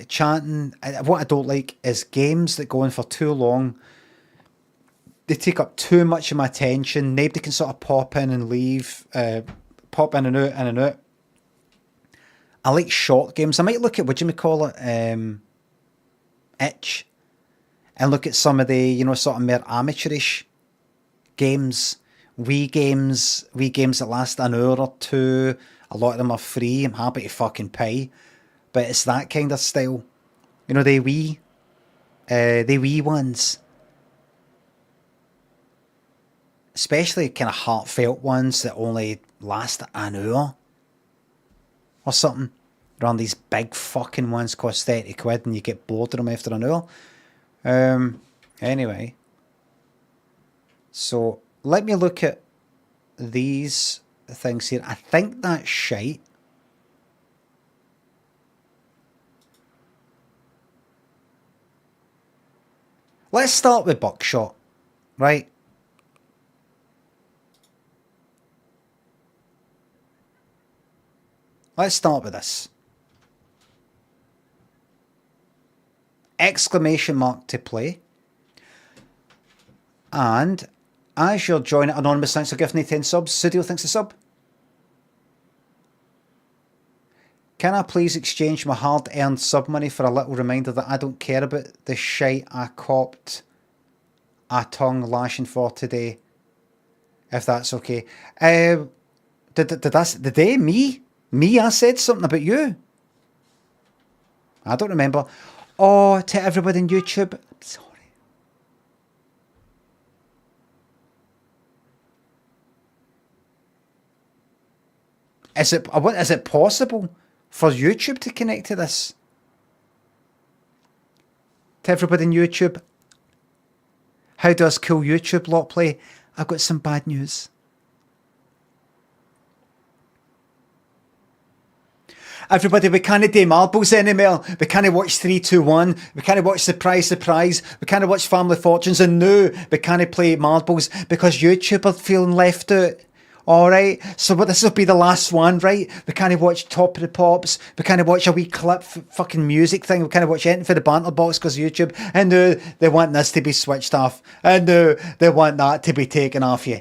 Chatting. What I don't like is games that go on for too long. They take up too much of my attention. Nobody can sort of pop in and leave, pop in and out, in and out. I like short games. I might look at, what do you call it, Itch, and look at some of the, you know, sort of more amateurish games. Wii games that last an hour or two. A lot of them are free. I'm happy to fucking pay. But it's that kind of style. You know, the Wii ones. Especially kind of heartfelt ones that only last an hour. Or something. Around these big fucking ones cost 30 quid and you get bored of them after an hour. Anyway. So, let me look at these things here. I think that's shite. Let's start with Buckshot, right? Let's start with this. Exclamation mark to play. And as you're joining Anonymous, thanks for giving me 10 subs. Studio, thanks a sub. Can I please exchange my hard-earned sub money for a little reminder that I don't care about the shite I copped a tongue lashing for today? If that's okay. Did they? Me? I said something about you? I don't remember. Oh, to everybody on YouTube, I'm sorry. Is it possible for YouTube to connect to this? To everybody on YouTube, how does cool YouTube lot play? I've got some bad news. Everybody, we can't do marbles anymore. We can't watch 3, 2, 1. We can't watch Surprise, Surprise. We can't watch Family Fortunes. And no, we can't play marbles because YouTube are feeling left out. Alright, so this will be the last one, right? We can't watch Top of the Pops. We can't watch a wee clip fucking music thing. We can't watch anything for the banter box because YouTube. And no, they want this to be switched off. And no, they want that to be taken off you.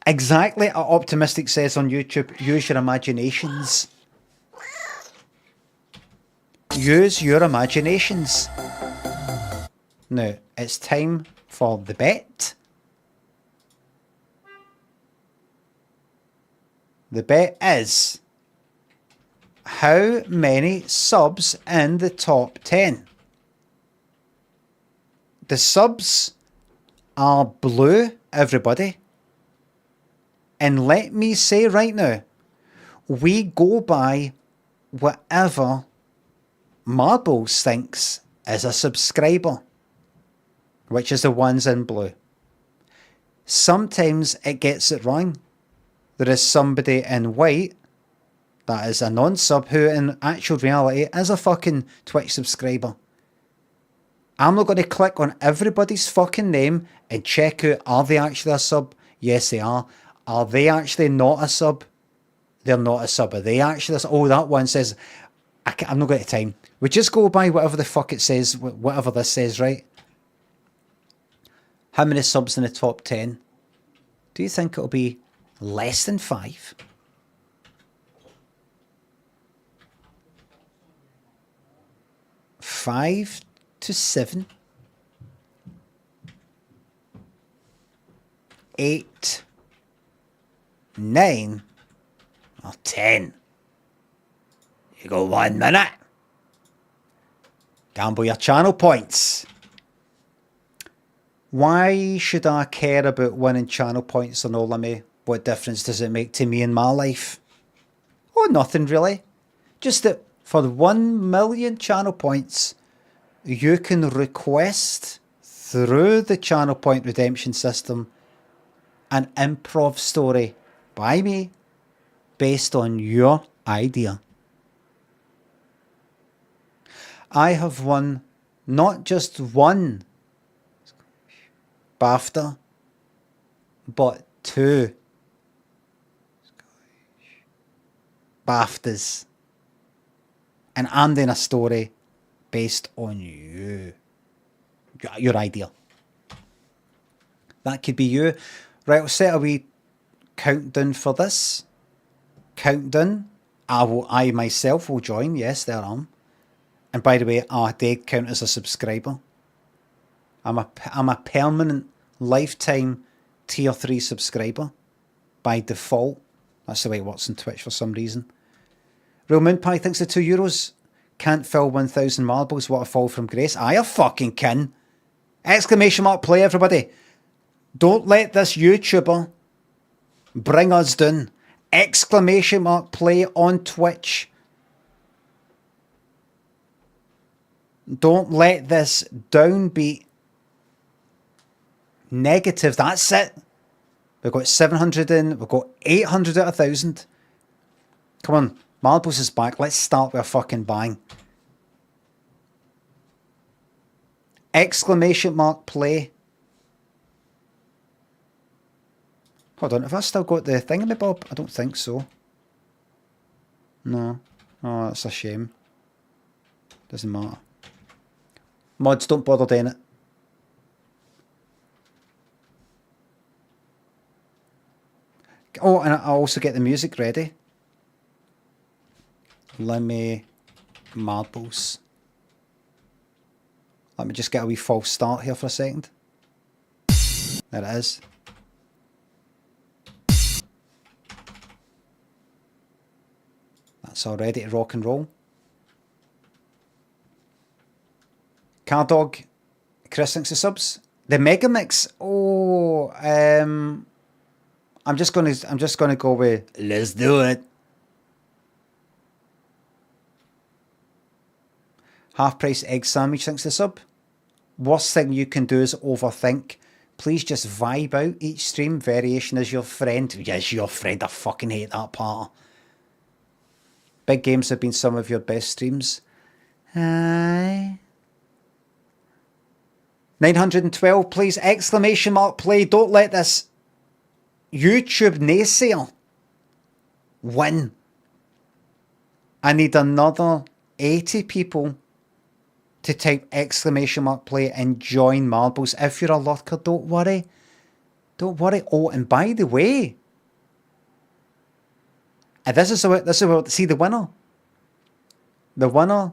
Exactly, Optimistic says on YouTube, use your imaginations. Use your imaginations. Now, it's time for the bet. The bet is how many subs in the top 10? The subs are blue, everybody. And let me say right now, we go by whatever Marbles thinks is a subscriber, which is the ones in blue. Sometimes it gets it wrong. There is somebody in white that is a non-sub who in actual reality is a fucking Twitch subscriber. I'm not going to click on everybody's fucking name and check out, are they actually a sub? Yes, they are. Are they actually not a sub? They're not a sub. Are they actually a sub? Oh, that one says, I'm not going to time. We just go by whatever the fuck it says, whatever this says, right? How many subs in the top 10? Do you think it'll be less than 5? Five to 7, 8, 9, or 10. You got 1 minute. Gamble your channel points. Why should I care about winning channel points or no, Lemmy? What difference does it make to me in my life? Oh, nothing really. Just that for 1 million channel points, you can request through the channel point redemption system an improv story by me based on your idea. I have won not just one BAFTA, but 2 BAFTAs. And I'm doing a story based on you. Your idea. That could be you. Right, I'll set a wee countdown for this. Countdown. I myself will join. Yes, there I am. And by the way, I did count as a subscriber. I'm a permanent lifetime tier 3 subscriber by default. That's the way it works on Twitch for some reason. Real Moon Pie thinks the €2 can't fill 1,000 marbles. What a fall from grace. I fucking can. Exclamation mark play, everybody. Don't let this YouTuber bring us down. Exclamation mark play on Twitch. Don't let this downbeat negative. That's it. We've got 700 in. We've got 800 out of 1,000. Come on. Marbles is back. Let's start with a fucking bang. Exclamation mark play. Hold on. Have I still got the thing in my bob? I don't think so. No. Oh, that's a shame. Doesn't matter. Mods, don't bother doing it. Oh, and I also get the music ready. Let me marbles. Let me just get a wee false start here for a second. There it is. That's all ready to rock and roll. Cardog, Chris thinks the subs. The Mega Mix. Oh, I'm just gonna go with let's do it. Half price egg sandwich thinks the sub. Worst thing you can do is overthink. Please just vibe out each stream. Variation is your friend. Yes, your friend. I fucking hate that part. Big games have been some of your best streams. Hi. 912, please. Exclamation mark play. Don't let this YouTube naysayer win. I need another 80 people to type exclamation mark play and join Marbles. If you're a lurker, don't worry. Don't worry. Oh, and by the way, this is where see the winner. The winner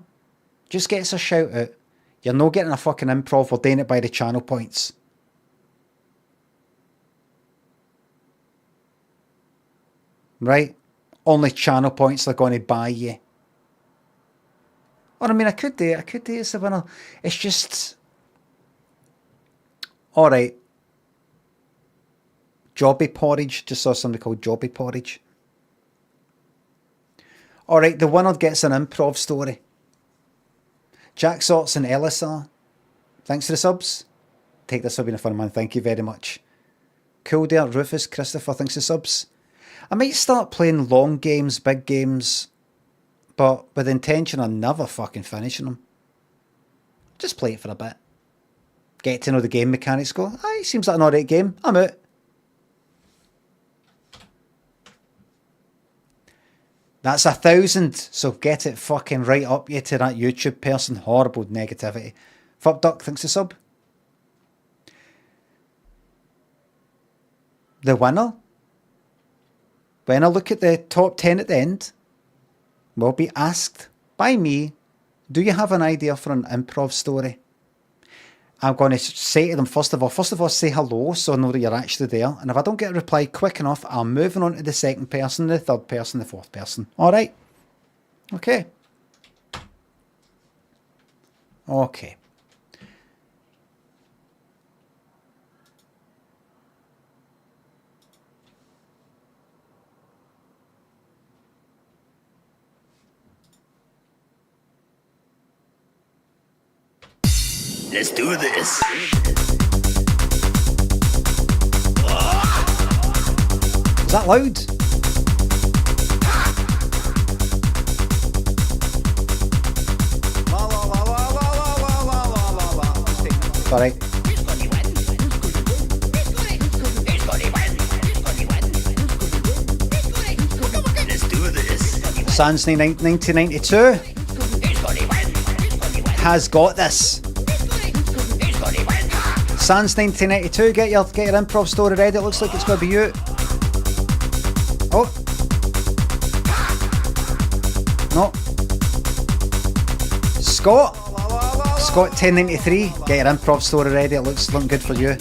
just gets a shout out. You're not getting a fucking improv or doing it by the channel points. Right? Only channel points are going to buy you Or I mean, I could do it as the winner. It's just, all right. Jobby porridge. Just saw somebody called Jobby porridge. All right, the winner gets an improv story. Jack Sorts and Elisar, thanks for the subs. Take this up being a fun man. Thank you very much. Cool there, Rufus, Christopher, thanks for the subs. I might start playing long games, big games, but with the intention of never fucking finishing them. Just play it for a bit. Get to know the game mechanics, go, aye, seems like an alright game, I'm out. That's 1,000, so get it fucking right up you to that YouTube person. Horrible negativity. Fuck Duck, thanks for sub. The winner, when I look at the top 10 at the end, will be asked by me, do you have an idea for an improv story? I'm going to say to them, first of all, say hello so I know that you're actually there. And if I don't get a reply quick enough, I'm moving on to the second person, the third person, the fourth person. All right. Okay. Okay. Let's do this. Is that loud? Sorry. Let's do this. Sans 1992 has got this. Sans 1992, get your improv story ready. It looks like it's going to be you. Oh. No. Scott 1093, get your improv story ready. It looks looking good for you.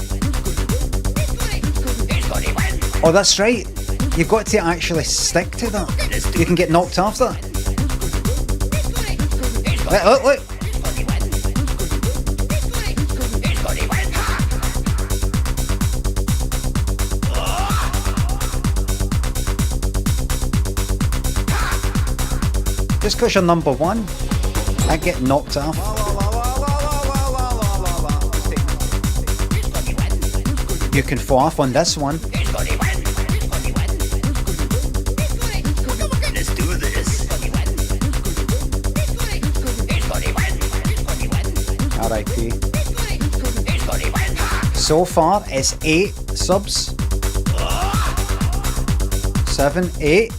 Oh, that's right. You've got to actually stick to that. You can get knocked off that. Look. Just because you're number one, I get knocked off. You can fall off on this one. Let's do this. R.I.P. So far, it's 8 subs. 7, 8.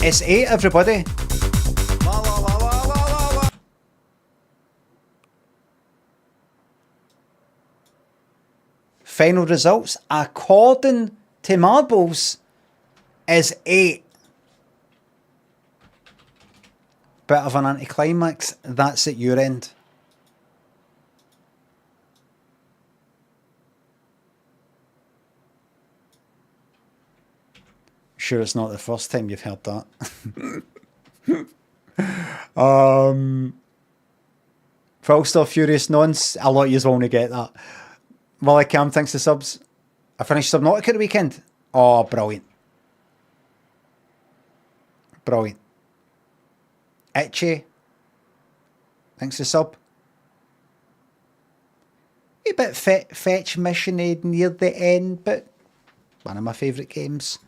It's 8, everybody. Final results, according to Marbles, is 8. Bit of an anticlimax. That's at your end. Sure, it's not the first time you've heard that. Frogster Furious Nonce, a lot of yous want to get that. Molly Cam, thanks to subs. I finished Subnautica the weekend. Oh, brilliant. Brilliant. Itchy, thanks to sub. A bit fetch mission near the end, but one of my favourite games.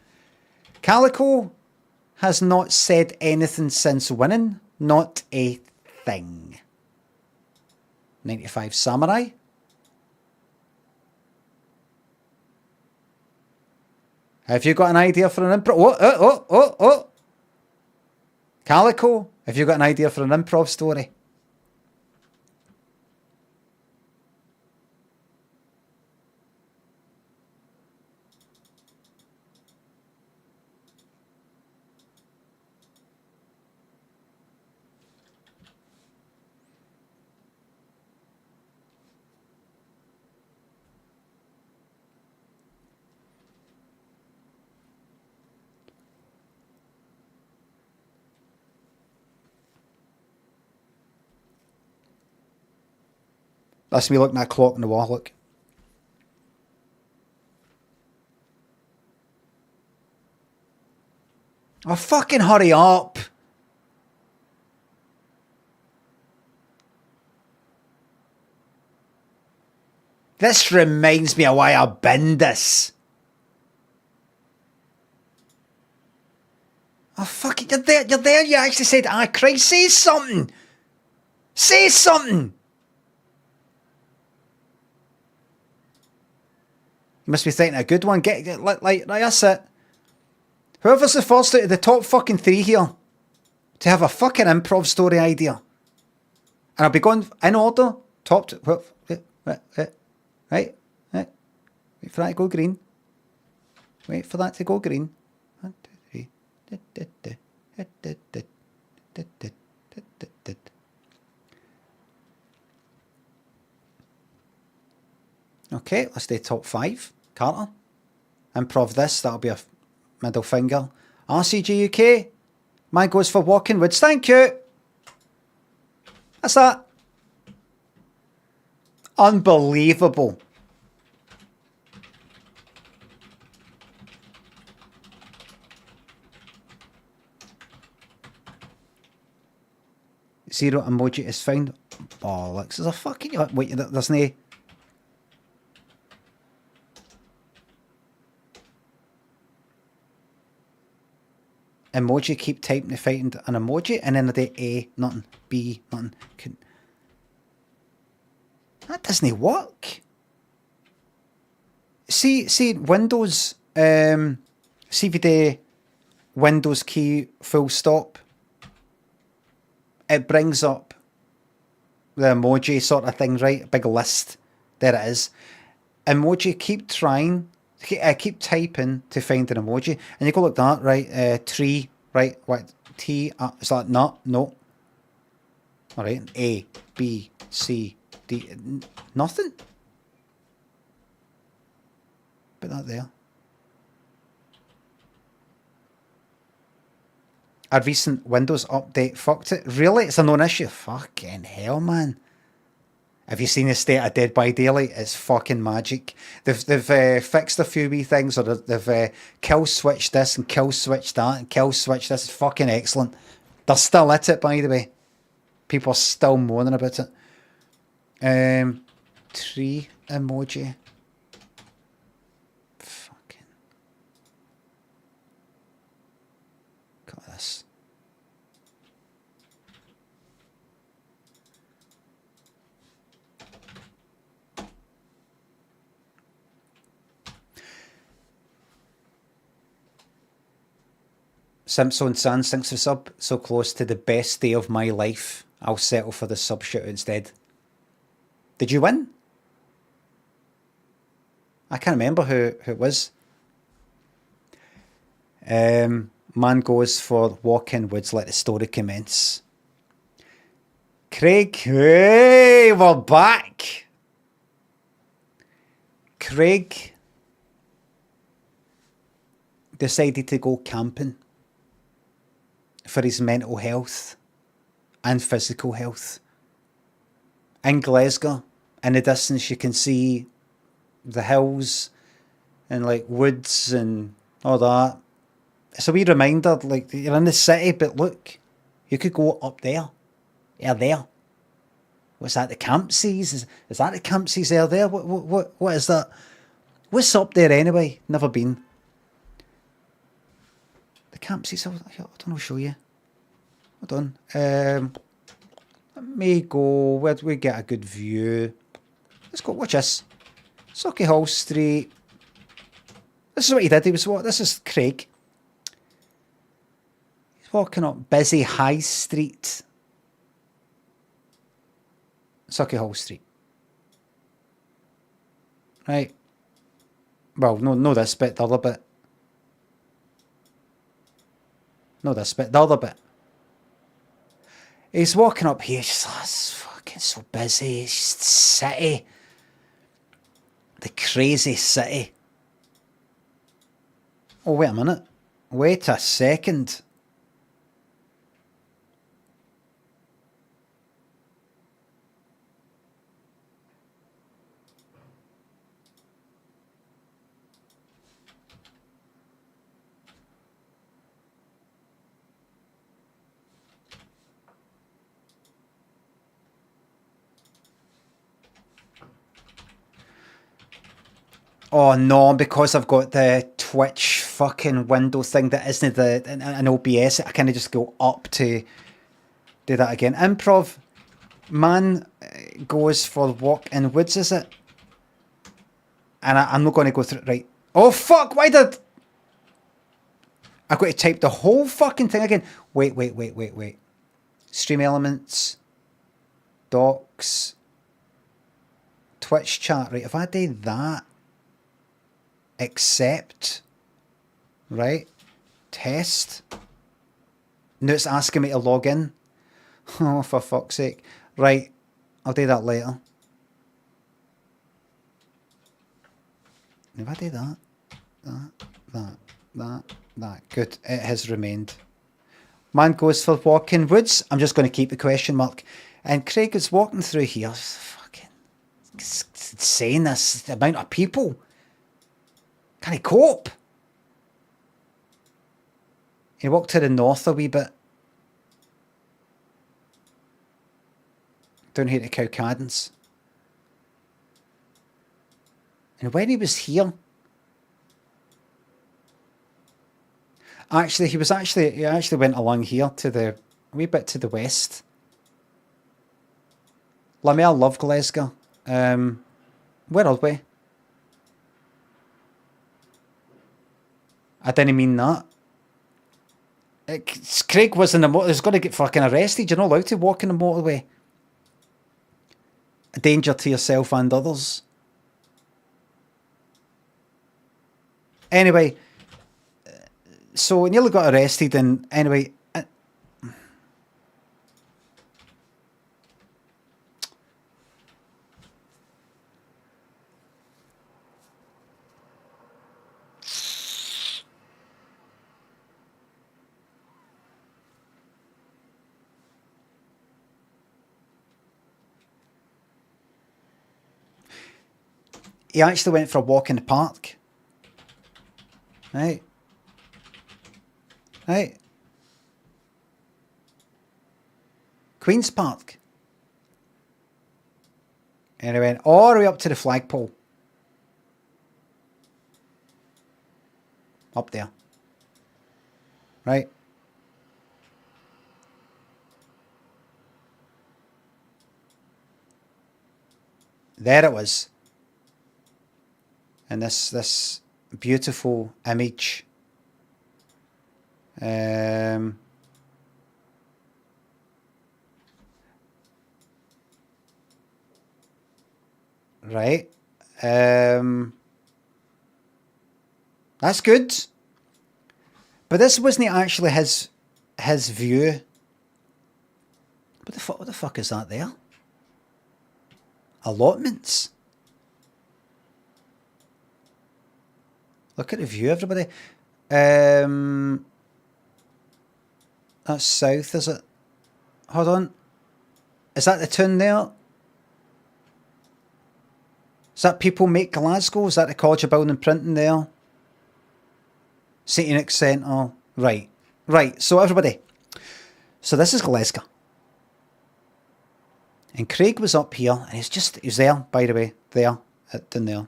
Calico has not said anything since winning. Not a thing. 95 Samurai. Have you got an idea for an improv? Oh. Calico, have you got an idea for an improv story? That's me looking at a clock on the wall, look. Oh, fucking hurry up. This reminds me of why I binned this. Oh, fuck it, you're there, you actually said, ah, Christ, say something. Say something. You must be thinking a good one. Get like that's it. Whoever's the first out of the top fucking 3 here to have a fucking improv story idea. And I'll be going in order. Top to, right. Wait for that to go green. Wait for that to go green. 1, 2, 3. Okay, let's do top 5. Carter. Improv this, that'll be a middle finger. RCG UK. Mine goes for Walking Woods. Thank you. That's that. Unbelievable. Zero emoji is found. Bollocks. There's a fucking... Wait, there's no... Emoji, keep typing to find an emoji, and then I do A, nothing, B, nothing. That doesn't work. See, Windows, see if you do Windows key full stop, it brings up the emoji sort of thing, right? A big list. There it is. Emoji, keep trying. Keep typing to find an emoji, and you go like that, right? Tree, right? What? T? Is that not? No. All right. A, B, C, D. Nothing. Put that there. A recent Windows update fucked it. Really? It's a known issue. Fucking hell, man. Have you seen the state of Dead by Daylight? It's fucking magic. They've fixed a few wee things, or they've kill switched this and kill switched that and kill switched this. It's fucking excellent. They're still at it, by the way. People are still moaning about it. Tree emoji. Fucking. Got this. Simpson Sans thinks the sub so close to the best day of my life. I'll settle for the sub shootout instead. Did you win? I can't remember who it was. Man goes for Walk-in Woods, let the story commence. Craig, hey, we're back. Craig decided to go camping for his mental health and physical health. In Glasgow, in the distance, you can see the hills and like woods and all that. It's a wee reminder, like you're in the city, but look, you could go up there. You're there. What's that? The Campsies? Is that the Campsies there? What is that? What's up there anyway? Never been. The Campsies. I don't know. Show you. Hold on. Let me go. Where do we get a good view? Let's go. Watch this. Sauchiehall Street. This is what he did. He was what? This is Craig. He's walking up busy High Street. Sauchiehall Street. Right. Well, no this bit, the other bit. No this bit, the other bit. He's walking up here, just like, it's fucking so busy. It's just the city. The crazy city. Oh, wait a minute. Wait a second. Oh no, because I've got the Twitch fucking window thing that isn't an OBS, I kind of just go up to do that again. Improv, man goes for walk in woods, is it? And I'm not going to go through, right. Oh fuck, why did... I've got to type the whole fucking thing again. Wait. Stream elements, docs, Twitch chat, right, if I do that, accept, right, test, now it's asking me to log in. Oh, for fuck's sake. Right, I'll do that later. If I do that, good, it has remained. Man goes for walking woods. I'm just going to keep the question mark. And Craig is walking through here. Fucking, it's insane, this, the amount of people. Can he cope? He walked to the north a wee bit. Down here to Cowcaddens. And when he was here, actually, he actually went along here to the, a wee bit to the west. I love Glasgow. Where are we? I didn't mean that. Craig was in the motor. He's got to get fucking arrested. You're not allowed to walk in the motorway. A danger to yourself and others. Anyway, so nearly got arrested, and anyway. He actually went for a walk in the park. Right. Queen's Park. And he went all the way up to the flagpole. Up there. Right. There it was. And this beautiful image. Right. That's good. But this wasn't actually his view. What the fuck is that there? Allotments. Look at the view, everybody. That's south, is it? Hold on. Is that the town there? Is that People Make Glasgow? Is that the College of Building and Printing there? St Enoch Centre. Right. So everybody. So this is Glasgow. And Craig was up here, and he's there, by the way, there, down there.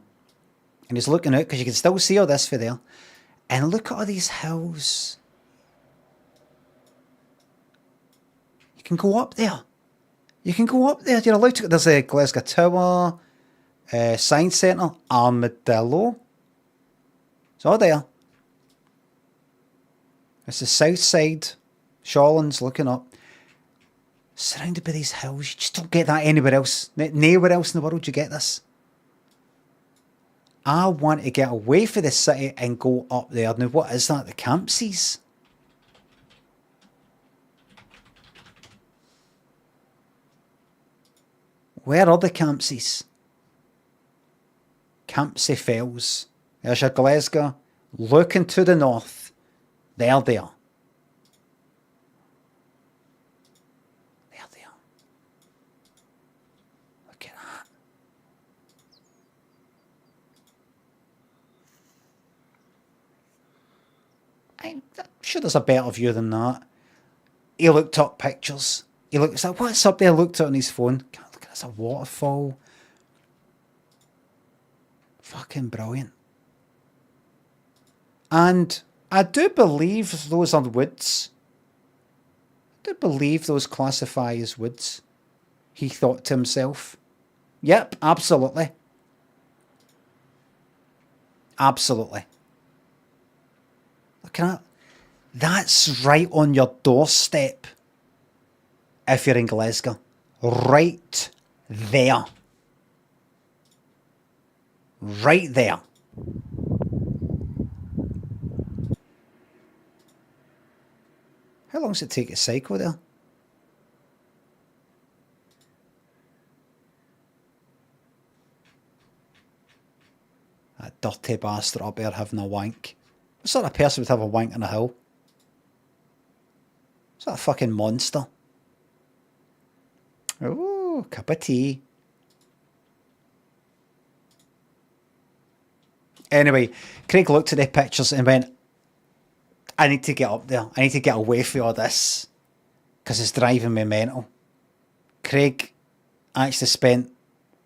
And he's looking out, because you can still see all this for there. And look at all these hills. You can go up there. You're allowed to. There's a Glasgow Tower, Science Centre, Armadillo. It's all there. It's the south side. Shawlands looking up. Surrounded by these hills. You just don't get that anywhere else. Nowhere else in the world you get this. I want to get away from the city and go up there. Now, what is that? The Campsies? Where are the Campsies? Campsie Fells. There's your Glasgow. Looking to the north. There. There. Look at that. I'm sure there's a better view than that. He looked up pictures. He looks like, what's up there? Looked at on his phone. God, look at this, a waterfall. Fucking brilliant. And I do believe those are woods. I do believe those classify as woods. He thought to himself. Yep, absolutely. Absolutely. Look at that. That's right on your doorstep if you're in Glasgow. Right there. Right there. How long does it take to cycle there? That dirty bastard up there having a wank. What sort of person would have a wank on a hill? Is that a fucking monster? Oh, cup of tea. Anyway, Craig looked at the pictures and went, I need to get up there. I need to get away from all this because it's driving me mental. Craig actually spent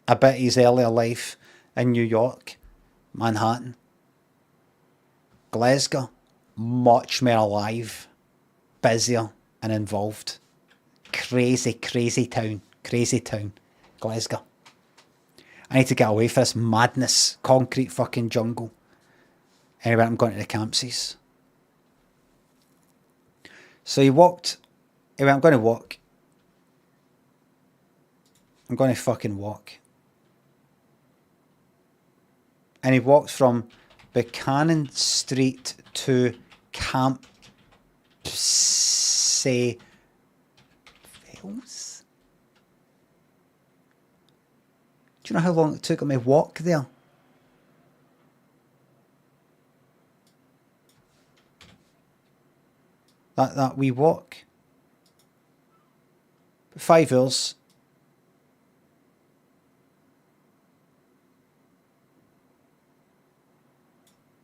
a bit of his earlier life in New York, Manhattan, Glasgow, much more alive, busier and involved. Crazy, crazy town, Glasgow. I need to get away from this madness, concrete fucking jungle. Anyway, I'm going to the Campsies. So he walked. Anyway, I'm going to walk. I'm going to fucking walk. And he walked from Buchanan Street to Campsie Fells. Do you know how long it took him to walk there? That wee walk. 5 hours.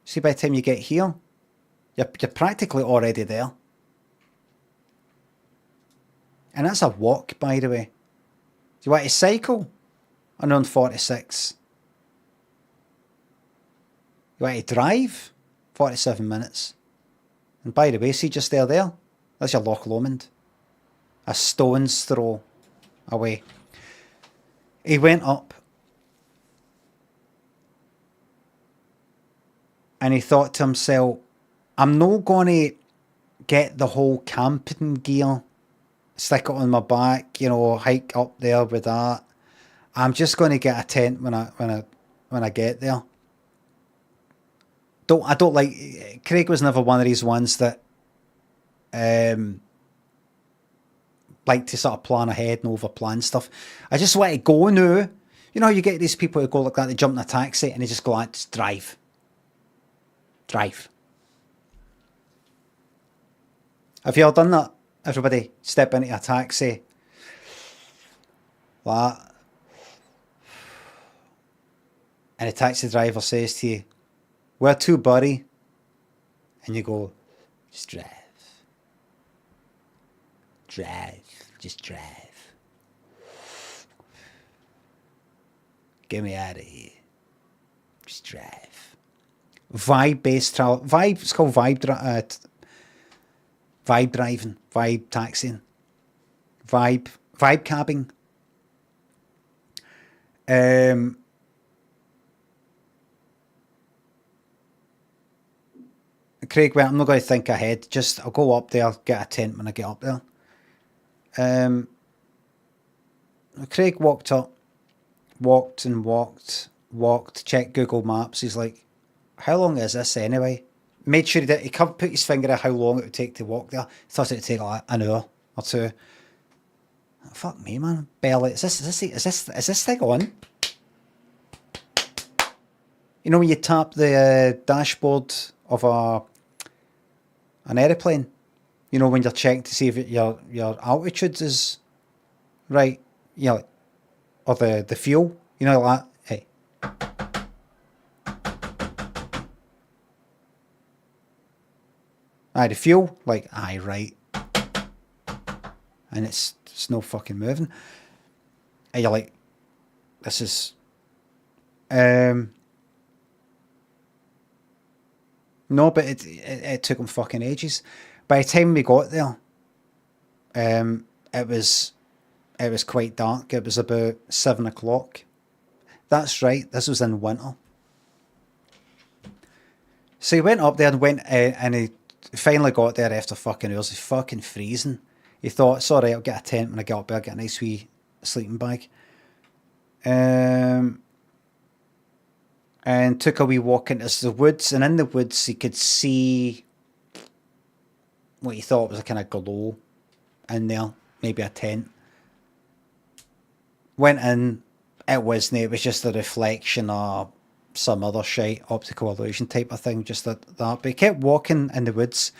See, by the time you get here, you're practically already there. And that's a walk, by the way. Do you want to cycle? I'm on 46. You want to drive? 47 minutes. And by the way, see just there, that's your Loch Lomond. A stone's throw away. He went up and he thought to himself, I'm not going to get the whole camping gear, stick it on my back, hike up there with that. I'm just going to get a tent when I get there. I don't like. Craig was never one of these ones that like to sort of plan ahead and overplan stuff. I just want to go now. You know how you get these people who go like that, they jump in a taxi and they just go out, just drive. Drive. Have you all done that? Everybody step into a taxi. Like that. And the taxi driver says to you, where to, buddy? And you go, just drive. Just drive. Get me out of here. Just drive. Vibe-based travel. It's called vibe driving, vibe taxiing, vibe cabbing. Craig went, I'm not going to think ahead. I'll go up there, get a tent when I get up there. Craig walked, checked Google Maps. He's like, how long is this anyway? Made sure he put his finger on how long it would take to walk there. Thought it would take like an hour or two. Fuck me, man. Belly. Is this thing on? You know when you tap the dashboard of an aeroplane, you know when you're checking to see if your altitude is right, or the fuel, like that. Hey. Aye, the fuel, like, aye, right. And it's no fucking moving. And you're like, this is No, but it took him fucking ages. By the time we got there, it was quite dark. It was about 7 o'clock. That's right. This was in winter. So he went up there and he finally got there after fucking hours. He's fucking freezing. He thought, sorry, I'll get a tent when I get up there. Get a nice wee sleeping bag. And took a wee walk into the woods. And in the woods, he could see what he thought was a kind of glow in there. Maybe a tent. Went in. It wasn't. It was just a reflection of some other shite, optical illusion type of thing. Just that. But he kept walking in the woods.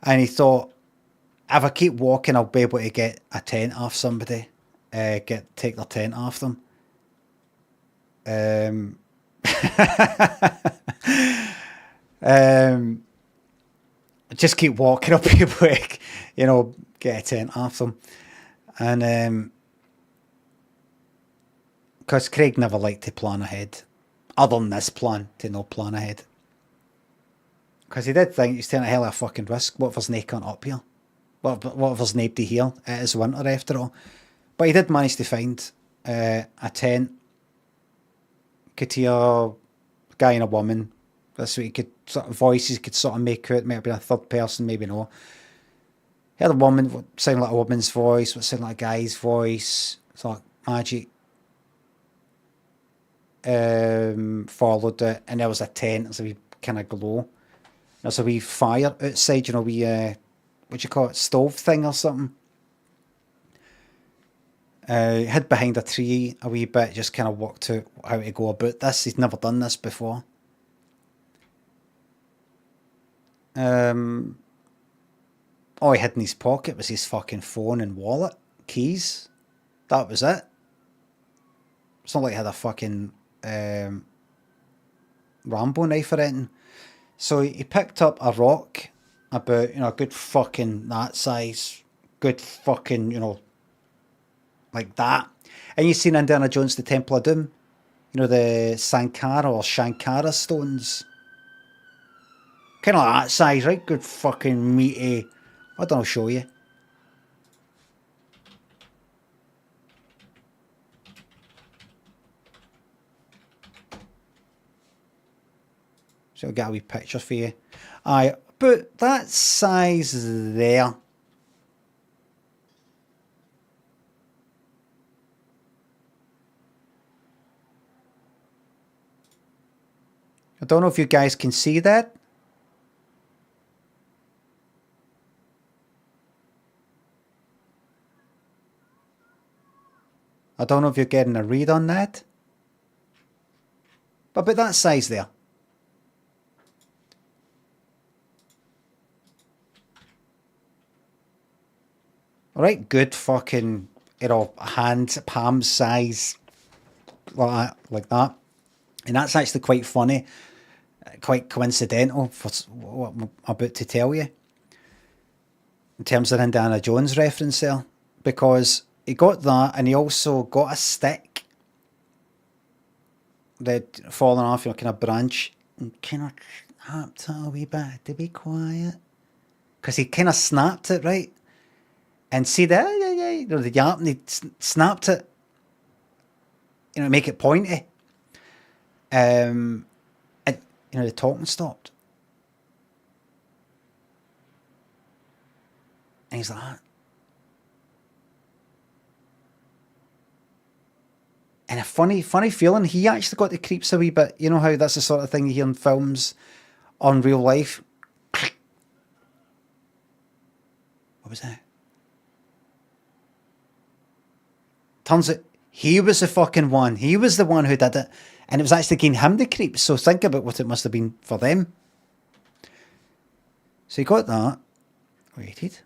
And he thought, if I keep walking, I'll be able to get a tent off somebody. Take their tent off them. Just keep walking up people, get a tent off them. And because Craig never liked to plan ahead, other than this plan, to not plan ahead. Because he did think he's taking a hell of a fucking risk. What if there's no cunt up here? What if there's nobody here? It is winter after all. But he did manage to find a tent. Could hear a guy and a woman. That's what he could sort of voices could sort of make out. Maybe a third person, maybe no. Heard a woman, what sounded like a woman's voice, what sounded like a guy's voice. It's like magic. Followed it, and there was a tent. There's a wee kind of glow. There's a wee fire outside, wee what do you call it, stove thing or something. Hid behind a tree a wee bit, just kind of walked out how to go about this. He'd never done this before. All he had in his pocket was his fucking phone and wallet, keys. That was it. It's not like he had a fucking Rambo knife or anything. So he picked up a rock about, a good fucking that size, good fucking, like that. And you seen Indiana Jones, the Temple of Doom, the Sankara or Shankara stones. Kind of like that size, right? Good fucking meaty. I don't know, I'll show you. So I'll get a wee picture for you. Aye, but that size there. I don't know if you guys can see that. I don't know if you're getting a read on that. But about that size there. Alright, good fucking, hand, palm size, like that. And that's actually quite funny, quite coincidental for what I'm about to tell you. In terms of Indiana Jones reference there. Because he got that, and he also got a stick that fallen off, kind of branch, and kind of snapped it a wee bit to be quiet. Because he kind of snapped it, right? And see that, the yap, and he snapped it, make it pointy. And, the talking stopped. And he's like, and a funny feeling, he actually got the creeps a wee bit. You know how that's the sort of thing you hear in films on real life? What was that? Turns out he was the fucking one. He was the one who did it. And it was actually getting him the creeps. So think about what it must have been for them. So he got that. Waited.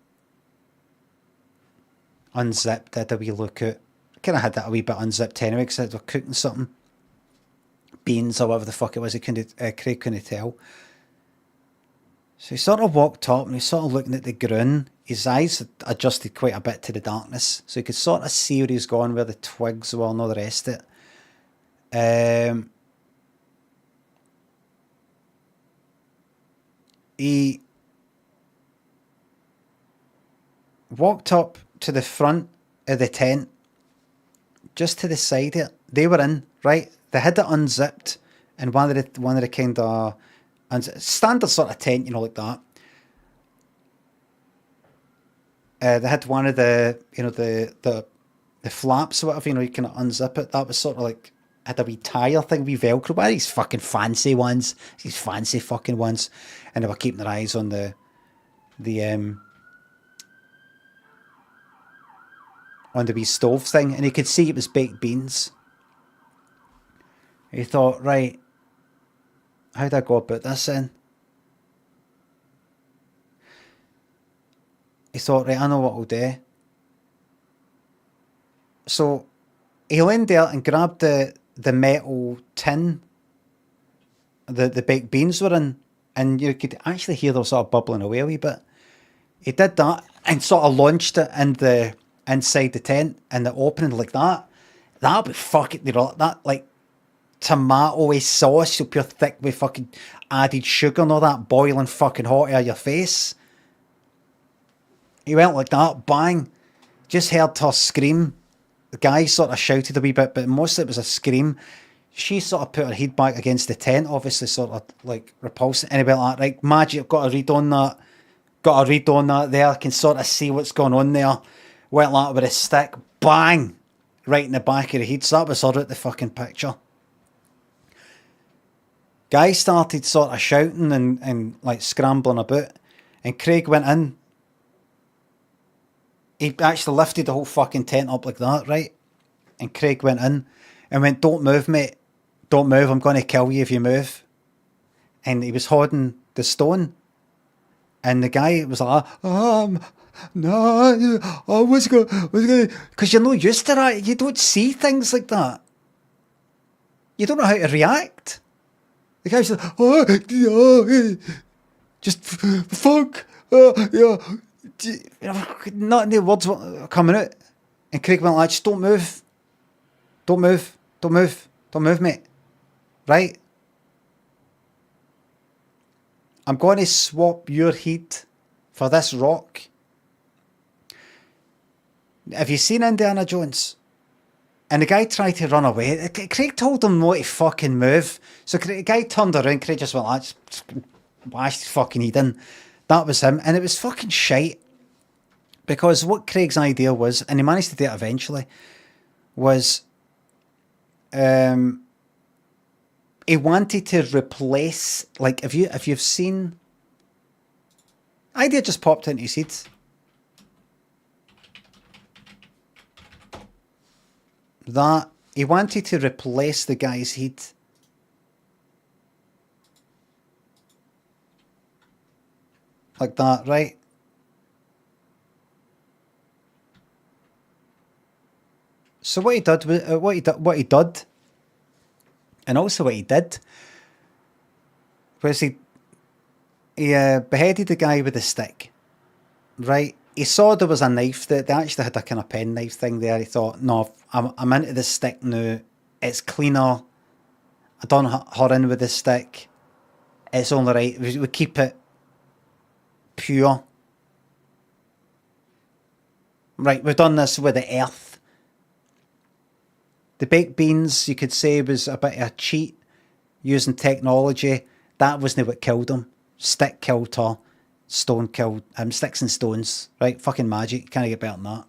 Unzipped, did a wee look at. Kind of had that a wee bit unzipped anyway because they were cooking something. Beans or whatever the fuck it was. Craig couldn't tell. So he sort of walked up and he sort of looking at the ground. His eyes had adjusted quite a bit to the darkness. So he could sort of see where he's going, where the twigs were and all the rest of it. he walked up to the front of the tent, just to the side of it. They were in, right? They had it unzipped, and one of the kind of standard sort of tent, like that. They had one of the, the flaps or whatever, you can unzip it. That was sort of like, had a wee tire thing, wee Velcro, one of these fucking fancy ones, these fancy fucking ones. And they were keeping their eyes on the wee stove thing, and you could see it was baked beans. He thought, right, how do I go about this then? He thought, right, I know what I'll do. So he leaned there and grabbed the metal tin the baked beans were in, and you could actually hear them sort of bubbling away a wee bit. He did that and sort of launched it in inside the tent, and the opening like that. That'd be fucking, that like tomato-y sauce, so pure thick with fucking added sugar and all that, boiling fucking hot out of your face. He went like that, bang. Just heard her scream. The guy sort of shouted a wee bit, but mostly it was a scream. She sort of put her head back against the tent, obviously sort of like repulsing. And he went like, right, Magic, I've got a read on that. Got a read on that there. I can sort of see what's going on there. Went like with a stick, bang, right in the back of the head. So that was her at the fucking picture. Guy started sort of shouting and like scrambling about. And Craig went in. He actually lifted the whole fucking tent up like that, right? And Craig went in and went, don't move, mate. Don't move. I'm going to kill you if you move. And he was holding the stone. And the guy was like, no, I was going to... Because you're not used to that. You don't see things like that. You don't know how to react. The guy's like, just fuck. Yeah. Not the words were coming out. And Craig went like, just don't move. Don't move. Don't move. Don't move, mate. Right? I'm going to swap your head for this rock. Have you seen Indiana Jones? And the guy tried to run away. Craig told him not to fucking move. So the guy turned around. Craig just went like, just bashed his fucking head in. That was him. And it was fucking shite. Because what Craig's idea was, and he managed to do it eventually, was he wanted to replace, like, if you've seen, idea just popped into his head. That he wanted to replace the guy's head. Like that, right? So what he did, and also what he did, was he beheaded the guy with a stick, right? He saw there was a knife that they actually had a kind of pen knife thing there. He thought, no, I'm into the stick now. It's cleaner. I don't her in with the stick. It's only right. We keep it pure. Right, we've done this with the earth. The baked beans, you could say, was a bit of a cheat using technology. That wasn't what killed him. Stick killed her. Stone killed him. Sticks and stones. Right? Fucking magic. You can't get better than that.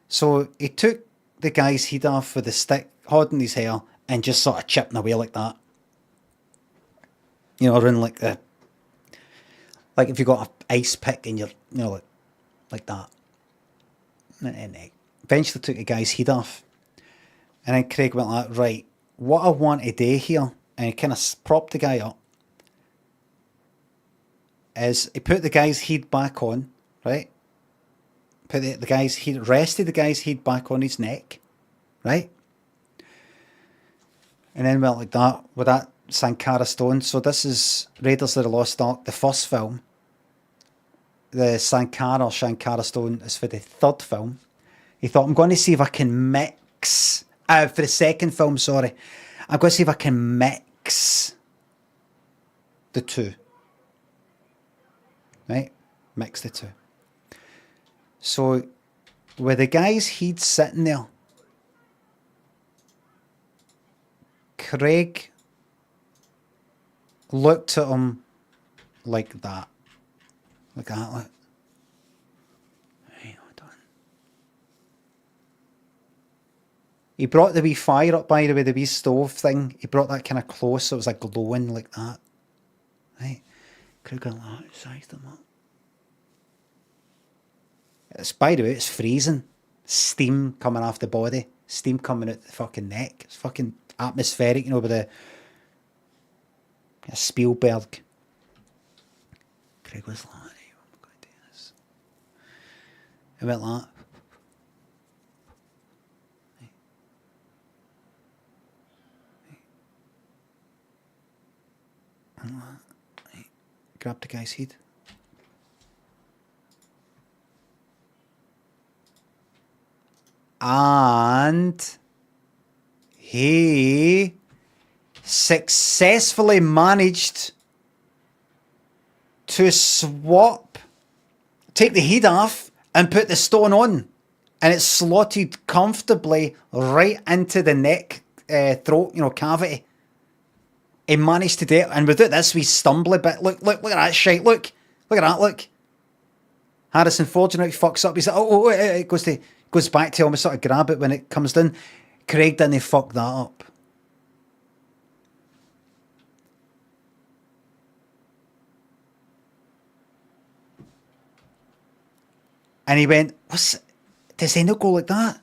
So he took the guy's head off with the stick, holding his hair, and just sort of chipping away like that. You know, around like the... Like if you got an ice pick and you're, you know, like that. And eventually took the guy's head off. And then Craig went like, right, what I want to do here, and he kind of propped the guy up, is he put the guy's head back on, right? Put the guy's head, rested the guy's head back on his neck, right? And then went like that, with that Sankara stone. So this is Raiders of the Lost Ark, the first film. The Shankara stone is for the third film. He thought, I'm going to see if I can mix... for the second film, sorry. I'm going to see if I can mix the two. Mix the two. So, with the guy's head sitting there, Craig looked at him like that. Like that, like. Hey, hold on. He brought the wee fire up, by the way, the wee stove thing. He brought that kind of close, so it was like glowing like that. Right? Craig got that, sized him up. It's, by the way, it's freezing. Steam coming off the body. Steam coming out the fucking neck. It's fucking atmospheric, you know, with the Spielberg. Craig was like, hey, I'm going to do this. I went like that. And like that. Grabbed the guy's head. And he successfully managed to take the head off and put the stone on. And it slotted comfortably right into the neck, throat, you know, cavity. He managed to do it. And without this, we stumble a bit. Look at that shite. Look at that, look. Harrison Ford, you know, he fucks up. He's like, it goes back to almost sort of grab it when it comes down. Craig didn't fuck that up. And he went, does he not go like that?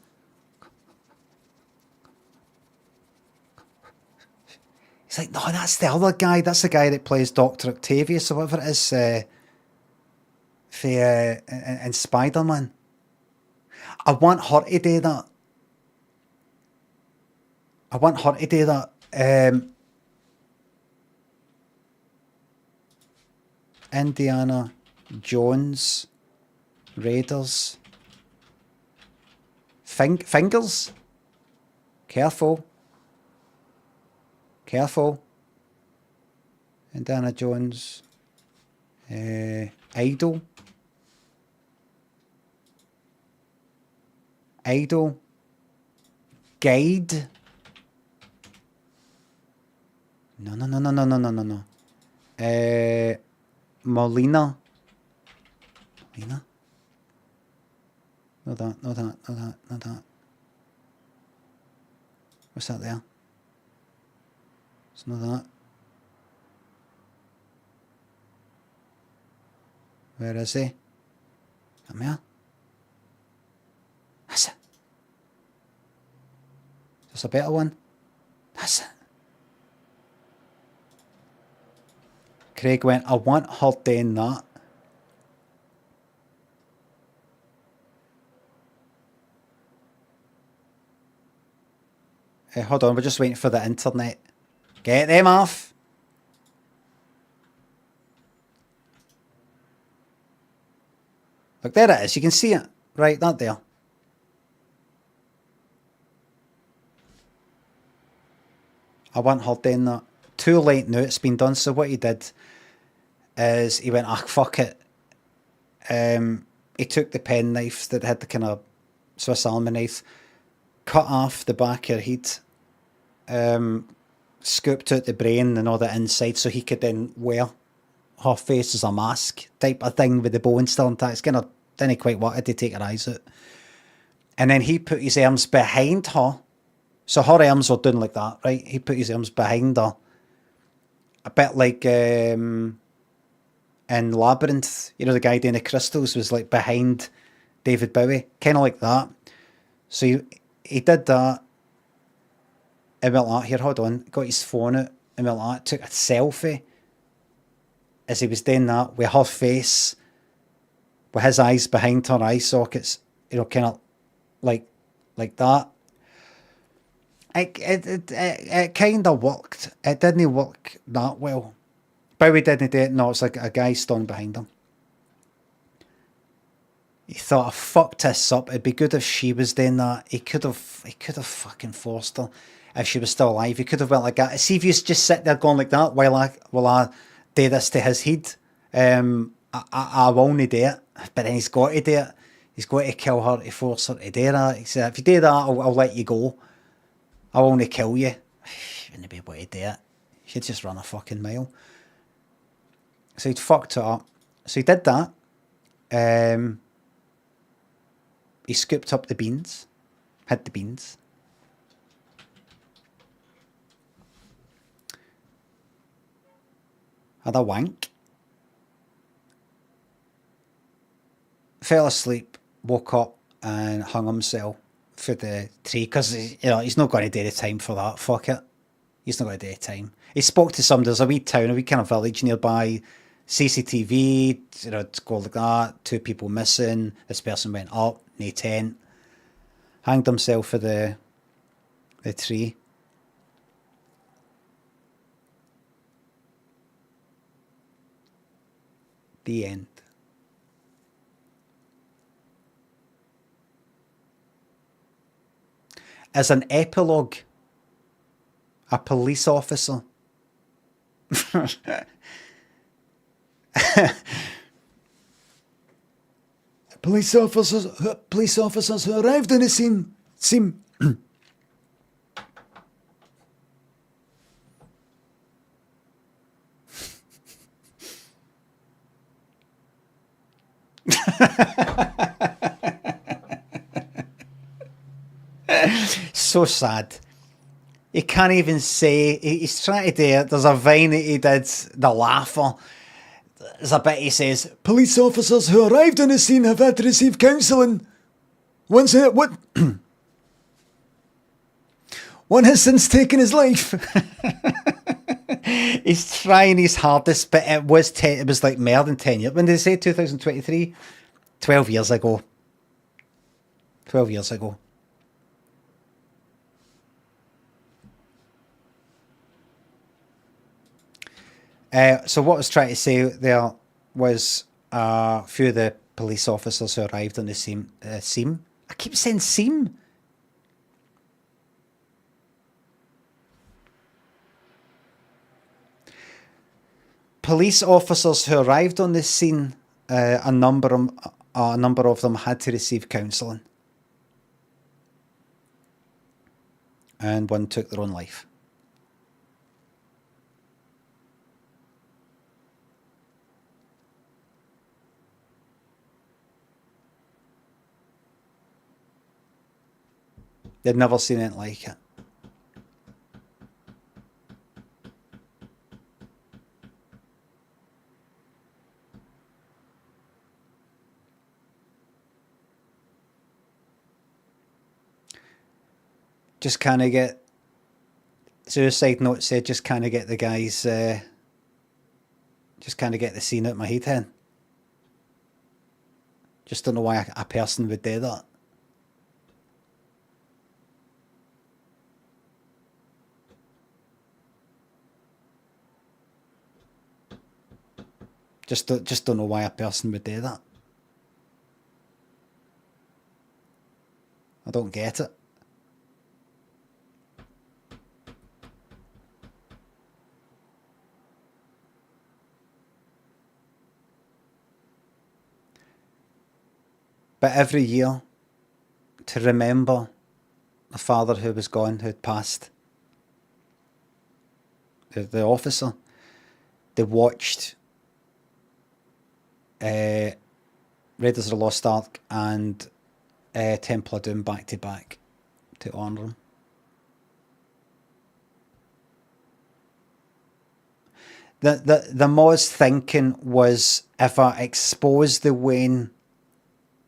He's like, no, that's the other guy. That's the guy that plays Dr. Octavius or whatever it is in Spider-Man. I want her to do that. Indiana Jones, Raiders, Fingers. Careful. Indiana Jones, Idol, Guide. No. Molina. No that. What's that there? It's not that. Where is he? Come here. That's it. There's a better one. That's it. Craig went, I want her doing that. Hold on, we're just waiting for the internet. Get them off. Look, there it is. You can see it. Right, that there. I want her doing that. Too late now, it's been done. So what he did is he went, fuck it. He took the penknife that had the kind of Swiss Army knife, cut off the back of her head, scooped out the brain and all the inside so he could then wear her face as a mask type of thing with the bone still intact. It's kind of, didn't quite wanted to take her eyes out. And then he put his arms behind her. So her arms were doing like that, right? He put his arms behind her. A bit like in Labyrinth, you know, the guy doing the crystals was like behind David Bowie. Kind of like that. So he did that. And went like that. Here, hold on. Got his phone out and went like that. Took a selfie as he was doing that with her face, with his eyes behind her eye sockets, you know, kind of like that. It kind of worked. It didn't work that well. Bowie didn't do it. No, it's like a guy standing behind him. He thought, I fucked this up. It'd be good if she was doing that. He could have fucking forced her if she was still alive. He could have went like that. See if you just sit there going like that while I do this to his head. I won't do it. But then he's got to do it. He's got to kill her to force her to do that. He said, if you do that, I'll let you go. I won't kill you. Wouldn't be able to do it. You should just run a fucking mile. So he'd fucked her up. So he did that. He scooped up the beans. Hid the beans. Had a wank. Fell asleep, woke up and hung himself for the tree because he's not going to do the time for that. Fuck it. He's not going to do the time. He spoke to somebody. There's a wee town, a wee kind of village nearby. CCTV, it's called like that. 2 people missing. This person went up, no tent. Hanged himself for the tree. The end. As an epilogue, a police officer police officers who arrived on the scene seem so sad. He can't even say. He's trying to do it. There's a Vine that he did, the laugher. There's a bit he says, police officers who arrived on the scene have had to receive counselling. One has since taken his life. He's trying his hardest, but it was like more than 10 years. When did they say 2023? 12 years ago. 12 years ago. So what I was trying to say there was a few of the police officers who arrived on the scene. I keep saying scene. Police officers who arrived on the scene, a number of them had to receive counselling. And one took their own life. They'd never seen anything like it. Just kind of get... Suicide note said, just kind of get the guys... just kind of get the scene out of my head then. Just don't know why a person would do that. Just don't know why a person would do that. I don't get it. But every year, to remember the father who was gone, who had passed, the officer, they watched Raiders of the Lost Ark and Temple of Doom back to back to honour him. The Moz thinking was, if I expose the Wayne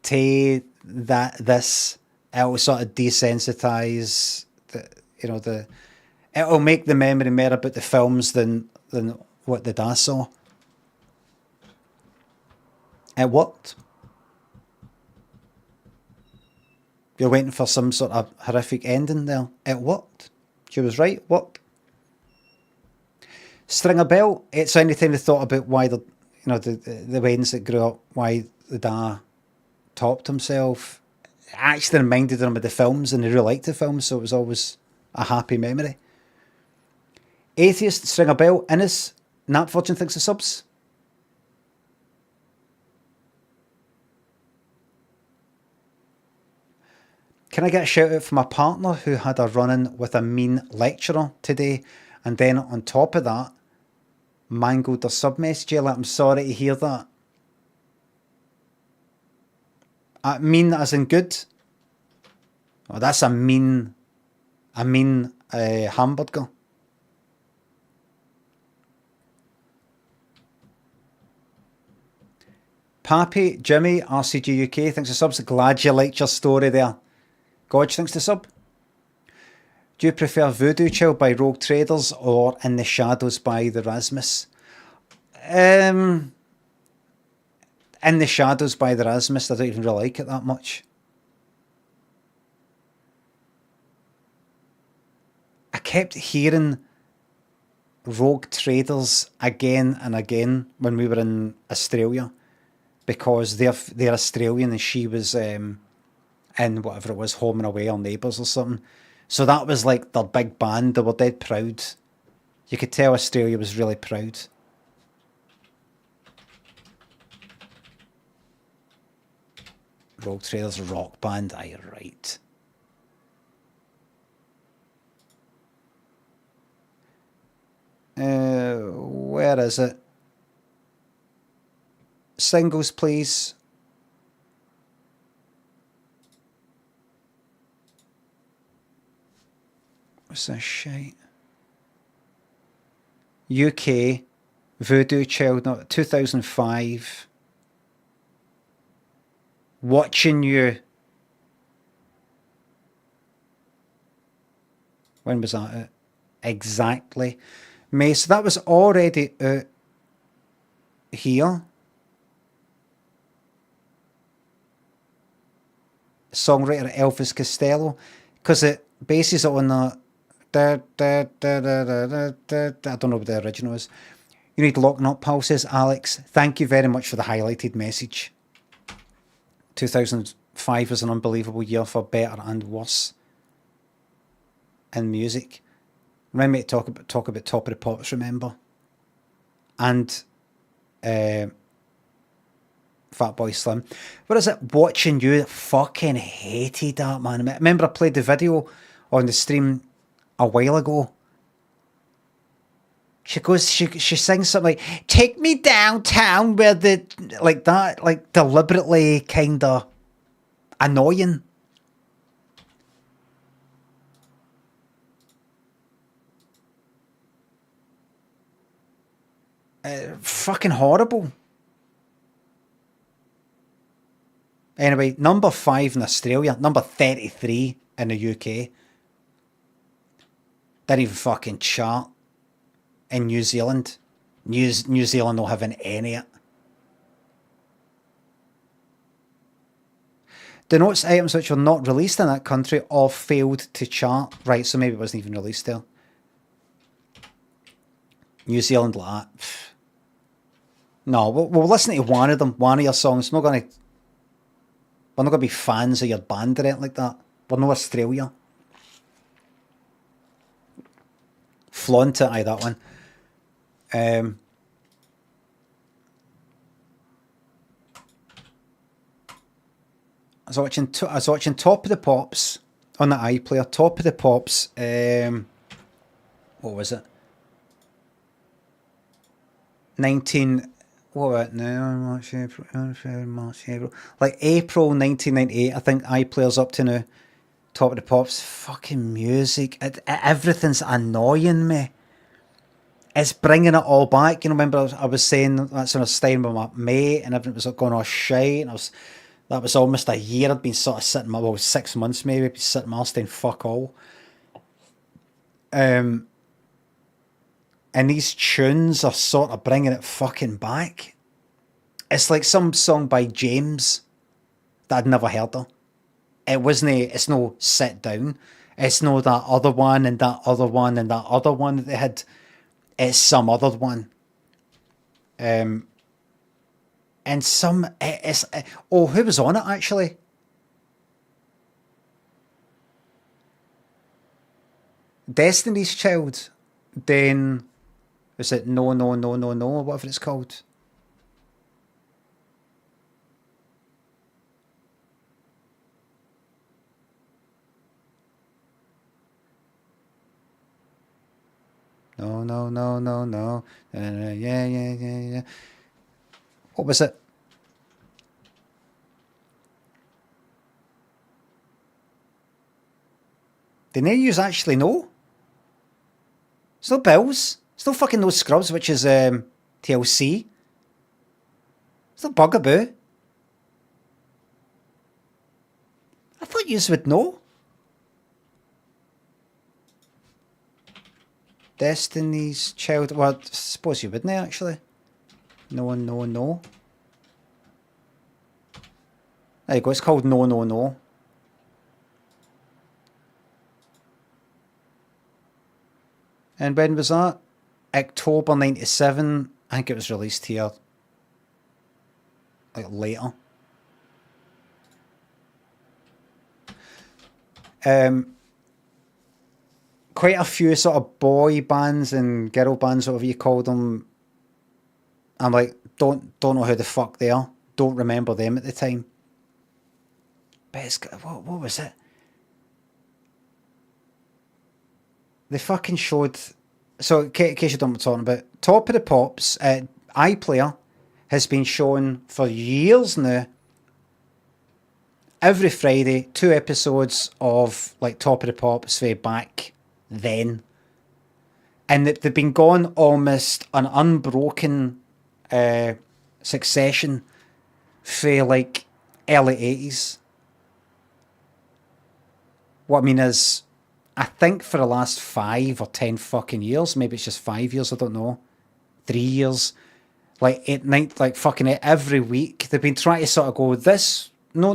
to this, it'll sort of desensitise it'll make the memory more about the films than what the dad saw. It worked. You're waiting for some sort of horrific ending there. It worked. She was right. Worked. Stringer Bell. It's anytime they thought about why the Waynes that grew up, why the dad topped himself. It actually reminded them of the films, and they really liked the films, so it was always a happy memory. Atheist Stringer Bell. Innes. Nat Virgin thinks of subs. Can I get a shout out for my partner who had a run-in with a mean lecturer today, and then on top of that, mangled their sub-message? I'm sorry to hear that. Mean as in good? Oh, that's a mean hamburger. Pappy, Jimmy, RCG UK, thanks for subs. Glad you liked your story there. Godge, thanks to sub. Do you prefer Voodoo Child by Rogue Traders or In the Shadows by the Rasmus? In the Shadows by the Rasmus, I don't even really like it that much. I kept hearing Rogue Traders again and again when we were in Australia, because they're Australian and she was in whatever it was, Home and Away or Neighbours or something. So that was like their big band. They were dead proud. You could tell Australia was really proud. Rogue Traders rock band, aye, right. Where is it? Singles, please. What's this shite? UK, Voodoo Child, no, 2005. Watching You. When was that out? Exactly. May, so that was already out here. Songwriter Elvis Costello, because it bases it on that. I don't know what the original is. You need locking up pulses, Alex. Thank you very much for the highlighted message. 2005 was an unbelievable year for better and worse in music. Remember to talk about Top of the Pops, remember? And Fatboy Slim. What is it? Watching You. Fucking hated that, man. I remember I played the video on the stream a while ago. She sings something like, take me downtown where the, like that, like deliberately kind of annoying. Fucking horrible. Anyway, number 5 in Australia, number 33 in the UK. Didn't even fucking chart in New Zealand. New Zealand not having any of it. Denotes items which were not released in that country or failed to chart. Right, so maybe it wasn't even released there. New Zealand like that. No, we'll listen to one of them, one of your songs. We're not going to be fans of your band or anything like that. We're no Australia. Flaunt it, aye, that one. I was watching Top of the Pops on the iPlayer. Top of the Pops. What was it? 19. What was it now? March, April. Like April 1998. I think iPlayer's up to now. Top of the Pops. Fucking music. Everything's annoying me. It's bringing it all back. You know, remember I was saying that's when I was staying with my mate and everything was going all shite. And that was almost a year. I'd been sort of sitting, well, 6 months maybe, sitting there saying fuck all. And these tunes are sort of bringing it fucking back. It's like some song by James that I'd never heard of. It's no Sit Down. It's no that other one and that other one and that other one that they had. It's some other one. And some, who was on it actually? Destiny's Child. Then, is it No, or whatever it's called? No, no, no, no, no. Yeah, yeah, yeah, yeah. What was it? Did any of you actually know? It's no Bills. It's no fucking No Scrubs, which is TLC. It's no Bugaboo. I thought you would know. Destiny's Child. Well, I suppose you wouldn't actually. No, no, no. There you go. It's called No, No, No. And when was that? October 97. I think it was released here like later. Quite a few sort of boy bands and girl bands, whatever you call them. I'm like, don't know who the fuck they are. Don't remember them at the time. But it's what was it? They fucking showed. So, in case you don't know what I'm talking about, Top of the Pops, iPlayer has been shown for years now. Every Friday, 2 episodes of like Top of the Pops way back then. And they've been gone almost an unbroken succession for like early 80s. What I mean is, I think for the last 5 or 10 fucking years, maybe it's just 5 years, I don't know, 3 years, like at night, like fucking every week, they've been trying to sort of go this, no,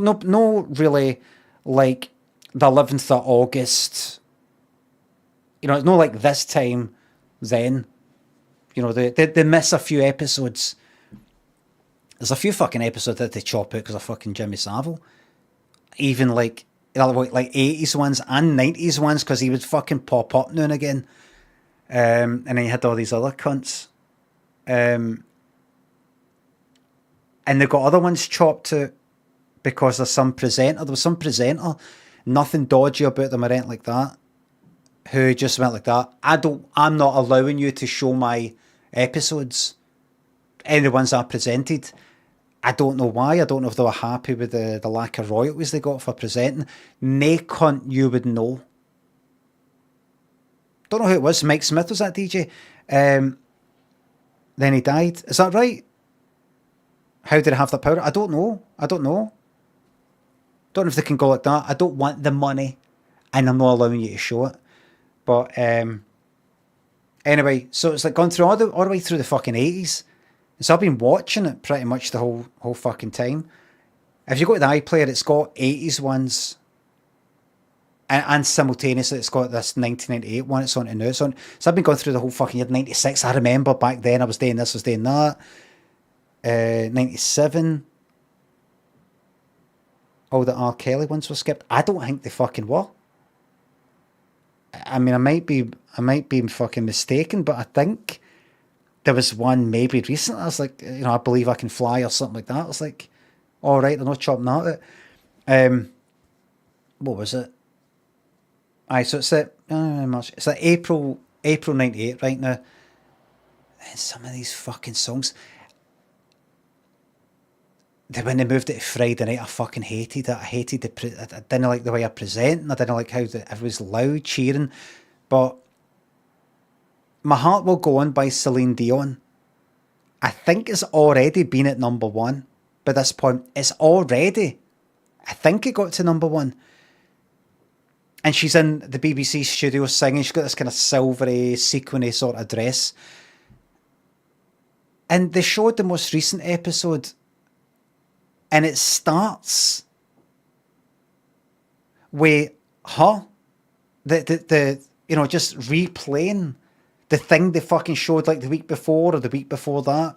really, like the 11th of August, you know, it's not like this time then, you know, they miss a few episodes. There's a few fucking episodes that they chop out because of fucking Jimmy Savile. Even like 80s ones and 90s ones because he would fucking pop up now and again. And then he had all these other cunts. And they got other ones chopped out because there's some presenter. There was some presenter, nothing dodgy about them or anything like that, who just went like that. I'm not allowing you to show my episodes. Any ones I presented. I don't know why. I don't know if they were happy with the lack of royalties they got for presenting. Nae cunt you would know. Don't know who it was. Mike Smith was that DJ. Then he died. Is that right? How did he have that power? I don't know. Don't know if they can go like that. I don't want the money, and I'm not allowing you to show it. But anyway, so it's like gone through all the way through the fucking 80s. So I've been watching it pretty much the whole fucking time. If you go to the iPlayer, it's got 80s ones. And simultaneously, it's got this 1998 one. It's on it now. So I've been going through the whole fucking year. 96, I remember back then I was doing this, I was doing that. 97. All the R. Kelly ones were skipped. I don't think they fucking were. I mean, I might be fucking mistaken, but I think there was one maybe recently. I was like, you know, I Believe I Can Fly or something like that. I was like, all right, they're not chopping that out. What was it? Aye, so it's like April 98 right now. And some of these fucking songs, when they moved it to Friday night, I fucking hated it. I hated I didn't like the way I present, and I didn't like how it was loud cheering. But My Heart Will Go On by Celine Dion, I think it's already been at number 1 by this point. It's already, I think it got to number 1. And she's in the BBC studio singing. She's got this kind of silvery, sequiny sort of dress. And they showed the most recent episode, and it starts with her, the you know, just replaying the thing they fucking showed like the week before or the week before that.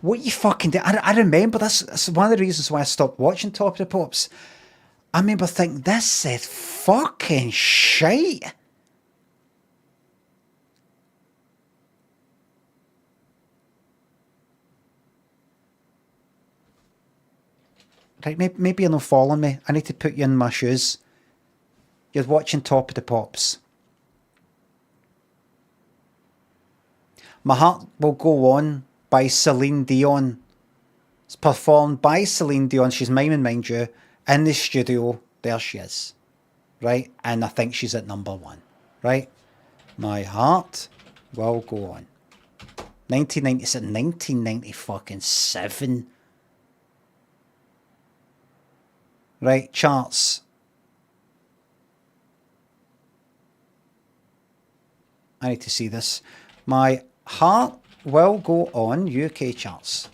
What you fucking did? I remember this. That's one of the reasons why I stopped watching Top of the Pops. I remember thinking, this is fucking shite. Right, maybe you're not following me. I need to put you in my shoes. You're watching Top of the Pops. My Heart Will Go On by Celine Dion. It's performed by Celine Dion. She's miming, mind you, in the studio. There she is. Right? And I think she's at number 1. Right? My Heart Will Go On. 1997, 1997. Right, charts. I need to see this. My Heart Will Go On, UK charts.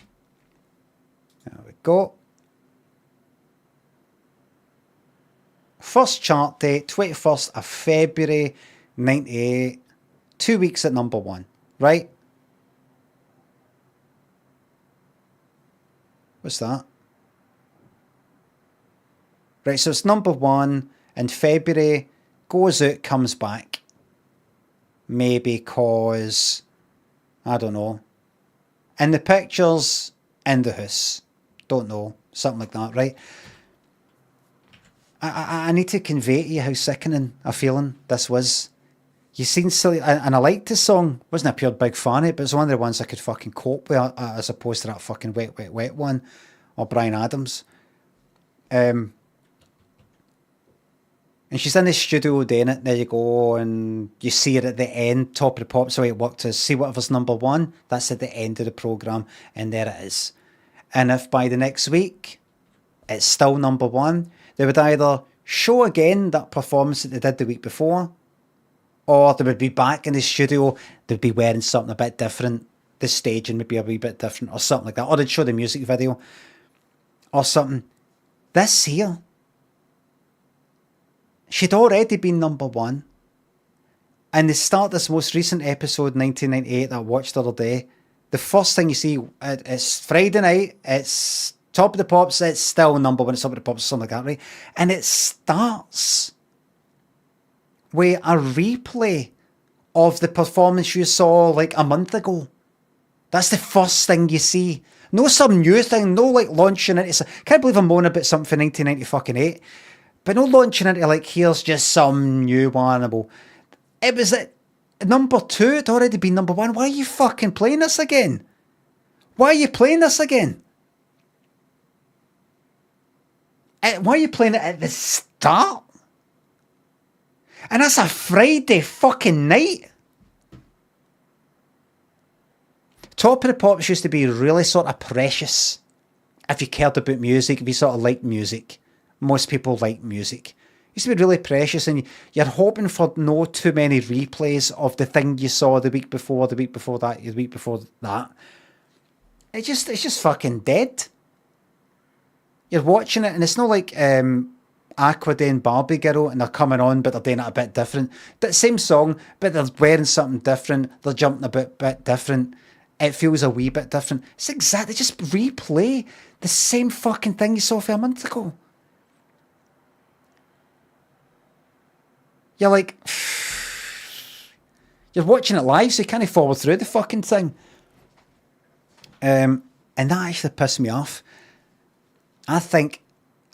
There we go. First chart date, 21st of February, 98. 2 weeks at number 1, right? What's that? Right, so it's number 1 in February, goes out, comes back. Maybe cause, I don't know. In the pictures, in the house. Don't know. Something like that, right? I need to convey to you how sickening a feeling this was. You seen silly, and I liked the song. Wasn't a pure big fan of it, but it's one of the ones I could fucking cope with, as opposed to that fucking Wet, Wet, Wet one, or Bryan Adams. And she's in the studio doing it. There you go, and you see it at the end, Top of the Pops. So it worked to see whatever's number 1. That's at the end of the programme, and there it is. And if by the next week it's still number 1, they would either show again that performance that they did the week before, or they would be back in the studio. They'd be wearing something a bit different. The staging would be a wee bit different, or something like that. Or they'd show the music video, or something. This here, she'd already been number 1. And they start this most recent episode, 1998, that I watched the other day. The first thing you see, it's Friday night, it's Top of the Pops, it's still number 1, it's Top of the Pops, something like that, right? And it starts with a replay of the performance you saw like a month ago. That's the first thing you see. No some new thing, no like launching into, can't believe I'm moaning about something from 1998. But no launching into like, here's just some new one. It was at number 2, it'd already been number 1. Why are you fucking playing this again? Why are you playing this again? Why are you playing it at the start? And that's a Friday fucking night. Top of the Pops used to be really sort of precious. If you cared about music, if you sort of liked music. Most people like music. It used to be really precious, and you're hoping for no too many replays of the thing you saw the week before that, the week before that. It's just fucking dead. You're watching it, and it's not like Aqua and Barbie Girl, and they're coming on, but they're doing it a bit different. The same song, but they're wearing something different. They're jumping a bit different. It feels a wee bit different. It's exactly, just replay the same fucking thing you saw for a month ago. You're like, you're watching it live, so you can't forward through the fucking thing. And that actually pissed me off. I think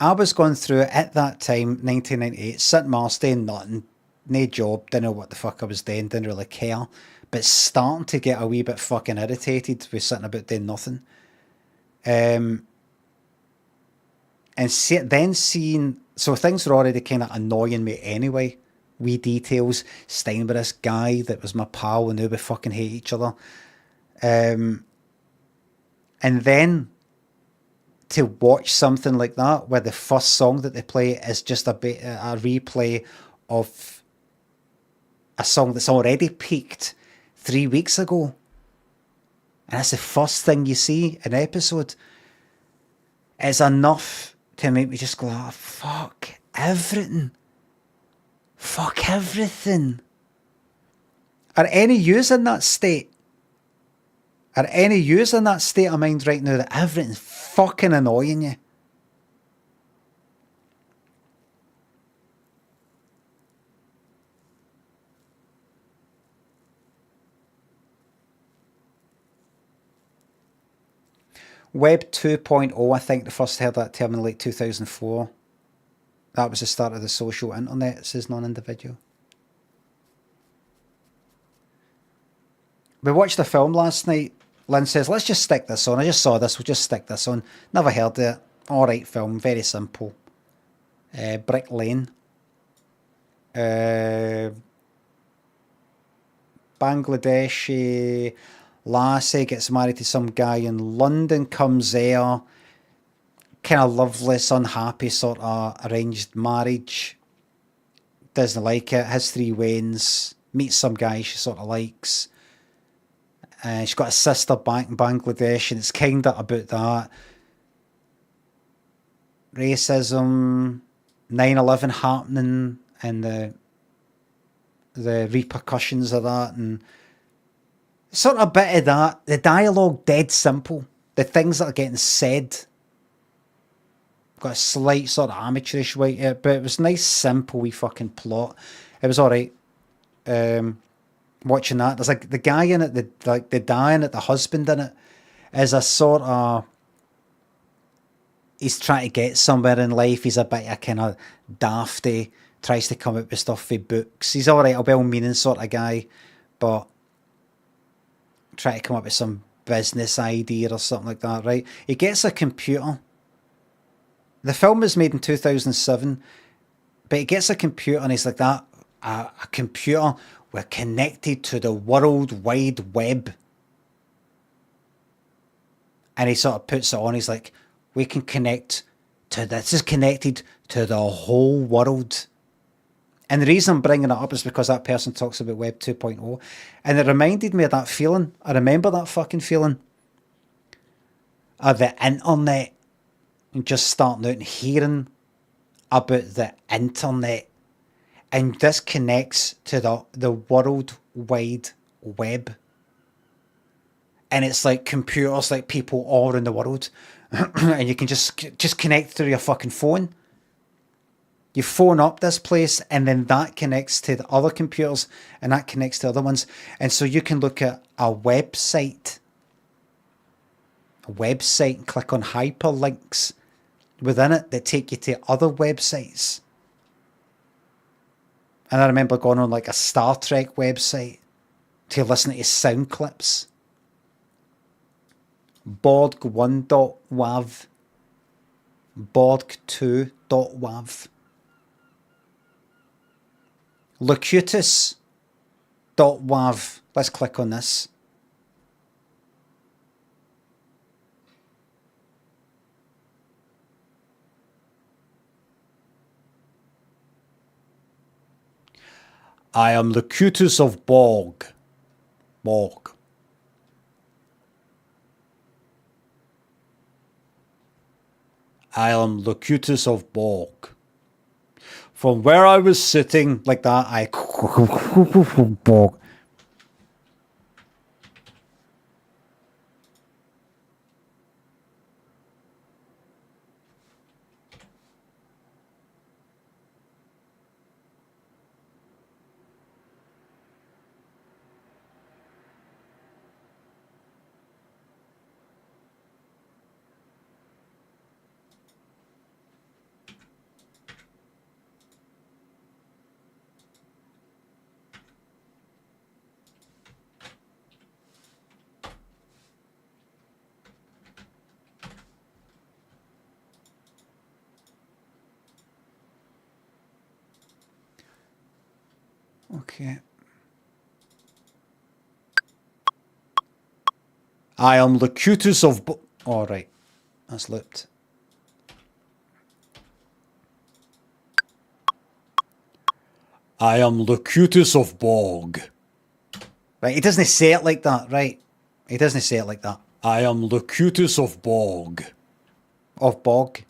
I was going through it at that time, 1998, sitting Mars, doing nothing, no job, didn't know what the fuck I was doing, didn't really care, but starting to get a wee bit fucking irritated with sitting about doing nothing. And then seeing, so things were already kind of annoying me anyway. Wee details, staying with this guy that was my pal, and now we fucking hate each other. And then to watch something like that, where the first song that they play is just a replay of a song that's already peaked 3 weeks ago. And that's the first thing you see in an episode. It's enough to make me just go, oh, fuck everything. Fuck everything. Are any yous in that state? Are any yous in that state of mind right now that everything's fucking annoying you? Web 2.0, I think the first heard that term in late 2004. That was the start of the social internet, says non-individual. We watched a film last night. Lynn says, let's just stick this on. I just saw this, we'll just stick this on. Never heard of it. Alright film, very simple. Brick Lane. Bangladeshi lassie gets married to some guy in London, comes there. Kind of loveless, unhappy sort of arranged marriage. Doesn't like it, has 3 wains. Meets some guy she sort of likes. She's got a sister back in Bangladesh, and it's kind of about that. Racism, 9/11 happening, and the repercussions of that, and sort of a bit of that. The dialogue dead simple. The things that are getting said got a slight sort of amateurish way to it, but it was nice, simple wee fucking plot. It was alright. Watching that, there's like the guy in it, the guy in it, the husband in it, is a sort of, he's trying to get somewhere in life. He's a bit of kind of dafty, tries to come up with stuff for books. He's alright, a well-meaning sort of guy, but try to come up with some business idea or something like that, right? He gets a computer. The film was made in 2007, but he gets a computer and he's like that, a computer, we're connected to the World Wide Web. And he sort of puts it on, he's like, we can connect to this, is connected to the whole world. And the reason I'm bringing it up is because that person talks about Web 2.0. And it reminded me of that feeling. I remember that fucking feeling of the internet and just starting out and hearing about the internet. And this connects to the World Wide Web. And it's like computers, like people all around the world. And you can just connect through your fucking phone. You phone up this place, and then that connects to the other computers, and that connects to other ones. And so you can look at a website and click on hyperlinks within it that take you to other websites. And I remember going on like a Star Trek website to listen to sound clips. Borg1.wav, Borg2.wav, Locutus.wav. Let's click on this. I am Locutus of Borg. Borg. I am Locutus of Borg. From where I was sitting like that, I Borg. Okay. I am Locutus of Borg. All right, that's looped. I am Locutus of Borg. Right, he doesn't say it like that, right? He doesn't say it like that. I am Locutus of Borg. Of Bog.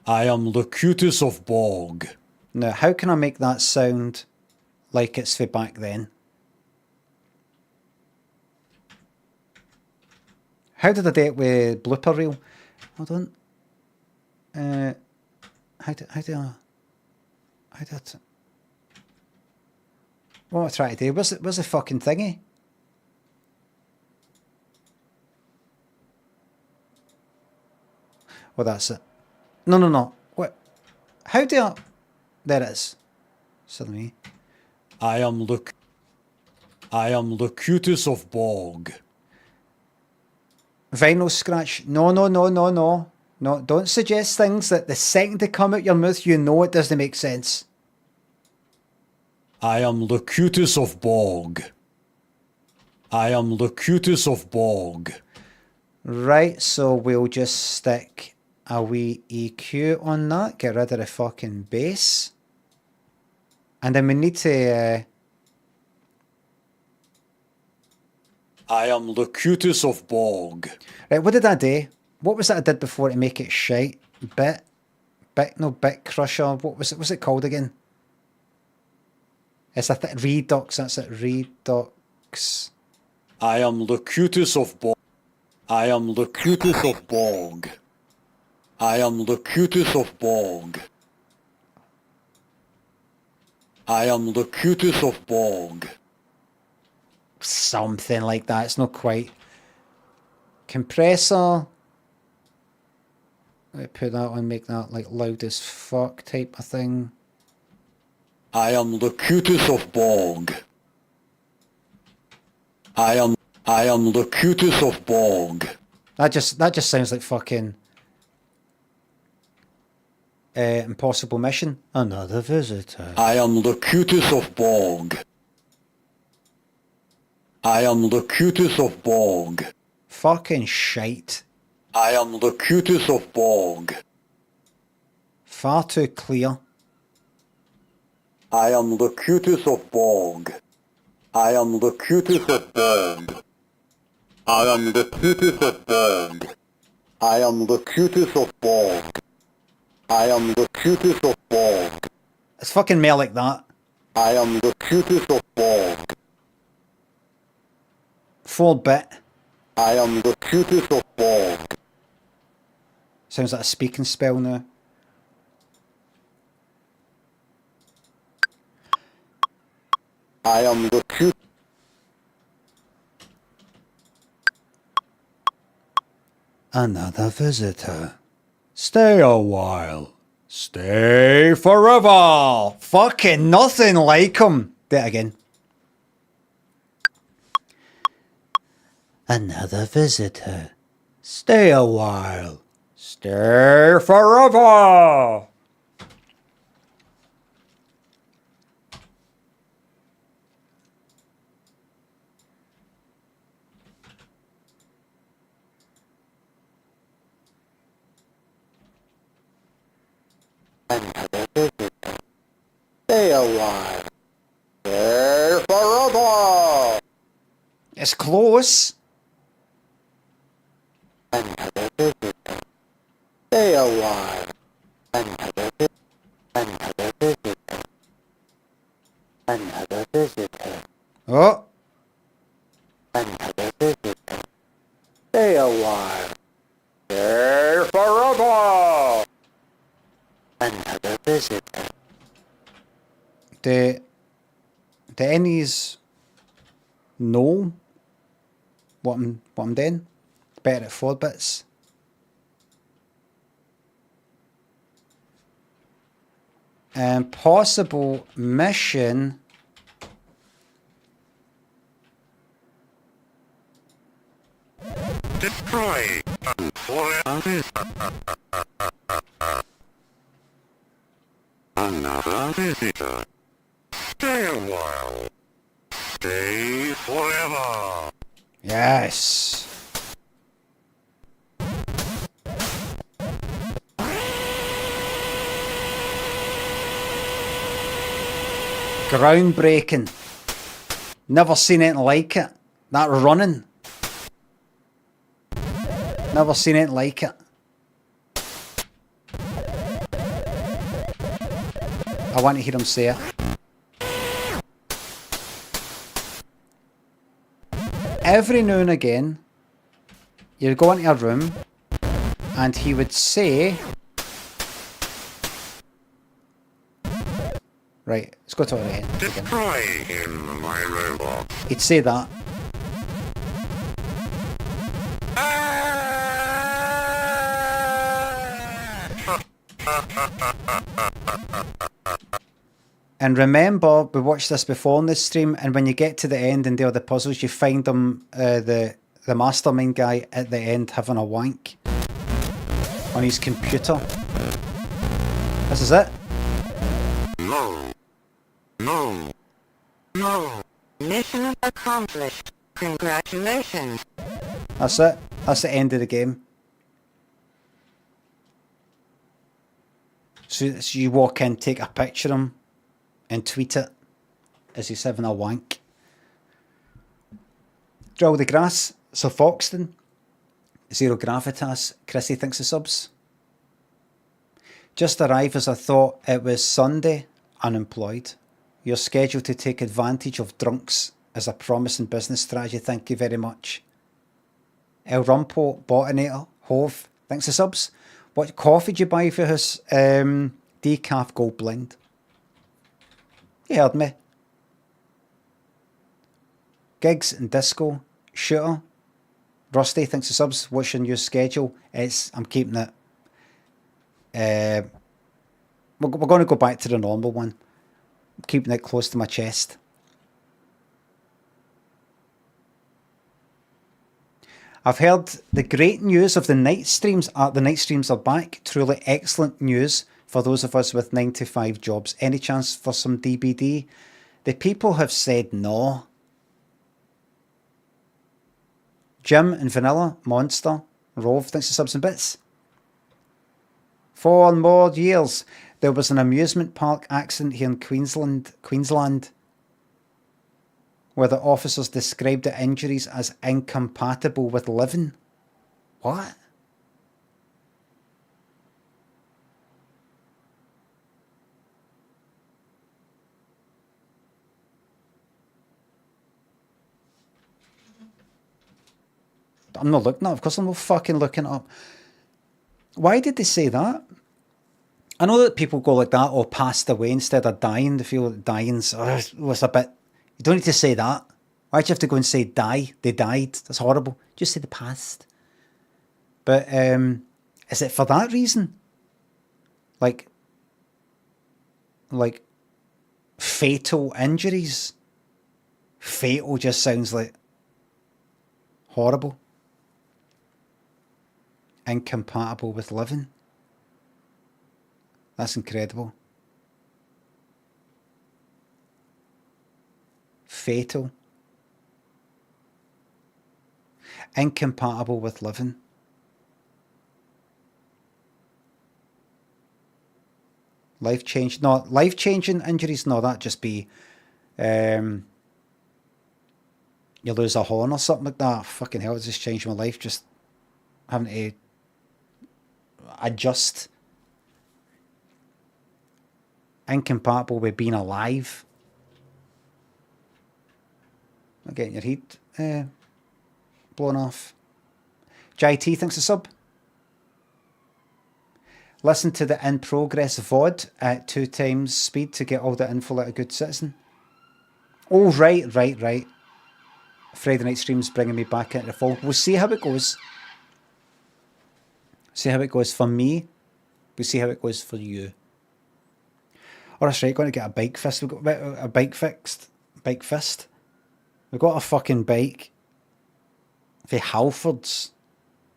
I am Locutus of Borg. Now, how can I make that sound like it's for back then? How did I do it with blooper reel? Hold on. How did I... What am I trying to do? Where's the fucking thingy? Well, that's it. No. What? How do I... There it is. Silly me. I am look. I am the cutest of Bog. Vinyl scratch. No, no, no, no, no. No, don't suggest things that the second they come out your mouth, you know it doesn't make sense. I am the cutest of Bog. I am the cutest of Bog. Right, so we'll just stick a wee EQ on that. Get rid of the fucking bass. And then we need to... I am the cutest of Bog. Right, what did I do? What was that I did before to make it shite? Bit crusher. What was it? What's it called again? It's a redux. That's it. Redux. I am the cutest of Bog. I am the cutest of Bog. I am the cutest of Bog. I am the cutest of Bog. Something like that. It's not quite. Compressor. Let me put that on. Make that like loud as fuck type of thing. I am the cutest of Bog. I am the cutest of Bog. That just sounds like fucking Impossible Mission. Another visitor. I am the cutest of Bog. I am the cutest of Bog. Fucking shite. I am the cutest of Bog. Far too clear. I am the cutest of Bog. I am the cutest of Bog. I am the cutest of Bog. I am the cutest of Bog. I am the cutest of Bog. It's fucking more like that. I am the cutest of Bog. 4-bit. I am the cutest of Bog. Sounds like a speaking spell now. I am the cute. Another visitor. Stay a while. Stay forever. Fucking nothing like him. Do it again. Another visitor. Stay a while. Stay forever. Stay a while. Stay forever. It's close. Stay a while. Another visitor. Oh. Stay a while. Stay forever. Another visitor. Do any's know what I'm doing? Better at 4 bits. Possible mission. Destroy. Another visitor. Stay a while. Stay forever. Yes. Groundbreaking. Never seen anything like it. That running. Never seen anything like it. I want to hear him say it. Every now and again, you'd go into a room and he would say... Right, let's go to it again. Destroy him, my robot. He'd say that. And remember, we watched this before in this stream, and when you get to the end and do all the puzzles, you find them, the mastermind guy at the end having a wank on his computer. This is it. No. No. No. Mission accomplished. Congratulations. That's it. That's the end of the game. So you walk in, take a picture of him, and tweet it as he's having a wank. Drill the grass. So Foxton. Zero gravitas. Chrissy thinks the subs. Just arrived as I thought it was Sunday. Unemployed. You're scheduled to take advantage of drunks as a promising business strategy. Thank you very much. El Rumpo Botanator. Hove. Thanks the subs. What coffee did you buy for his decaf gold blend? You heard me. Gigs and disco. Shooter. Rusty, thanks for subs. What's your new schedule? I'm keeping it. We're going to go back to the normal one. I'm keeping it close to my chest. I've heard the great news of the night streams. The night streams are back. Truly excellent news for those of us with 9 to 5 jobs. Any chance for some DBD? The people have said no. Jim and Vanilla, Monster, Rove, thanks for subs and bits. 4 more years. There was an amusement park accident here in Queensland, where the officers described the injuries as incompatible with living. What? I'm not looking it up. Of course I'm not fucking looking it up. Why did they say that? I know that people go like that, or passed away instead of dying. They feel like dying's was a bit... You don't need to say that. Why'd you have to go and say die? They died. That's horrible. Just say the past. But is it for that reason? Like fatal injuries? Fatal just sounds like horrible. Incompatible with living. That's incredible. Fatal. Incompatible with living. Life-changing injuries, no, that'd just be you lose a horn or something like that. Fucking hell, it's just changed my life, just having to adjust. Incompatible with being alive. Not getting your heat blown off. JT thinks a sub. Listen to the in progress VOD at 2 times speed to get all the info like a good citizen. Oh, right. Friday night streams bringing me back into the fold. We'll see how it goes. See how it goes for me. We'll see how it goes for you. Oh, that's right, going to get a bike fist. We've got a bike fixed. Bike fist. We've got a fucking bike for Halfords.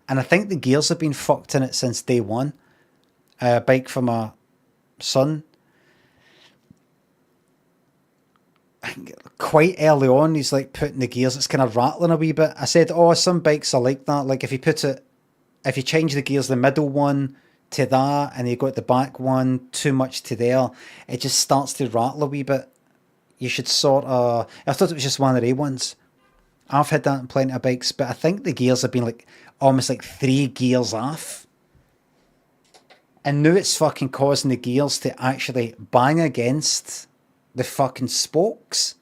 And I think the gears have been fucked in it since day one. A bike for my son. Quite early on, he's like putting the gears, it's kind of rattling a wee bit. I said, oh, some bikes are like that. Like if you change the gears, the middle one to that, and you got the back one too much to there, it just starts to rattle a wee bit. You should sort of... I thought it was just one of the ones. I've had that in plenty of bikes, but I think the gears have been like almost like 3 gears off. And now it's fucking causing the gears to actually bang against the fucking spokes.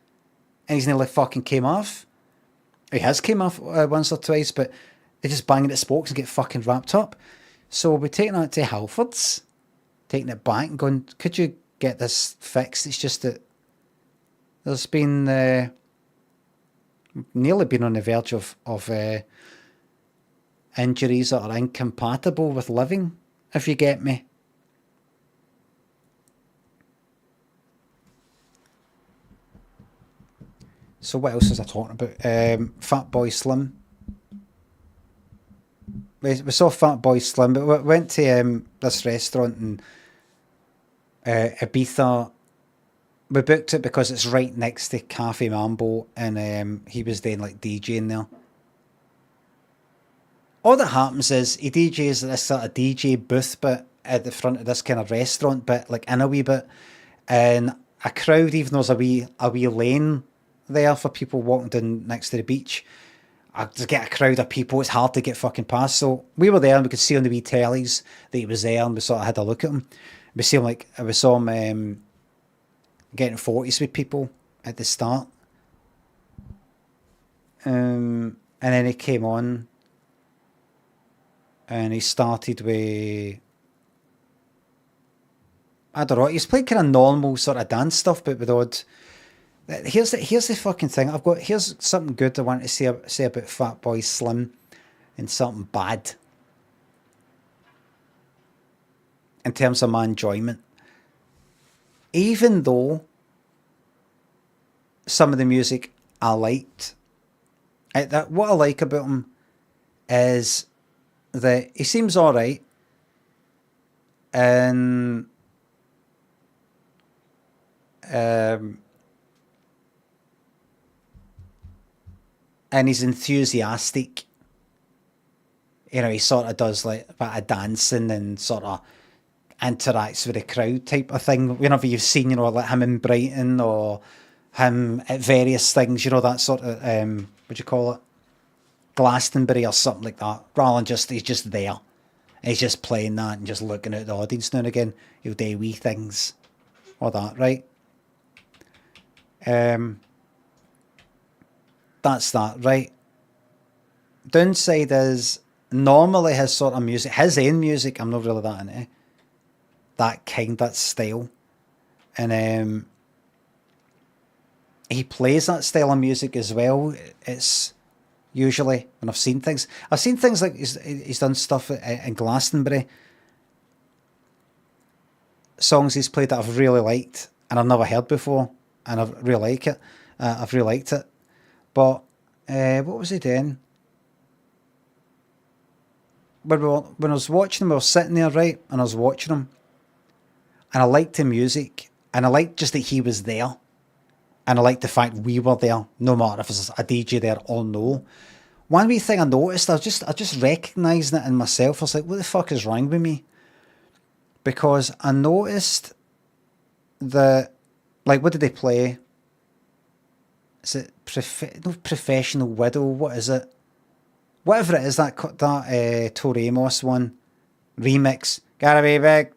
And he's nearly fucking came off. He has came off once or twice, but they just bang at the spokes and get fucking wrapped up. So we'll be taking that to Halfords, taking it back and going, could you get this fixed? It's just that there's been nearly been on the verge of injuries that are incompatible with living, if you get me. So what else was I talking about? Fatboy Slim. We saw Fatboy Slim, but we went to this restaurant in Ibiza. We booked it because it's right next to Cafe Mambo, and he was then like DJing there. All that happens is he DJs at this sort of DJ booth bit at the front of this kind of restaurant bit, like in a wee bit, and a crowd, even though there's a wee lane there for people walking down next to the beach. To get a crowd of people, it's hard to get fucking past. So we were there and we could see on the wee tellies that he was there, and we sort of had a look at him. We saw him getting 40s with people at the start. And then he came on and he started with, I don't know, he's played kind of normal sort of dance stuff, but with odd. Here's the fucking thing. Here's something good I want to say about Fatboy Slim, and something bad in terms of my enjoyment. Even though some of the music I liked, what I like about him is that he seems alright, and he's enthusiastic. You know, he sort of does like a bit of dancing and sort of interacts with the crowd type of thing. Whenever you've seen, you know, like him in Brighton or him at various things, you know, that sort of, what do you call it? Glastonbury or something like that. Rather than he's just there. He's just playing that and just looking at the audience now and again. He'll do wee things or that, right? That's that, right? Downside is normally his sort of music, his own music, I'm not really that into. That style. And he plays that style of music as well. It's usually, when I've seen things like he's done stuff in Glastonbury. Songs he's played that I've really liked and I've never heard before, and I really like it. I've really liked it. But what was he doing? When I was watching him, I was sitting there, right, and I was watching him, and I liked the music, and I liked just that he was there, and I liked the fact we were there, no matter if there's a DJ there or no. One wee thing I noticed, I just recognised it in myself. I was like, what the fuck is wrong with me? Because I noticed that, like, what did they play? Is it Professional Widow? What is it? Whatever it is, that Tor Amos one remix. Gotta be big,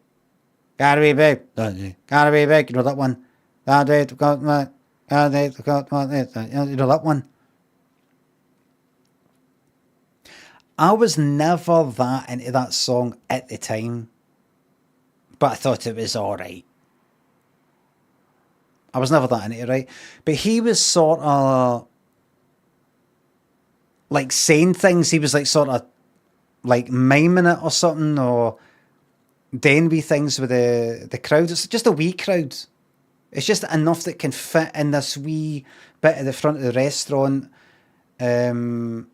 gotta be big, gotta be big. You know that one? You know that one? I was never that into that song at the time, but I thought it was alright. I was never that into it, right? But he was sort of like saying things. He was like sort of like miming it or something, or doing wee things with the crowd. It's just a wee crowd. It's just enough that can fit in this wee bit at the front of the restaurant, and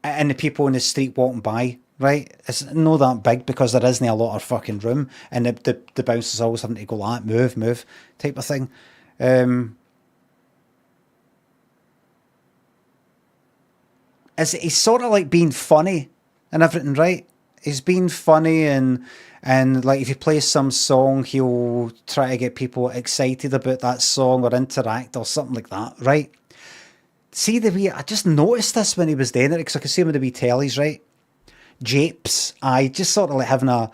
the people in the street walking by. Right, it's not that big because there isn't a lot of fucking room, and the bouncers always having to go like move type of thing. He's sort of like being funny and everything, right? He's being funny and like if he plays some song, he'll try to get people excited about that song or interact or something like that, right? See I just noticed this when he was doing it because I could see him in the wee tellies, right? Japes, just sort of like having a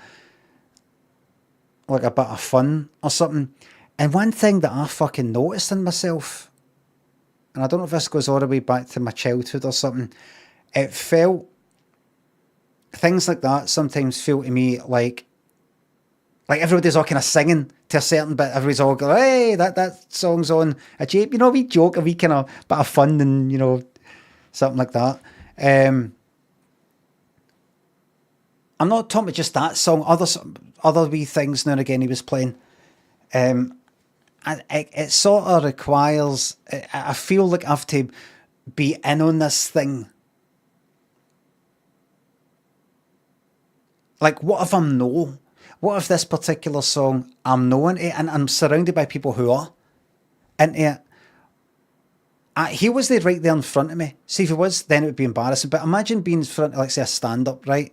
bit of fun or something. And one thing that I fucking noticed in myself, and I don't know if this goes all the way back to my childhood or something, it felt, things like that sometimes feel to me like everybody's all kind of singing to a certain bit. Everybody's all going, hey, that song's on a jape, you know, we joke, a wee kind of bit of fun and, you know, something like that. I'm not talking about just that song, other wee things now and again he was playing. And it sort of requires, I feel like I have to be in on this thing. Like, what if I'm no? What if this particular song I'm no into it, and I'm surrounded by people who are into it? He was there right there in front of me. See, if he was, then it would be embarrassing. But imagine being in front of, like, say, a stand-up, right?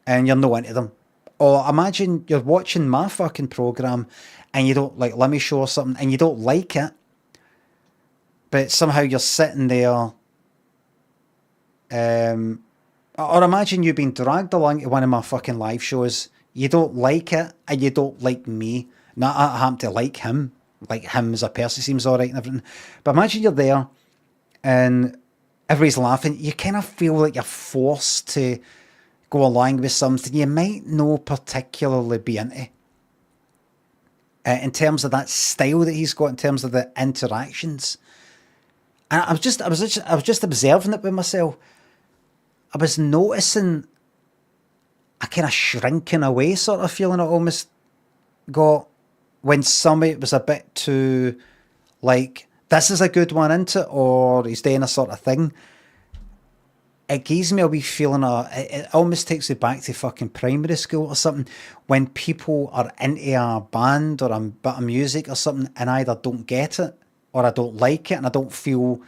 And you're no into them. Or imagine you're watching my fucking programme and you don't, like, let me show something, and you don't like it. But somehow you're sitting there. Or imagine you being dragged along to one of my fucking live shows. You don't like it, and you don't like me. Now, I happen to like him. Like him as a person seems alright and everything. But imagine you're there and everybody's laughing. You kind of feel like you're forced to go along with something you might not particularly be into. In terms of that style that he's got, in terms of the interactions. And I was just observing it with myself. I was noticing a kind of shrinking away sort of feeling I almost got when somebody was a bit too, like, this is a good one, isn't it? Or he's doing a sort of thing. It gives me a wee feeling it almost takes me back to fucking primary school or something, when people are into a band or a bit of music or something and I either don't get it or I don't like it, and I don't feel,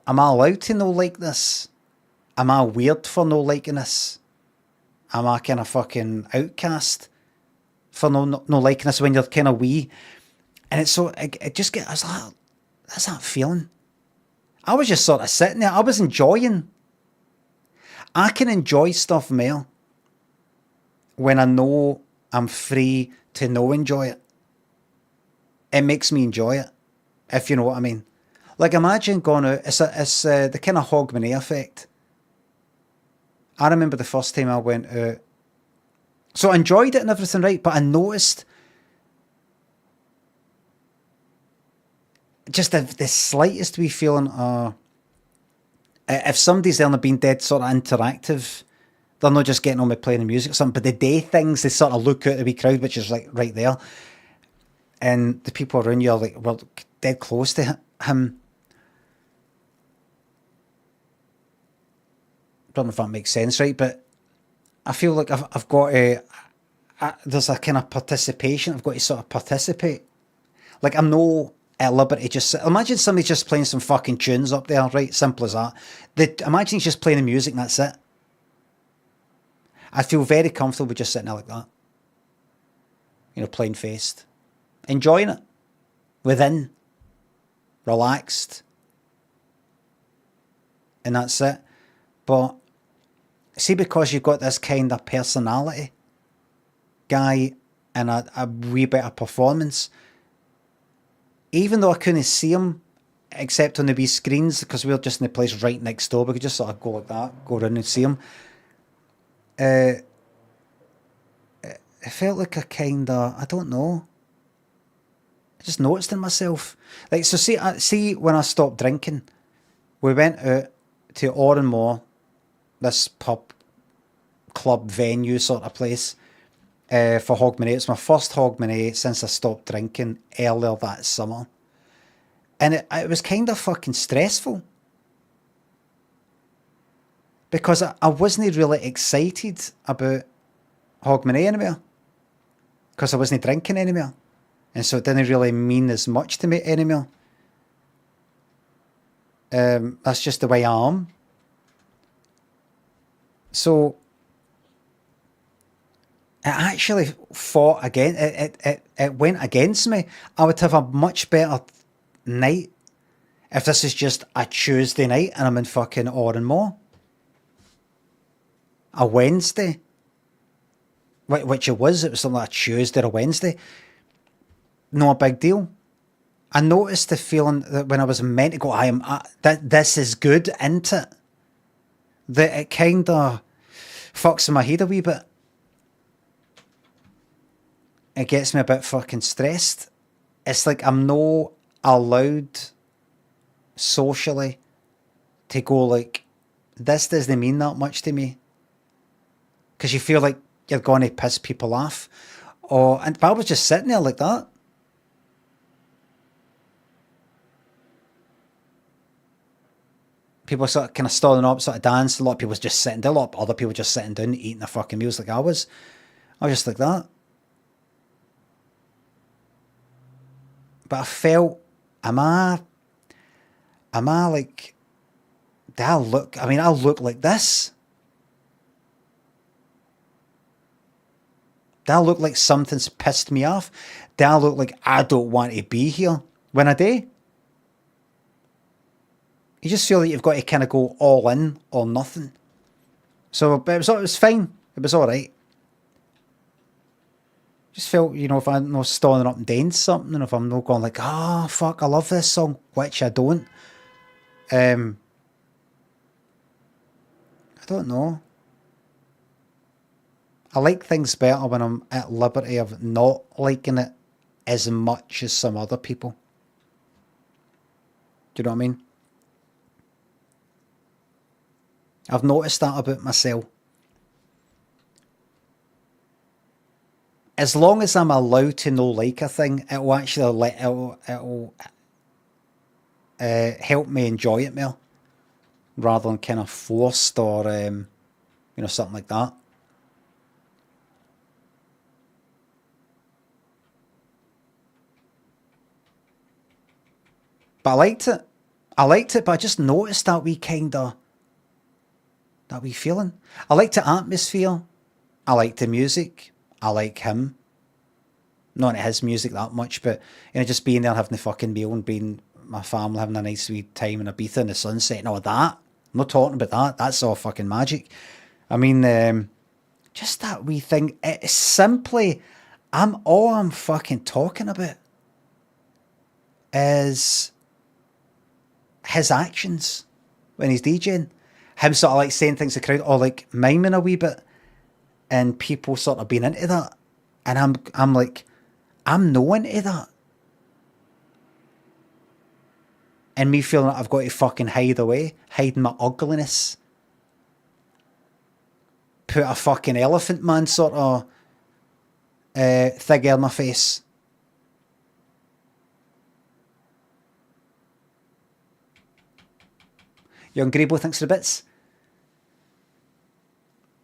am I allowed to no like this? Am I weird for no liking this? Am I kind of fucking outcast for no liking this, when you're kind of wee? And it's so, it just gets, I was like, that's that feeling. I was just sort of sitting there. I was enjoying. I can enjoy stuff more when I know I'm free to no enjoy it. It makes me enjoy it, if you know what I mean. Like, imagine going out, it's the kind of Hogmanay effect. I remember the first time I went out. So I enjoyed it and everything, right? But I noticed just the slightest wee feeling, if somebody's there and being dead sort of interactive, they're not just getting on with playing the music or something, but the day things, they sort of look at the wee crowd, which is like right there. And the people around you are like, well, dead close to him. Don't know if that makes sense, right? But I feel like I've got there's a kind of participation. I've got to sort of participate. Like, I'm no at liberty just imagine somebody just playing some fucking tunes up there, right? Simple as that. Imagine he's just playing the music and that's it. I feel very comfortable just sitting there like that. You know, plain faced. Enjoying it. Within. Relaxed. And that's it. But see, because you've got this kind of personality guy and a wee bit of performance, even though I couldn't see him except on the wee screens, because we were just in the place right next door, we could just sort of go like that, go around and see him. It felt like a kind of, I don't know, I just noticed in myself. Like, so see when I stopped drinking, we went out to Oranmore, this pub, club, venue sort of place, for Hogmanay. It's my first Hogmanay since I stopped drinking earlier that summer. And it was kind of fucking stressful. Because I wasn't really excited about Hogmanay anymore. Because I wasn't drinking anymore. And so it didn't really mean as much to me anymore. That's just the way I am. So it actually fought again. It went against me. I would have a much better night if this is just a Tuesday night and I'm in fucking Oranmore. A Wednesday. Which it was something like a Tuesday or a Wednesday. No big deal. I noticed the feeling that when I was meant to go, this is good, isn't it? That it kind of fucks in my head a wee bit. It gets me a bit fucking stressed. It's like I'm not allowed socially to go like, this doesn't mean that much to me. Because you feel like you're going to piss people off. But I was just sitting there like that. People sort of kind of stalling up, sort of dancing. A lot of people just sitting there. A lot of other people just sitting down, eating their fucking meals like I was. I was just like that. But I felt, am I like, do I look, I mean, I look like this. Do I look like something's pissed me off? Do I look like I don't want to be here when I do? You just feel like you've got to kind of go all in or nothing. So it was fine. It was all right. Just felt, you know, if I'm not standing up and dancing something, and if I'm not going like, oh, fuck, I love this song, which I don't. I don't know. I like things better when I'm at liberty of not liking it as much as some other people. Do you know what I mean? I've noticed that about myself. As long as I'm allowed to no like a thing, it'll actually help me enjoy it more, rather than kind of forced or something like that. But I liked it. But I just noticed that wee feeling. I liked the atmosphere. I liked the music. I like him. Not his music that much, but just being there, having the fucking meal and being my family, having a nice wee time in Ibiza in the sunset and all that. I'm not talking about that. That's all fucking magic. I mean, just that wee thing. It's simply, I'm fucking talking about is his actions when he's DJing. Him sort of like saying things to the crowd or like miming a wee bit, and people sort of being into that. And I'm like, I'm no into that. And me feeling like I've got to fucking hide my ugliness. Put a fucking elephant man sort of thing on my face. Young Grebo, thanks for the bits.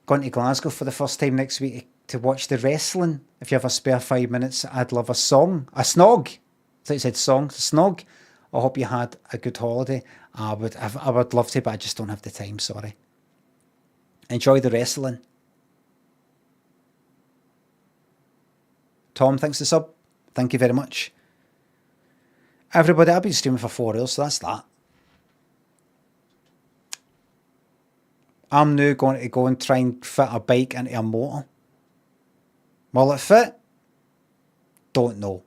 Going to Glasgow for the first time next week to watch the wrestling. If you have a spare 5 minutes, I'd love a song. A snog. I thought you said song. Snog. I hope you had a good holiday. I would love to, but I just don't have the time, sorry. Enjoy the wrestling. Tom, thanks for the sub. Thank you very much. Everybody, I've been streaming for 4 hours, so that's that. I'm now going to go and try and fit a bike into a motor. Will it fit? Don't know.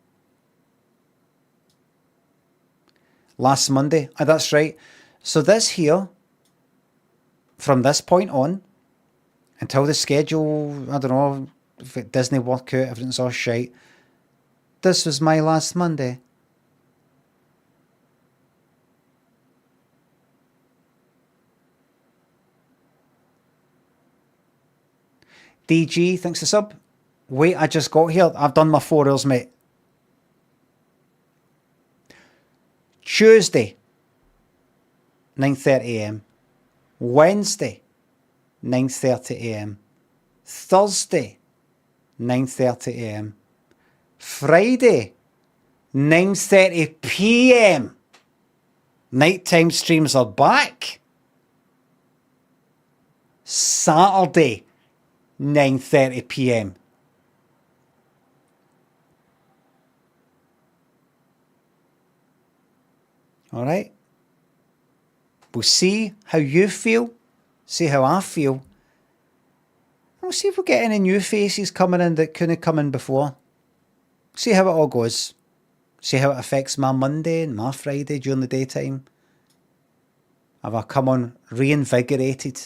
Last Monday, that's right. So this here, from this point on, until the schedule, I don't know, if it Disney work out, everything's all shite. This was my last Monday. DG, thanks for sub. Wait, I just got here. I've done my 4 hours, mate. Tuesday, 9:30 a.m. Wednesday, 9:30 a.m. Thursday, 9:30 a.m. Friday, 9:30 p.m. Nighttime streams are back. Saturday, 9:30 p.m. All right. We'll see how you feel. See how I feel. We'll see if we get any new faces coming in that couldn't come in before. See how it all goes. See how it affects my Monday and my Friday during the daytime. Have I come on reinvigorated?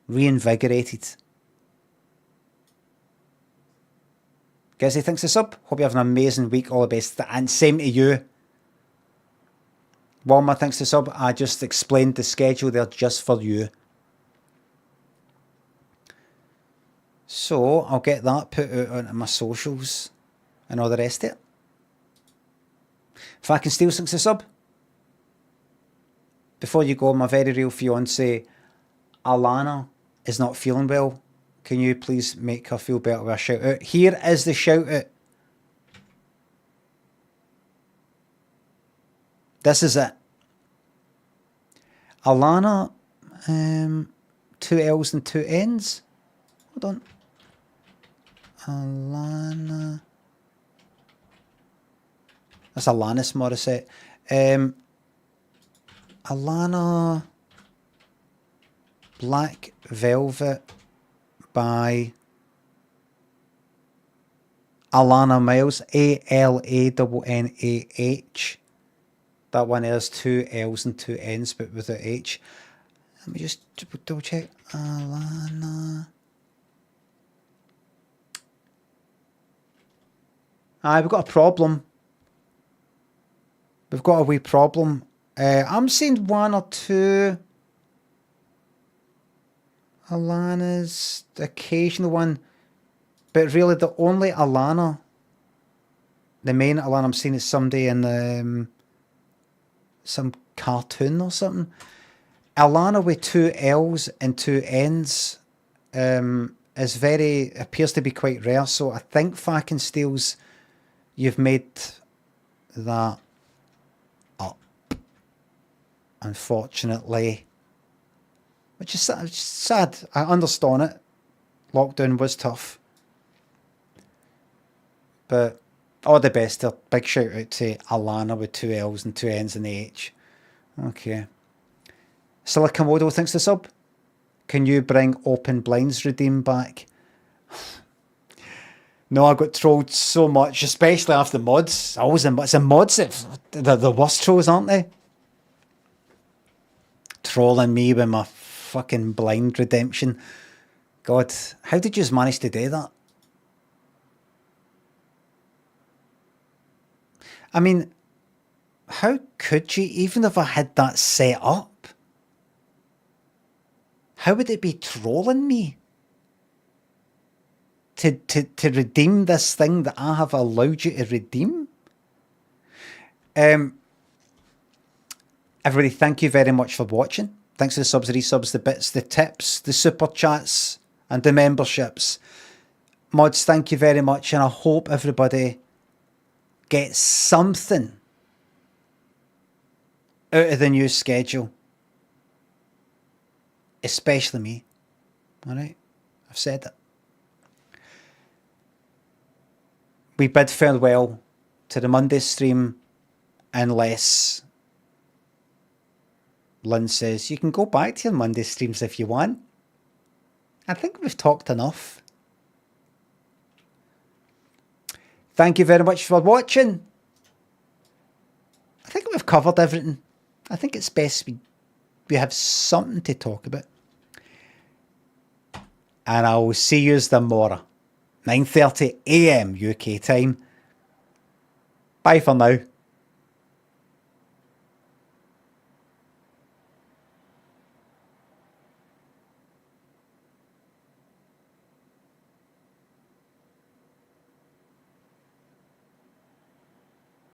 Reinvigorated. Gizzy, thanks for the sub. Hope you have an amazing week. All the best. And same to you. Walmart, thanks for the sub. I just explained the schedule there just for you. So I'll get that put out onto my socials and all the rest of it. If I can steal thanks a sub. Before you go, my very real fiance, Alana, is not feeling well. Can you please make her feel better with a shout out? Here is the shout out. This is it. Alana, 2 L's and 2 N's. Hold on. Alana. That's Alanis Morissette. Alana Black Velvet by Alana Miles. Alanah. That one has 2 L's and 2 N's, but without H. Let me just double check. Alana. We've got a problem. We've got a wee problem. I'm seeing 1 or 2 Alana's, the occasional one, but really the only Alana, the main Alana I'm seeing is somebody in the some cartoon or something. Alana with 2 L's and 2 N's appears to be quite rare. So I think Fakin Steels, you've made that up, unfortunately, which is sad. I understand it. Lockdown was tough, but all the best. A big shout out to Alana with 2 L's and 2 N's and the H. Okay. Silicomodo thinks the sub. Can you bring Open Blinds Redeem back? No, I got trolled so much, especially after the mods. It's the mods that they're the worst trolls, aren't they? Trolling me with my fucking blind redemption. God, how did you manage to do that? I mean, how could you, even if I had that set up? How would it be trolling me to redeem this thing that I have allowed you to redeem? Everybody, thank you very much for watching. Thanks for the subs, the resubs, the bits, the tips, the super chats, and the memberships. Mods, thank you very much, and I hope everybody gets something out of the new schedule. Especially me. Alright? I've said it. We bid farewell to the Monday stream unless Lynn says you can go back to your Monday streams if you want. I think we've talked enough. Thank you very much for watching. I think we've covered everything. I think it's best we have something to talk about. And I will see you tomorrow, 9:30 AM UK time. Bye for now.